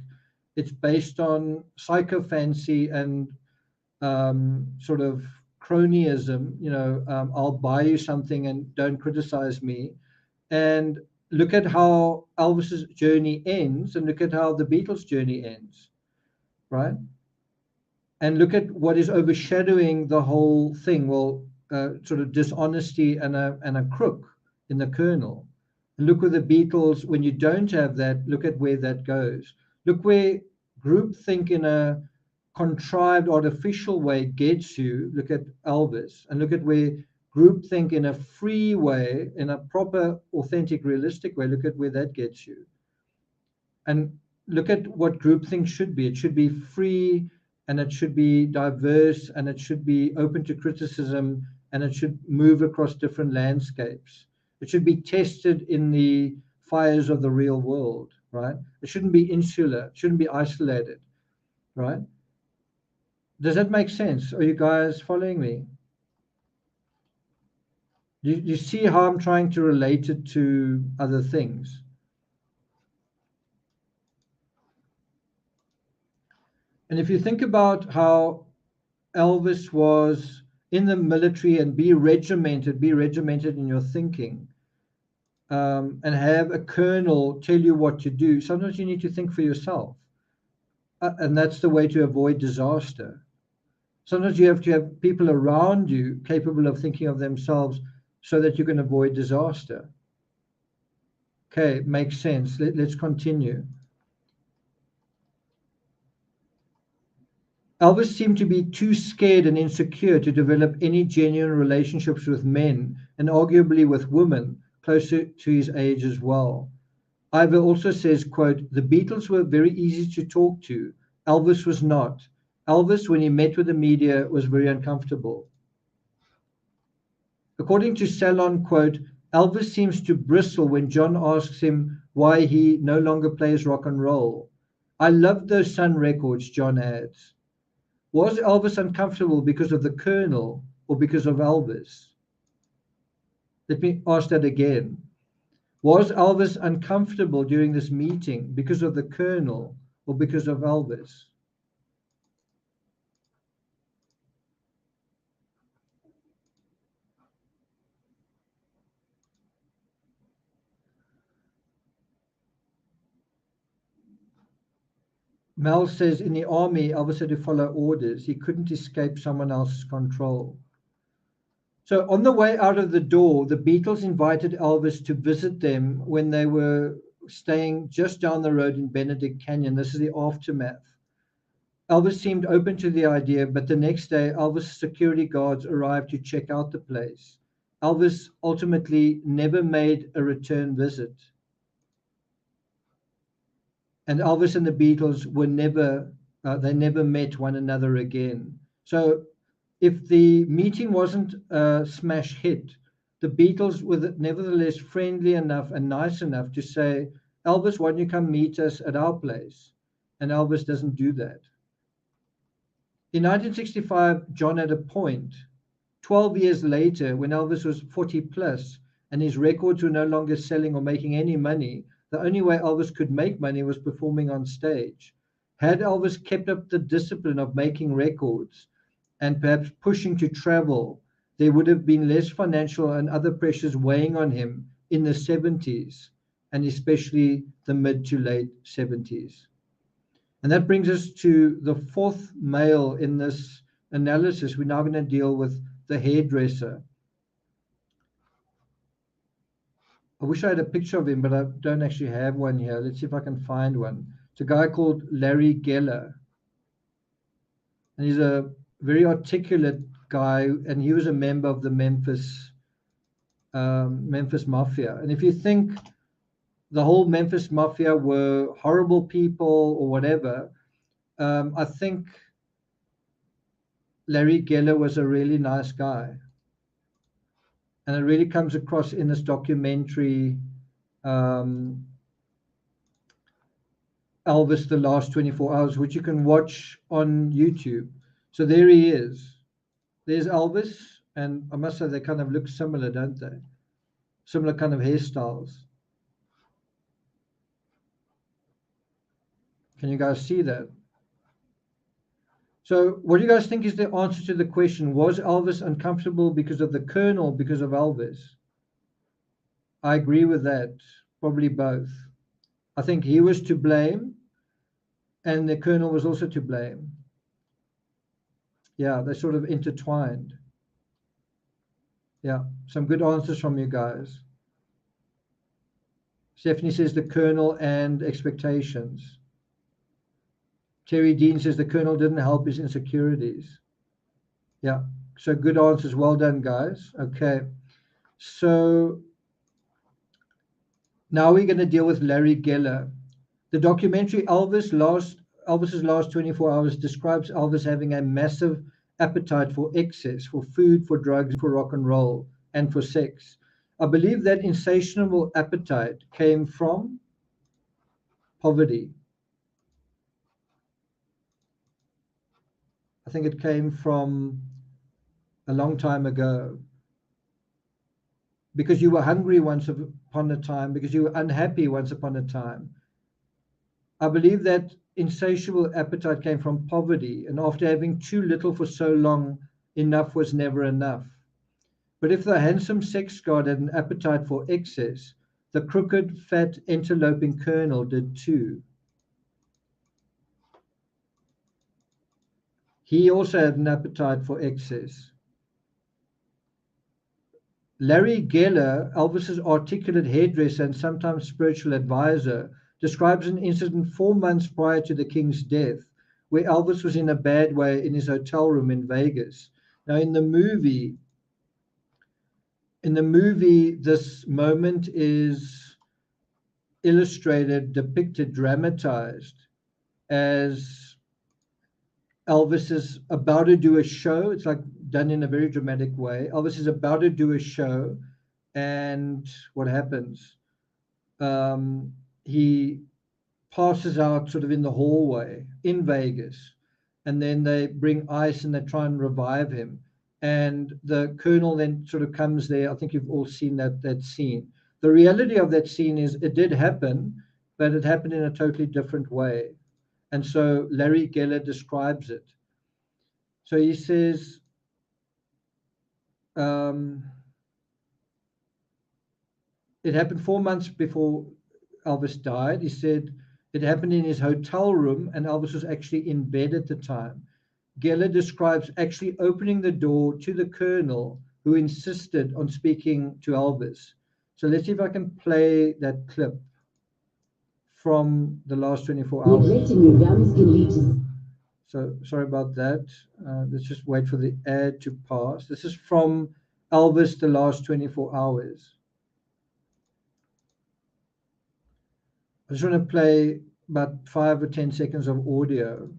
It's based on psychophancy and sort of cronyism. I'll buy you something and don't criticize me. And look at how Elvis's journey ends, and look at how the Beatles' journey ends, right? And look at what is overshadowing the whole thing. Well, sort of dishonesty and a crook in the kernel. And look with the Beatles, when you don't have that, look at where that goes. Look where groupthink in a contrived, artificial way gets you. Look at Elvis, and look at where groupthink in a free way, in a proper, authentic, realistic way, look at where that gets you. And look at what groupthink should be. It should be free, and it should be diverse, and it should be open to criticism, and it should move across different landscapes. It should be tested in the fires of the real world, right? It shouldn't be insular. It shouldn't be isolated, right? Does that make sense? Are you guys following me? You see how I'm trying to relate it to other things? And if you think about how Elvis was in the military and be regimented in your thinking, and have a colonel tell you what to do, sometimes you need to think for yourself. And that's the way to avoid disaster. Sometimes you have to have people around you capable of thinking of themselves so that you can avoid disaster. Okay, makes sense. Let's continue. Elvis seemed to be too scared and insecure to develop any genuine relationships with men, and arguably with women closer to his age as well. Ivor also says, quote, "The Beatles were very easy to talk to. Elvis was not. Elvis, when he met with the media, was very uncomfortable." According to Salon, quote, "Elvis seems to bristle when John asks him why he no longer plays rock and roll. I loved those Sun records," John adds. Was Elvis uncomfortable because of the Colonel or because of Elvis? Let me ask that again. Was Elvis uncomfortable during this meeting because of the Colonel or because of Elvis? Mel says in the army, Elvis had to follow orders. He couldn't escape someone else's control. So on the way out of the door, the Beatles invited Elvis to visit them when they were staying just down the road in Benedict Canyon. This is the aftermath. Elvis seemed open to the idea, but the next day, Elvis' security guards arrived to check out the place. Elvis ultimately never made a return visit. And Elvis and the Beatles were they never met one another again. So if the meeting wasn't a smash hit, the Beatles were nevertheless friendly enough and nice enough to say, "Elvis, why don't you come meet us at our place?" And Elvis doesn't do that. In 1965, John had a point. 12 years later, when Elvis was 40 plus and his records were no longer selling or making any money, the only way Elvis could make money was performing on stage. Had Elvis kept up the discipline of making records and perhaps pushing to travel, there would have been less financial and other pressures weighing on him in the 70s, and especially the mid to late 70s. And that brings us to the fourth male in this analysis. We're now going to deal with the hairdresser. I wish I had a picture of him, but I don't actually have one here. Let's see if I can find one. It's a guy called Larry Geller. And he's a very articulate guy, and he was a member of the Memphis Mafia. And if you think the whole Memphis Mafia were horrible people or whatever, I think Larry Geller was a really nice guy. And it really comes across in this documentary, Elvis, The Last 24 Hours, which you can watch on YouTube. So there he is. There's Elvis, and I must say they kind of look similar, don't they? Similar kind of hairstyles. Can you guys see that? So what do you guys think is the answer to the question? Was Elvis uncomfortable because of the Colonel, because of Elvis? I agree with that. Probably both. I think he was to blame, and the Colonel was also to blame. Yeah, they sort of intertwined. Yeah, some good answers from you guys. Stephanie says the Colonel and expectations. Terry Dean says the Colonel didn't help his insecurities. Yeah, so good answers. Well done, guys. Okay, so now we're going to deal with Larry Geller. The documentary Elvis's Last 24 Hours describes Elvis having a massive appetite for excess, for food, for drugs, for rock and roll, and for sex. I believe that insatiable appetite came from poverty. I think it came from a long time ago. Because you were hungry once upon a time, because you were unhappy once upon a time. I believe that insatiable appetite came from poverty, and after having too little for so long, enough was never enough. But if the handsome sex god had an appetite for excess, the crooked, fat, interloping colonel did too. He also had an appetite for excess. Larry Geller, Elvis's articulate hairdresser and sometimes spiritual advisor, describes an incident 4 months prior to the king's death, where Elvis was in a bad way in his hotel room in Vegas. Now, in the movie, this moment is illustrated, depicted, dramatized as Elvis is about to do a show. It's like done in a very dramatic way. Elvis is about to do a show, and what happens? He passes out sort of in the hallway in Vegas, and then they bring ice and they try and revive him. And the colonel then sort of comes there. I think you've all seen that scene. The reality of that scene is it did happen, but it happened in a totally different way. And so Larry Geller describes it. So he says, it happened 4 months before Elvis died. He said it happened in his hotel room, and Elvis was actually in bed at the time. Geller describes actually opening the door to the colonel, who insisted on speaking to Elvis. So let's see if I can play that clip from the last 24 hours. So sorry about that. Let's just wait for the ad to pass. This is from Elvis, the last 24 hours. I just want to play about 5 or 10 seconds of audio.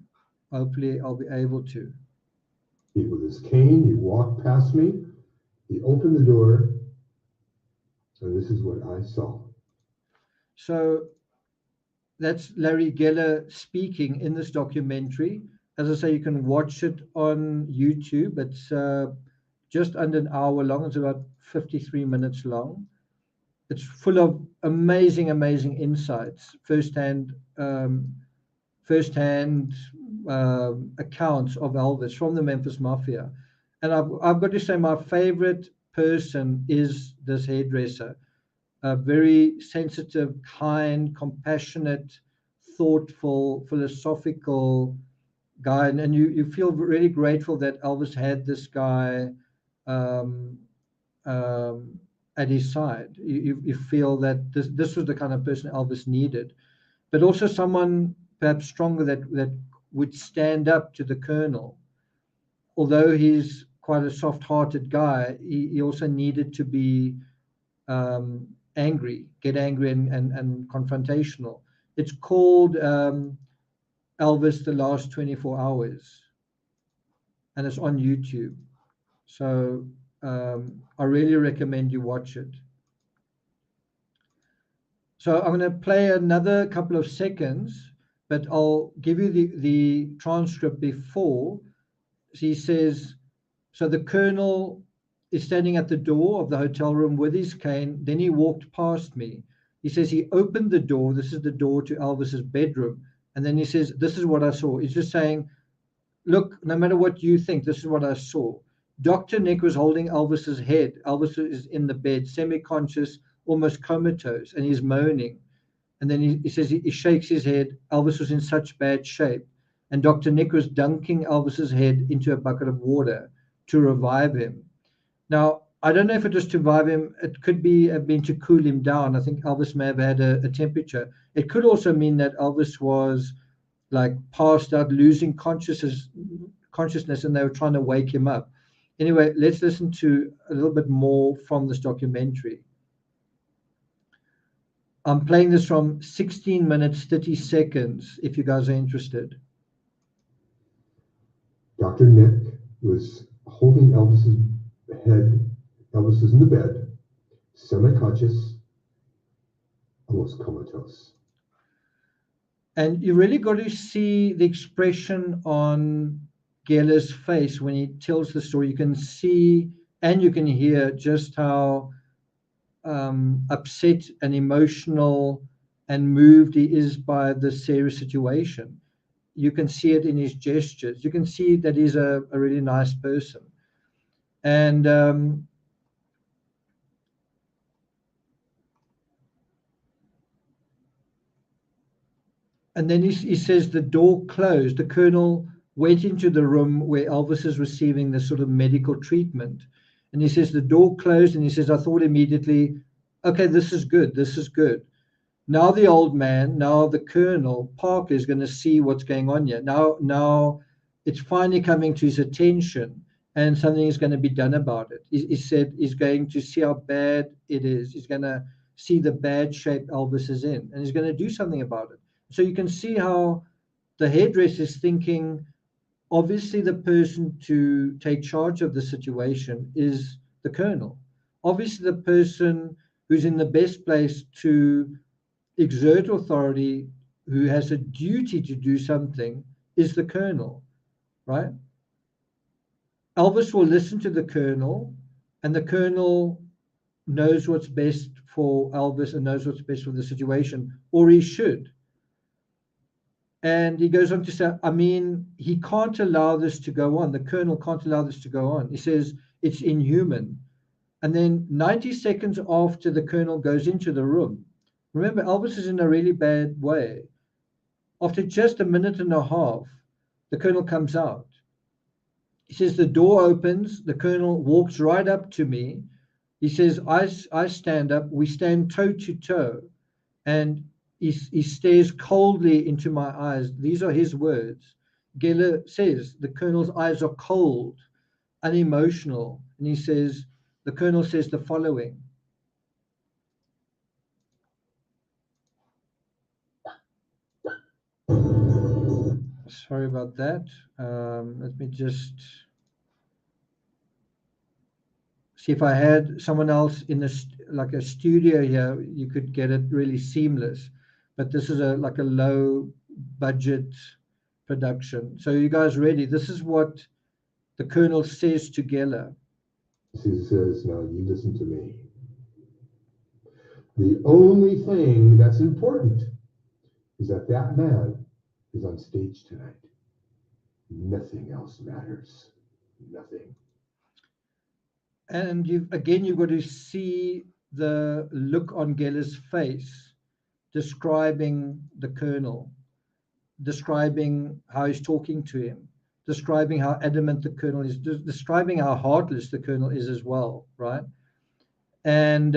Hopefully I'll be able to. With his cane, he walked past me, he opened the door, and this is what I saw. So that's Larry Geller speaking in this documentary. As I say, you can watch it on YouTube. It's just under an hour long. It's about 53 minutes long. It's full of amazing insights, firsthand accounts of Elvis from the Memphis Mafia. And I've got to say, my favorite person is this hairdresser. A very sensitive, kind, compassionate, thoughtful, philosophical guy. And you feel really grateful that Elvis had this guy at his side. You feel that this was the kind of person Elvis needed, but also someone perhaps stronger that would stand up to the colonel. Although he's quite a soft-hearted guy, he also needed to be angry, get angry and confrontational. It's called Elvis, the Last 24 Hours, and it's on YouTube. So I really recommend you watch it. So I'm going to play another couple of seconds, but I'll give you the transcript before. He says, so the colonel is standing at the door of the hotel room with his cane. Then he walked past me. He says he opened the door. This is the door to Elvis's bedroom. And then he says, this is what I saw. He's just saying, look, no matter what you think, this is what I saw. Dr. Nick was holding Elvis's head. Elvis is in the bed, semi-conscious, almost comatose, and he's moaning. And then he says he shakes his head. Elvis was in such bad shape. And Dr. Nick was dunking Elvis's head into a bucket of water to revive him. Now, I don't know if it was to revive him. It could have been to cool him down. I think Elvis may have had a temperature. It could also mean that Elvis was like passed out, losing consciousness, and they were trying to wake him up. Anyway, let's listen to a little bit more from this documentary. I'm playing this from 16 minutes, 30 seconds, if you guys are interested. Dr. Nick was holding Elvis's head. Elvis is in the bed, semi-conscious, almost comatose. And you really got to see the expression on Geller's face when he tells the story. You can see and you can hear just how upset and emotional and moved he is by this serious situation. You can see it in his gestures. You can see that he's a really nice person. And then he says the door closed. The colonel went into the room where Elvis is receiving this sort of medical treatment. And he says the door closed, and he says, I thought immediately, okay, this is good. This is good. Now the old man, now the Colonel Parker is going to see what's going on here. Now it's finally coming to his attention, and something is going to be done about it. He said he's going to see how bad it is. He's going to see the bad shape Elvis is in, and he's going to do something about it. So you can see how the hairdresser is thinking, obviously the person to take charge of the situation is the Colonel. Obviously the person who's in the best place to exert authority, who has a duty to do something, is the Colonel, right? Elvis will listen to the Colonel, and the Colonel knows what's best for Elvis and knows what's best for the situation, or he should. And he goes on to say, I mean, he can't allow this to go on. The Colonel can't allow this to go on. He says it's inhuman. And then 90 seconds after the Colonel goes into the room, remember, Elvis is in a really bad way. After just a minute and a half, the Colonel comes out. He says the door opens, the Colonel walks right up to me. He says, I stand up, we stand toe to toe, and he stares coldly into my eyes. These are his words. Geller says the Colonel's eyes are cold, unemotional, and he says, the Colonel says the following. Sorry about that. Let me just see if I had someone else in like a studio here, you could get it really seamless. But this is like a low budget production. So you guys ready? This is what the Colonel says to Geller. He says, now you listen to me. The only thing that's important is that that man is on stage tonight. Nothing else matters. Nothing. And you've got to see the look on Geller's face, describing the Colonel, describing how he's talking to him, describing how adamant the Colonel is, describing how heartless the Colonel is as well, right? And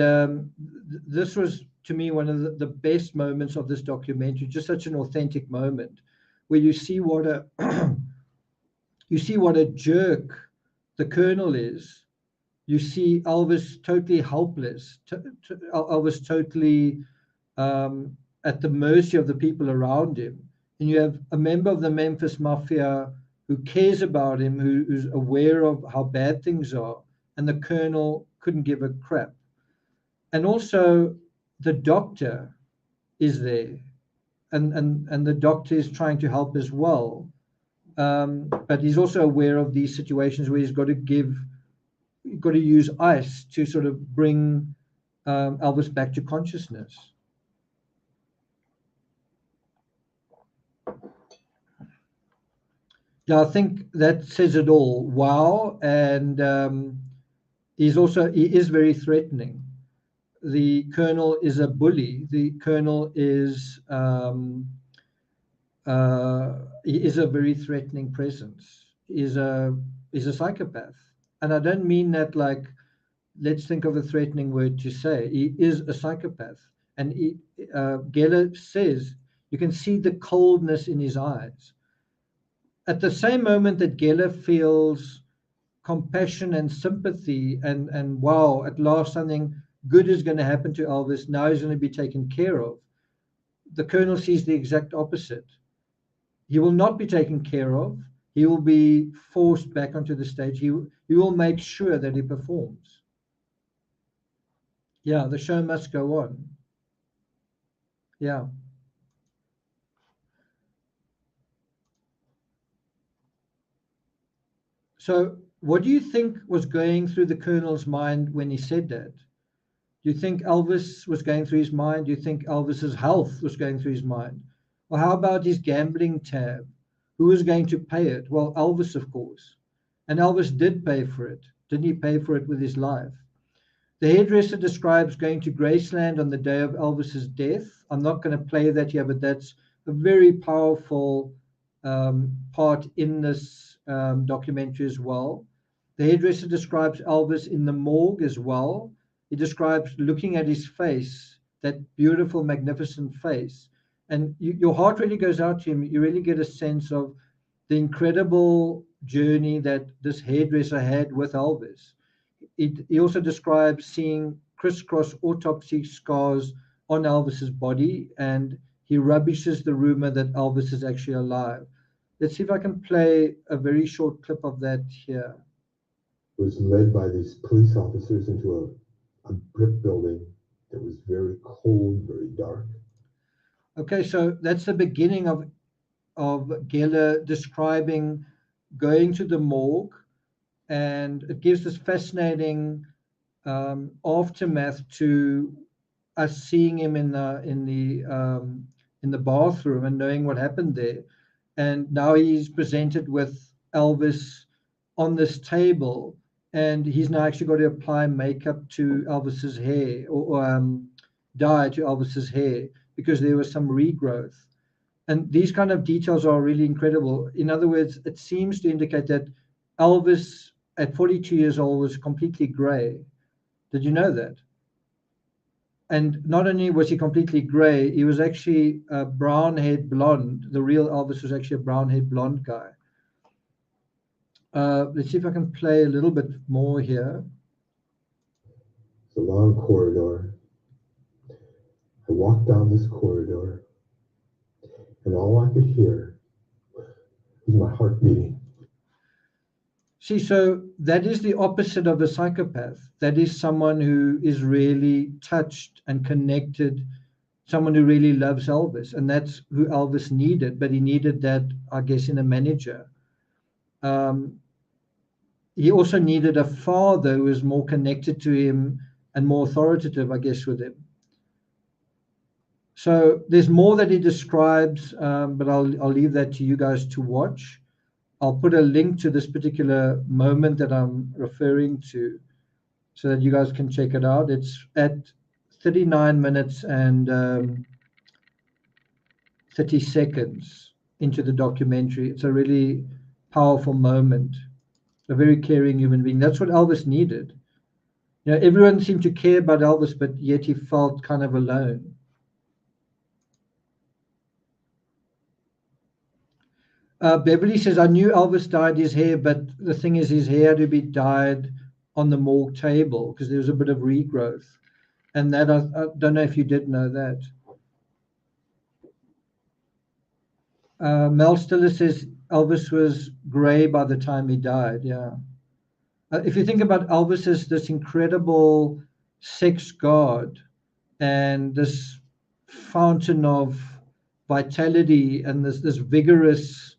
this was, to me, one of the best moments of this documentary, just such an authentic moment where you see what a jerk the Colonel is. You see Elvis totally helpless, Elvis totally at the mercy of the people around him. And you have a member of the Memphis Mafia who cares about him, who's aware of how bad things are, and the Colonel couldn't give a crap. And also the doctor is there, and the doctor is trying to help as well. But he's also aware of these situations where he's got to use ice to sort of bring Elvis back to consciousness. Yeah, I think that says it all. Wow. And he is very threatening. The Colonel is a bully. The Colonel is he is a very threatening presence. He's a psychopath. And I don't mean that like, let's think of a threatening word to say. He is a psychopath. And Geller says, you can see the coldness in his eyes. At the same moment that Geller feels compassion and sympathy and wow, at last something good is going to happen to Elvis, now he's going to be taken care of, the Colonel sees the exact opposite. He will not be taken care of. He will be forced back onto the stage. He will make sure that he performs. Yeah, the show must go on. Yeah. So what do you think was going through the Colonel's mind when he said that? Do you think Elvis was going through his mind? Do you think Elvis's health was going through his mind? Or how about his gambling tab? Who was going to pay it? Well, Elvis, of course. And Elvis did pay for it. Didn't he pay for it with his life? The hairdresser describes going to Graceland on the day of Elvis's death. I'm not going to play that here, but that's a very powerful part in this documentary as well. The hairdresser describes Elvis in the morgue as well. He describes looking at his face, that beautiful, magnificent face. And your heart really goes out to him. You really get a sense of the incredible journey that this hairdresser had with Elvis. He also describes seeing crisscross autopsy scars on Elvis's body, and he rubbishes the rumor that Elvis is actually alive. Let's see if I can play a very short clip of that here. Was led by these police officers into a brick building that was very cold, very dark. Okay, so that's the beginning of Geller describing going to the morgue, and it gives this fascinating aftermath to us seeing him in the bathroom and knowing what happened there. And now he's presented with Elvis on this table, and he's now actually got to apply makeup to Elvis's hair, or dye to Elvis's hair, because there was some regrowth. And these kind of details are really incredible. In other words, it seems to indicate that Elvis at 42 years old was completely gray. Did you know that? And not only was he completely gray, he was actually a brown-haired blonde. The real Elvis was actually a brown-haired blonde guy. Let's see if I can play a little bit more here. It's a long corridor. I walked down this corridor, and all I could hear was my heart beating. See, so that is the opposite of a psychopath. That is someone who is really touched and connected, someone who really loves Elvis. And that's who Elvis needed, but he needed that, I guess, in a manager. He also needed a father who was more connected to him and more authoritative, I guess, with him. So there's more that he describes, but I'll leave that to you guys to watch. I'll put a link to this particular moment that I'm referring to so that you guys can check it out. It's at 39 minutes and 30 seconds into the documentary. It's a really powerful moment. A very caring human being. That's what Elvis needed. You know, everyone seemed to care about Elvis, but yet he felt kind of alone. Beverly says, I knew Elvis dyed his hair, but the thing is his hair had to be dyed on the morgue table because there was a bit of regrowth. And that, I don't know if you did know that. Mel Stiller says Elvis was gray by the time he died. Yeah. If you think about Elvis as this incredible sex god and this fountain of vitality and this vigorous,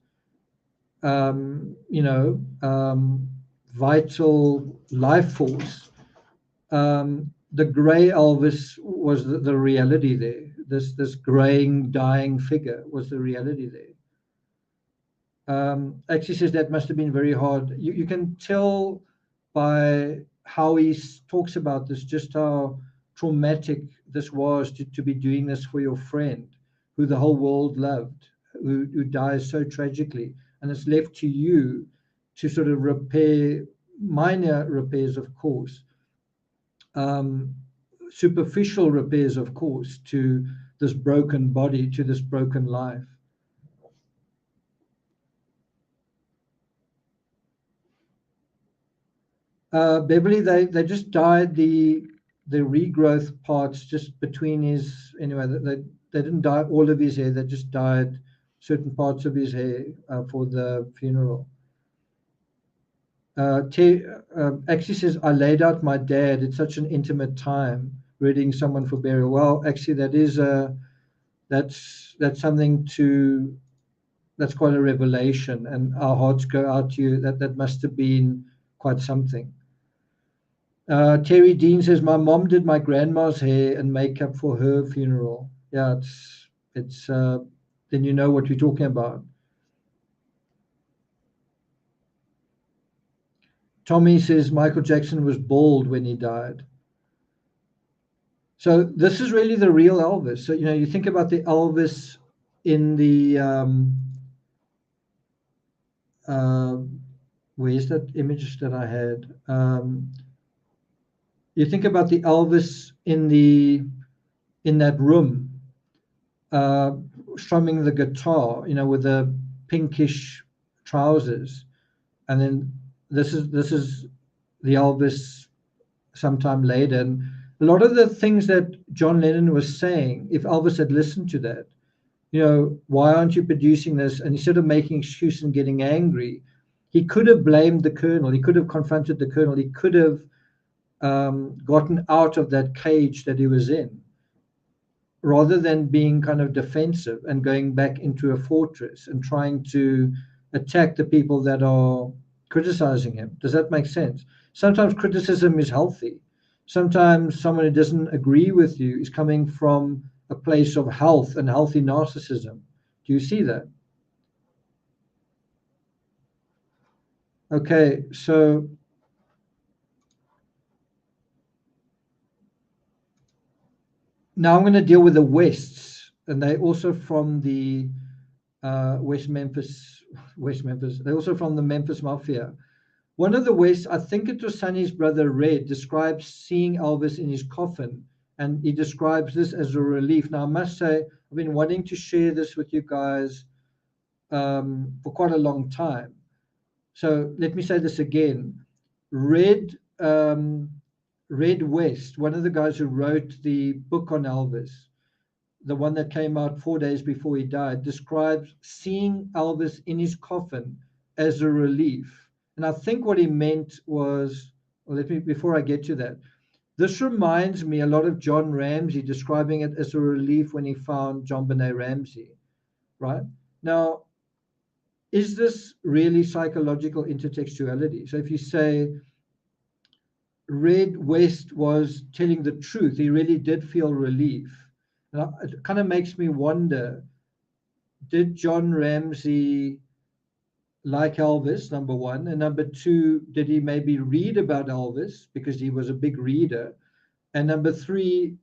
vital life force, the gray Elvis was the reality there. This graying, dying figure was the reality there. Actually says that must have been very hard. You can tell by how he talks about this, just how traumatic this was to be doing this for your friend, who the whole world loved, who dies so tragically. And it's left to you to sort of repair, minor repairs, of course, superficial repairs, of course, to this broken body, to this broken life. Beverly, they just dyed the regrowth parts just between his, anyway, they didn't dye all of his hair, they just dyed certain parts of his hair for the funeral. Actually says, I laid out my dad. It's such an intimate time reading someone for burial. Well, actually, that is that's something that's quite a revelation, and our hearts go out to you. That must have been quite something. Terry Dean says, my mom did my grandma's hair and makeup for her funeral. Yeah, it's then you know what we're talking about. Tommy says Michael Jackson was bald when he died. So this is really the real Elvis. So, you think about the Elvis in the where's that image that I had? You think about the Elvis in that room, strumming the guitar, with the pinkish trousers, and then this is the Elvis sometime later. And a lot of the things that John Lennon was saying, if Elvis had listened to that, why aren't you producing this? And instead of making excuses and getting angry, he could have blamed the Colonel. He could have confronted the Colonel. He could have gotten out of that cage that he was in, rather than being kind of defensive and going back into a fortress and trying to attack the people that are criticizing him. Does that make sense? Sometimes criticism is healthy. Sometimes someone who doesn't agree with you is coming from a place of health and healthy narcissism. Do you see that? Okay, so now I'm going to deal with the Wests, and they're also from the West Memphis. They're also from the Memphis Mafia. One of the Wests, I think it was Sonny's brother Red, describes seeing Elvis in his coffin, and he describes this as a relief. Now, I must say, I've been wanting to share this with you guys for quite a long time. So let me say this again. Red West, one of the guys who wrote the book on Elvis, the one that came out 4 days before he died, describes seeing Elvis in his coffin as a relief. And I think what he meant was, before I get to that, this reminds me a lot of John Ramsey describing it as a relief when he found John Benet Ramsey, right? Now, is this really psychological intertextuality? So if you say Red West was telling the truth, he really did feel relief. And it kind of makes me wonder, did John Ramsey like Elvis, number one? And number two, did he maybe read about Elvis because he was a big reader? And number three,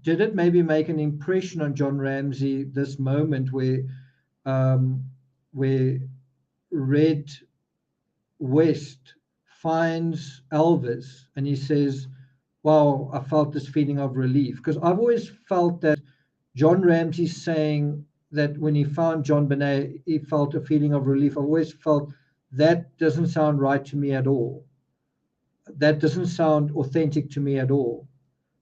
did it maybe make an impression on John Ramsey, this moment where Red West finds Elvis and he says, wow, I felt this feeling of relief? Because I've always felt that John Ramsey's saying that when he found John Benet, he felt a feeling of relief. I've always felt that doesn't sound right to me at all. That doesn't sound authentic to me at all.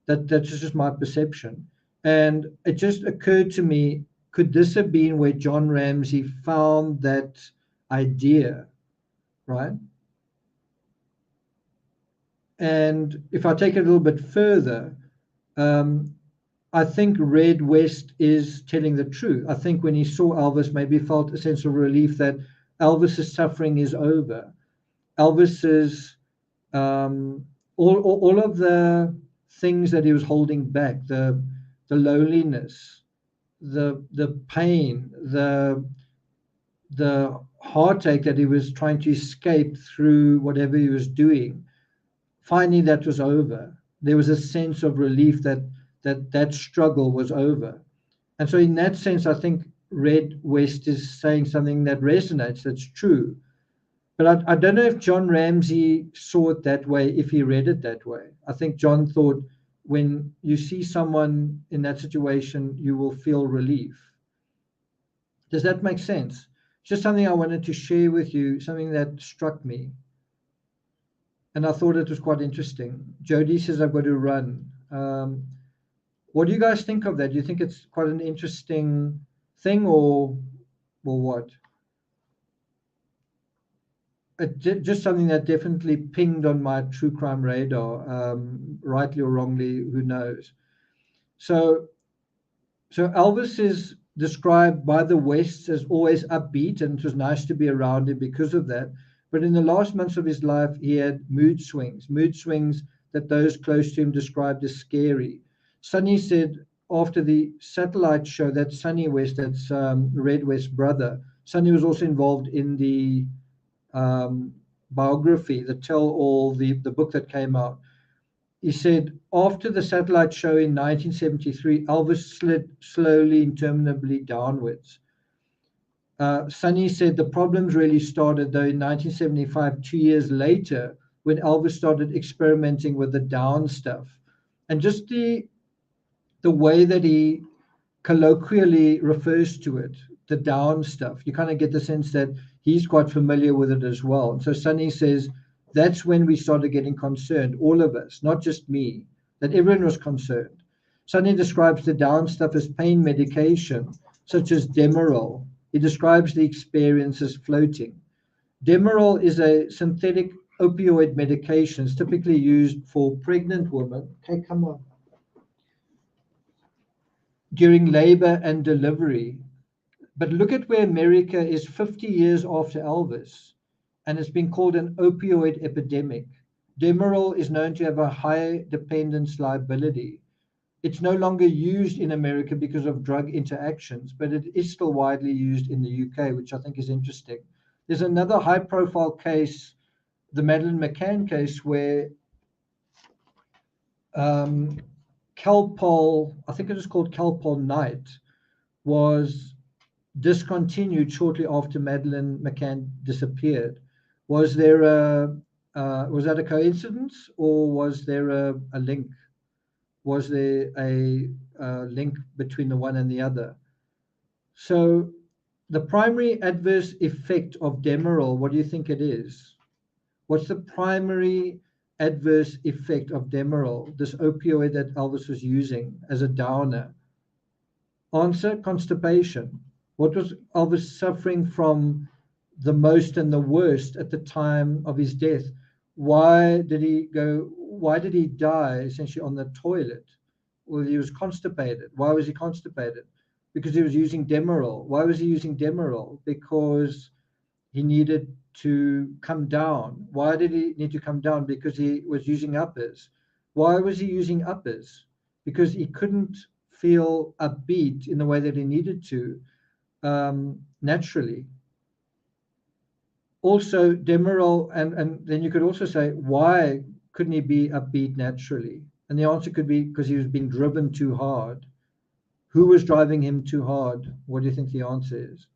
That's just my perception. And it just occurred to me, could this have been where John Ramsey found that idea, right? And if I take it a little bit further, I think Red West is telling the truth. I think when he saw Elvis, maybe felt a sense of relief that Elvis's suffering is over. Elvis's all of the things that he was holding back, the loneliness, the pain, the heartache that he was trying to escape through whatever he was doing, finally that was over. There was a sense of relief that struggle was over. And so in that sense, I think Red West is saying something that resonates, that's true. But I don't know if John Ramsey saw it that way, if he read it that way. I think John thought, when you see someone in that situation, you will feel relief. Does that make sense? Just something I wanted to share with you, something that struck me. And I thought it was quite interesting. Jody says I've got to run. What do you guys think of that? Do you think it's quite an interesting thing, or what? Just something that definitely pinged on my true crime radar, rightly or wrongly, who knows. So Elvis is described by the West as always upbeat, and it was nice to be around him because of that. But in the last months of his life, he had mood swings that those close to him described as scary. Sonny said after the satellite show that Sonny West, that's Red West's brother, Sonny was also involved in the biography, the tell-all, the book that came out. He said after the satellite show in 1973, Elvis slid slowly, interminably downwards. Sonny said the problems really started, though, in 1975, 2 years later, when Elvis started experimenting with the down stuff. And just the way that he colloquially refers to it, the down stuff, you kind of get the sense that he's quite familiar with it as well. And so Sonny says, that's when we started getting concerned, all of us, not just me, that everyone was concerned. Sonny describes the down stuff as pain medication, such as Demerol. He describes the experience as floating. Demerol is a synthetic opioid medication. It's typically used for pregnant women. Okay, come on. During labor and delivery. But look at where America is 50 years after Elvis, and it's been called an opioid epidemic. Demerol is known to have a high dependence liability. It's no longer used in America because of drug interactions, but it is still widely used in the UK, which I think is interesting. There's another high-profile case, the Madeleine McCann case, where Calpol, I think it was called Calpol Night, was discontinued shortly after Madeleine McCann disappeared. Was there was that a coincidence, or was there a link? Was there a link between the one and the other? So the primary adverse effect of Demerol, what do you think it is? What's the primary adverse effect of Demerol, this opioid that Elvis was using as a downer? Answer, constipation. What was Elvis suffering from the most and the worst at the time of his death? Why did he die essentially on the toilet? Well, he was constipated. Why was he constipated? Because he was using Demerol. Why was he using Demerol? Because he needed to come down. Why did he need to come down? Because he was using uppers. Why was he using uppers? Because he couldn't feel upbeat in the way that he needed to naturally. Also, Demerol, and then you could also say, why couldn't he be upbeat naturally? And the answer could be because he was being driven too hard. Who was driving him too hard? What do you think the answer is?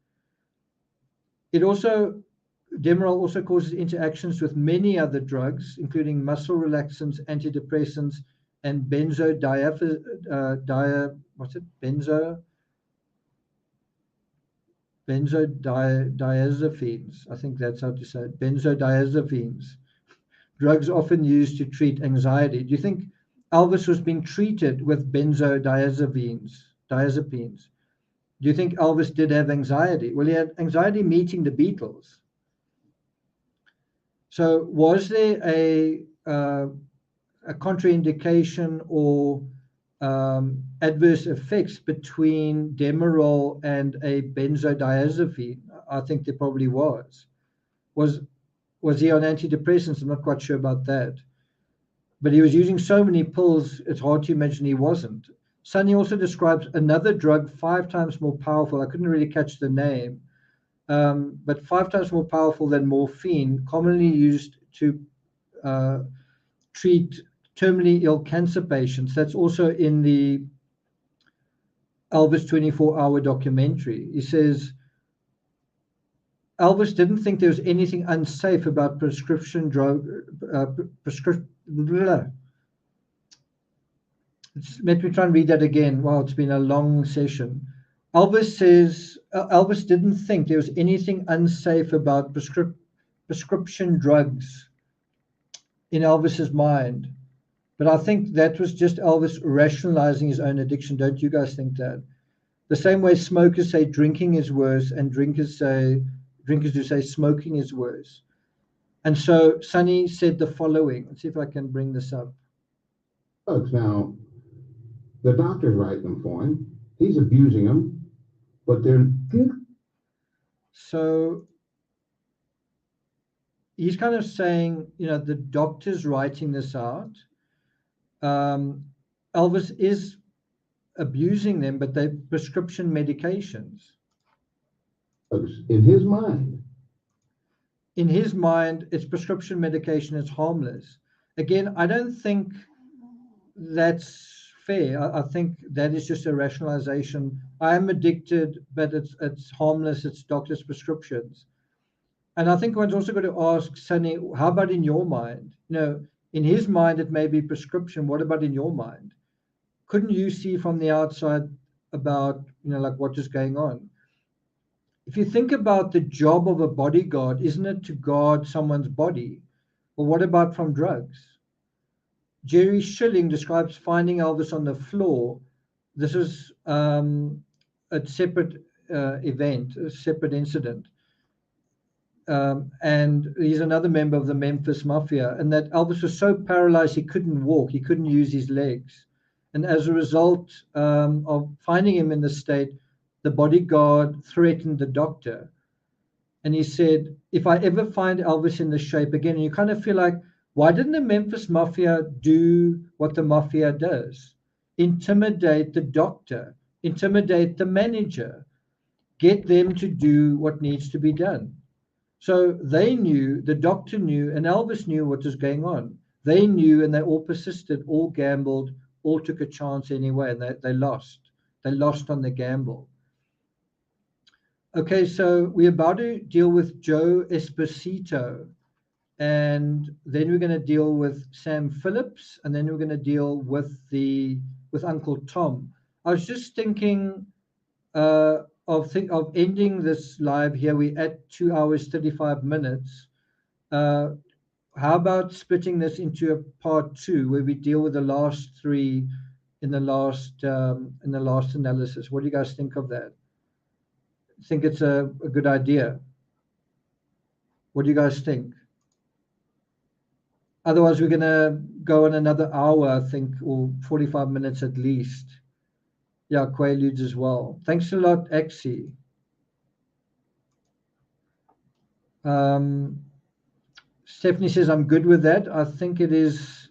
Demerol also causes interactions with many other drugs, including muscle relaxants, antidepressants, and benzodiazepines. I think that's how to say it. Benzodiazepines. Drugs often used to treat anxiety. Do you think Elvis was being treated with benzodiazepines? Do you think Elvis did have anxiety? Well, he had anxiety meeting the Beatles. So was there a contraindication or adverse effects between Demerol and a benzodiazepine? I think there probably was. Was he on antidepressants? I'm not quite sure about that. But he was using so many pills, it's hard to imagine he wasn't. Sonny also describes another drug 5 times more powerful. I couldn't really catch the name, but 5 times more powerful than morphine, commonly used to treat terminally ill cancer patients. That's also in the Elvis 24-hour documentary. He says, Elvis didn't think there was anything unsafe about prescription drug, Let me try and read that again. Wow, it's been a long session. Elvis says, Elvis didn't think there was anything unsafe about prescription drugs in Elvis's mind. But I think that was just Elvis rationalizing his own addiction. Don't you guys think that? The same way smokers say drinking is worse, and drinkers do say smoking is worse. And so Sonny said the following. Let's see if I can bring this up. Folks, now, the doctor's writing them for him. He's abusing them, but they're... So he's kind of saying, the doctor's writing this out. Elvis is abusing them, but they're prescription medications. In his mind. In his mind, it's prescription medication, it's harmless. Again, I don't think that's fair. I think that is just a rationalization. I am addicted, but it's harmless. It's doctor's prescriptions. And I think one's also got to ask Sonny, how about in your mind? You know, in his mind, it may be prescription. What about in your mind? Couldn't you see from the outside about, you know, like what is going on? If you think about the job of a bodyguard, isn't it to guard someone's body? Well, what about from drugs? Jerry Schilling describes finding Elvis on the floor. This is a separate event, a separate incident. And he's another member of the Memphis Mafia, and that Elvis was so paralyzed he couldn't walk, he couldn't use his legs. And as a result of finding him in this state, the bodyguard threatened the doctor. And he said, if I ever find Elvis in this shape again, and you kind of feel like, why didn't the Memphis Mafia do what the Mafia does? Intimidate the doctor, intimidate the manager, get them to do what needs to be done. So they knew, the doctor knew, and Elvis knew what was going on. They knew, and they all persisted, all gambled, all took a chance anyway, and they lost. They lost on the gamble. Okay, so we're about to deal with Joe Esposito, and then we're going to deal with Sam Phillips, and then we're going to deal with Uncle Tom. I was just thinking of ending this live here. We're at 2 hours 35 minutes. How about splitting this into a part 2 where we deal with the last 3 in the last analysis? What do you guys think of that? I think it's a good idea. What do you guys think? Otherwise, we're going to go on another hour, I think, or 45 minutes at least. Yeah, Quaaludes as well. Thanks a lot, Axie. Stephanie says, I'm good with that. I think it is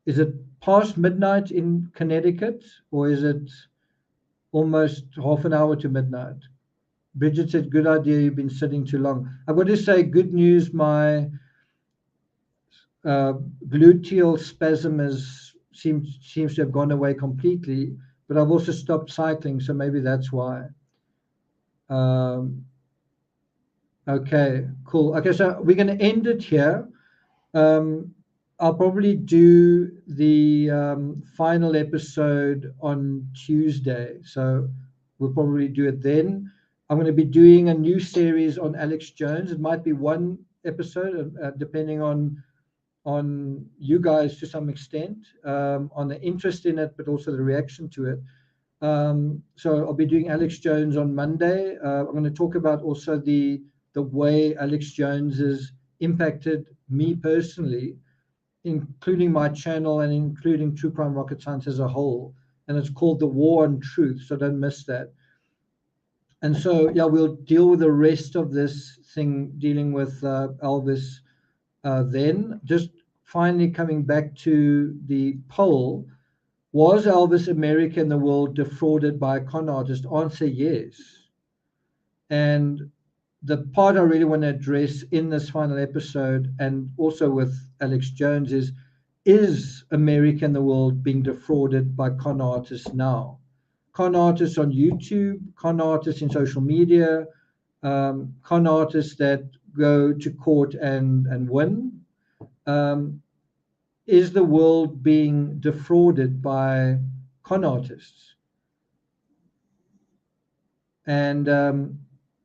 it past midnight in Connecticut, or is it almost half an hour to midnight? Bridget said, good idea, you've been sitting too long. I've got to say, good news, my gluteal spasm seems to have gone away completely, but I've also stopped cycling, so maybe that's why. Okay, cool. Okay, so we're going to end it here. I'll probably do the final episode on Tuesday, so we'll probably do it then. I'm going to be doing a new series on Alex Jones. It might be one episode, depending on you guys to some extent, on the interest in it, but also the reaction to it. So I'll be doing Alex Jones on Monday. I'm going to talk about also the way Alex Jones has impacted me personally, including my channel and including True Crime Rocket Science as a whole. And it's called The War on Truth, so don't miss that. And so, yeah, we'll deal with the rest of this thing, dealing with Elvis then. Just finally coming back to the poll, was Elvis America and the world defrauded by a con artist? Answer, yes. And the part I really want to address in this final episode, and also with Alex Jones, is America and the world being defrauded by con artists now? Con artists on YouTube, con artists in social media, con artists that go to court and win. Is the world being defrauded by con artists? And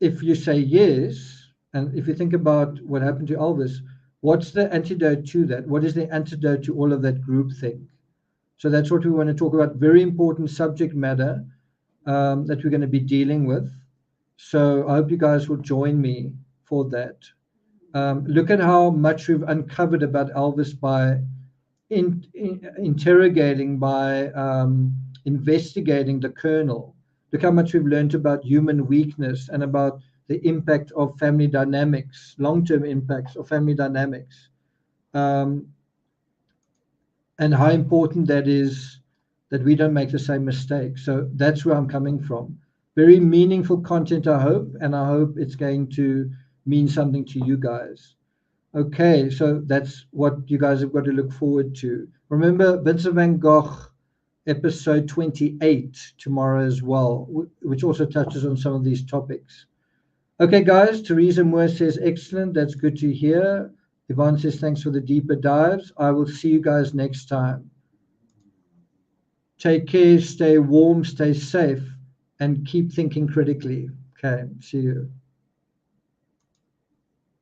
if you say yes, and if you think about what happened to Elvis, what's the antidote to that? What is the antidote to all of that groupthink? So that's what we want to talk about. Very important subject matter that we're going to be dealing with. So I hope you guys will join me for that. Look at how much we've uncovered about Elvis by interrogating, by investigating the Colonel. Look how much we've learned about human weakness and about the impact of family dynamics, long-term impacts of family dynamics, and how important that is, that we don't make the same mistake. So that's where I'm coming from. Very meaningful content, I hope, and I hope it's going to mean something to you guys. Okay, so that's what you guys have got to look forward to. Remember, Vincent van Gogh episode 28 tomorrow as well, which also touches on some of these topics. Okay, guys, Teresa Moore says, excellent. That's good to hear. Yvonne says, thanks for the deeper dives. I will see you guys next time. Take care, stay warm, stay safe, and keep thinking critically. Okay, see you.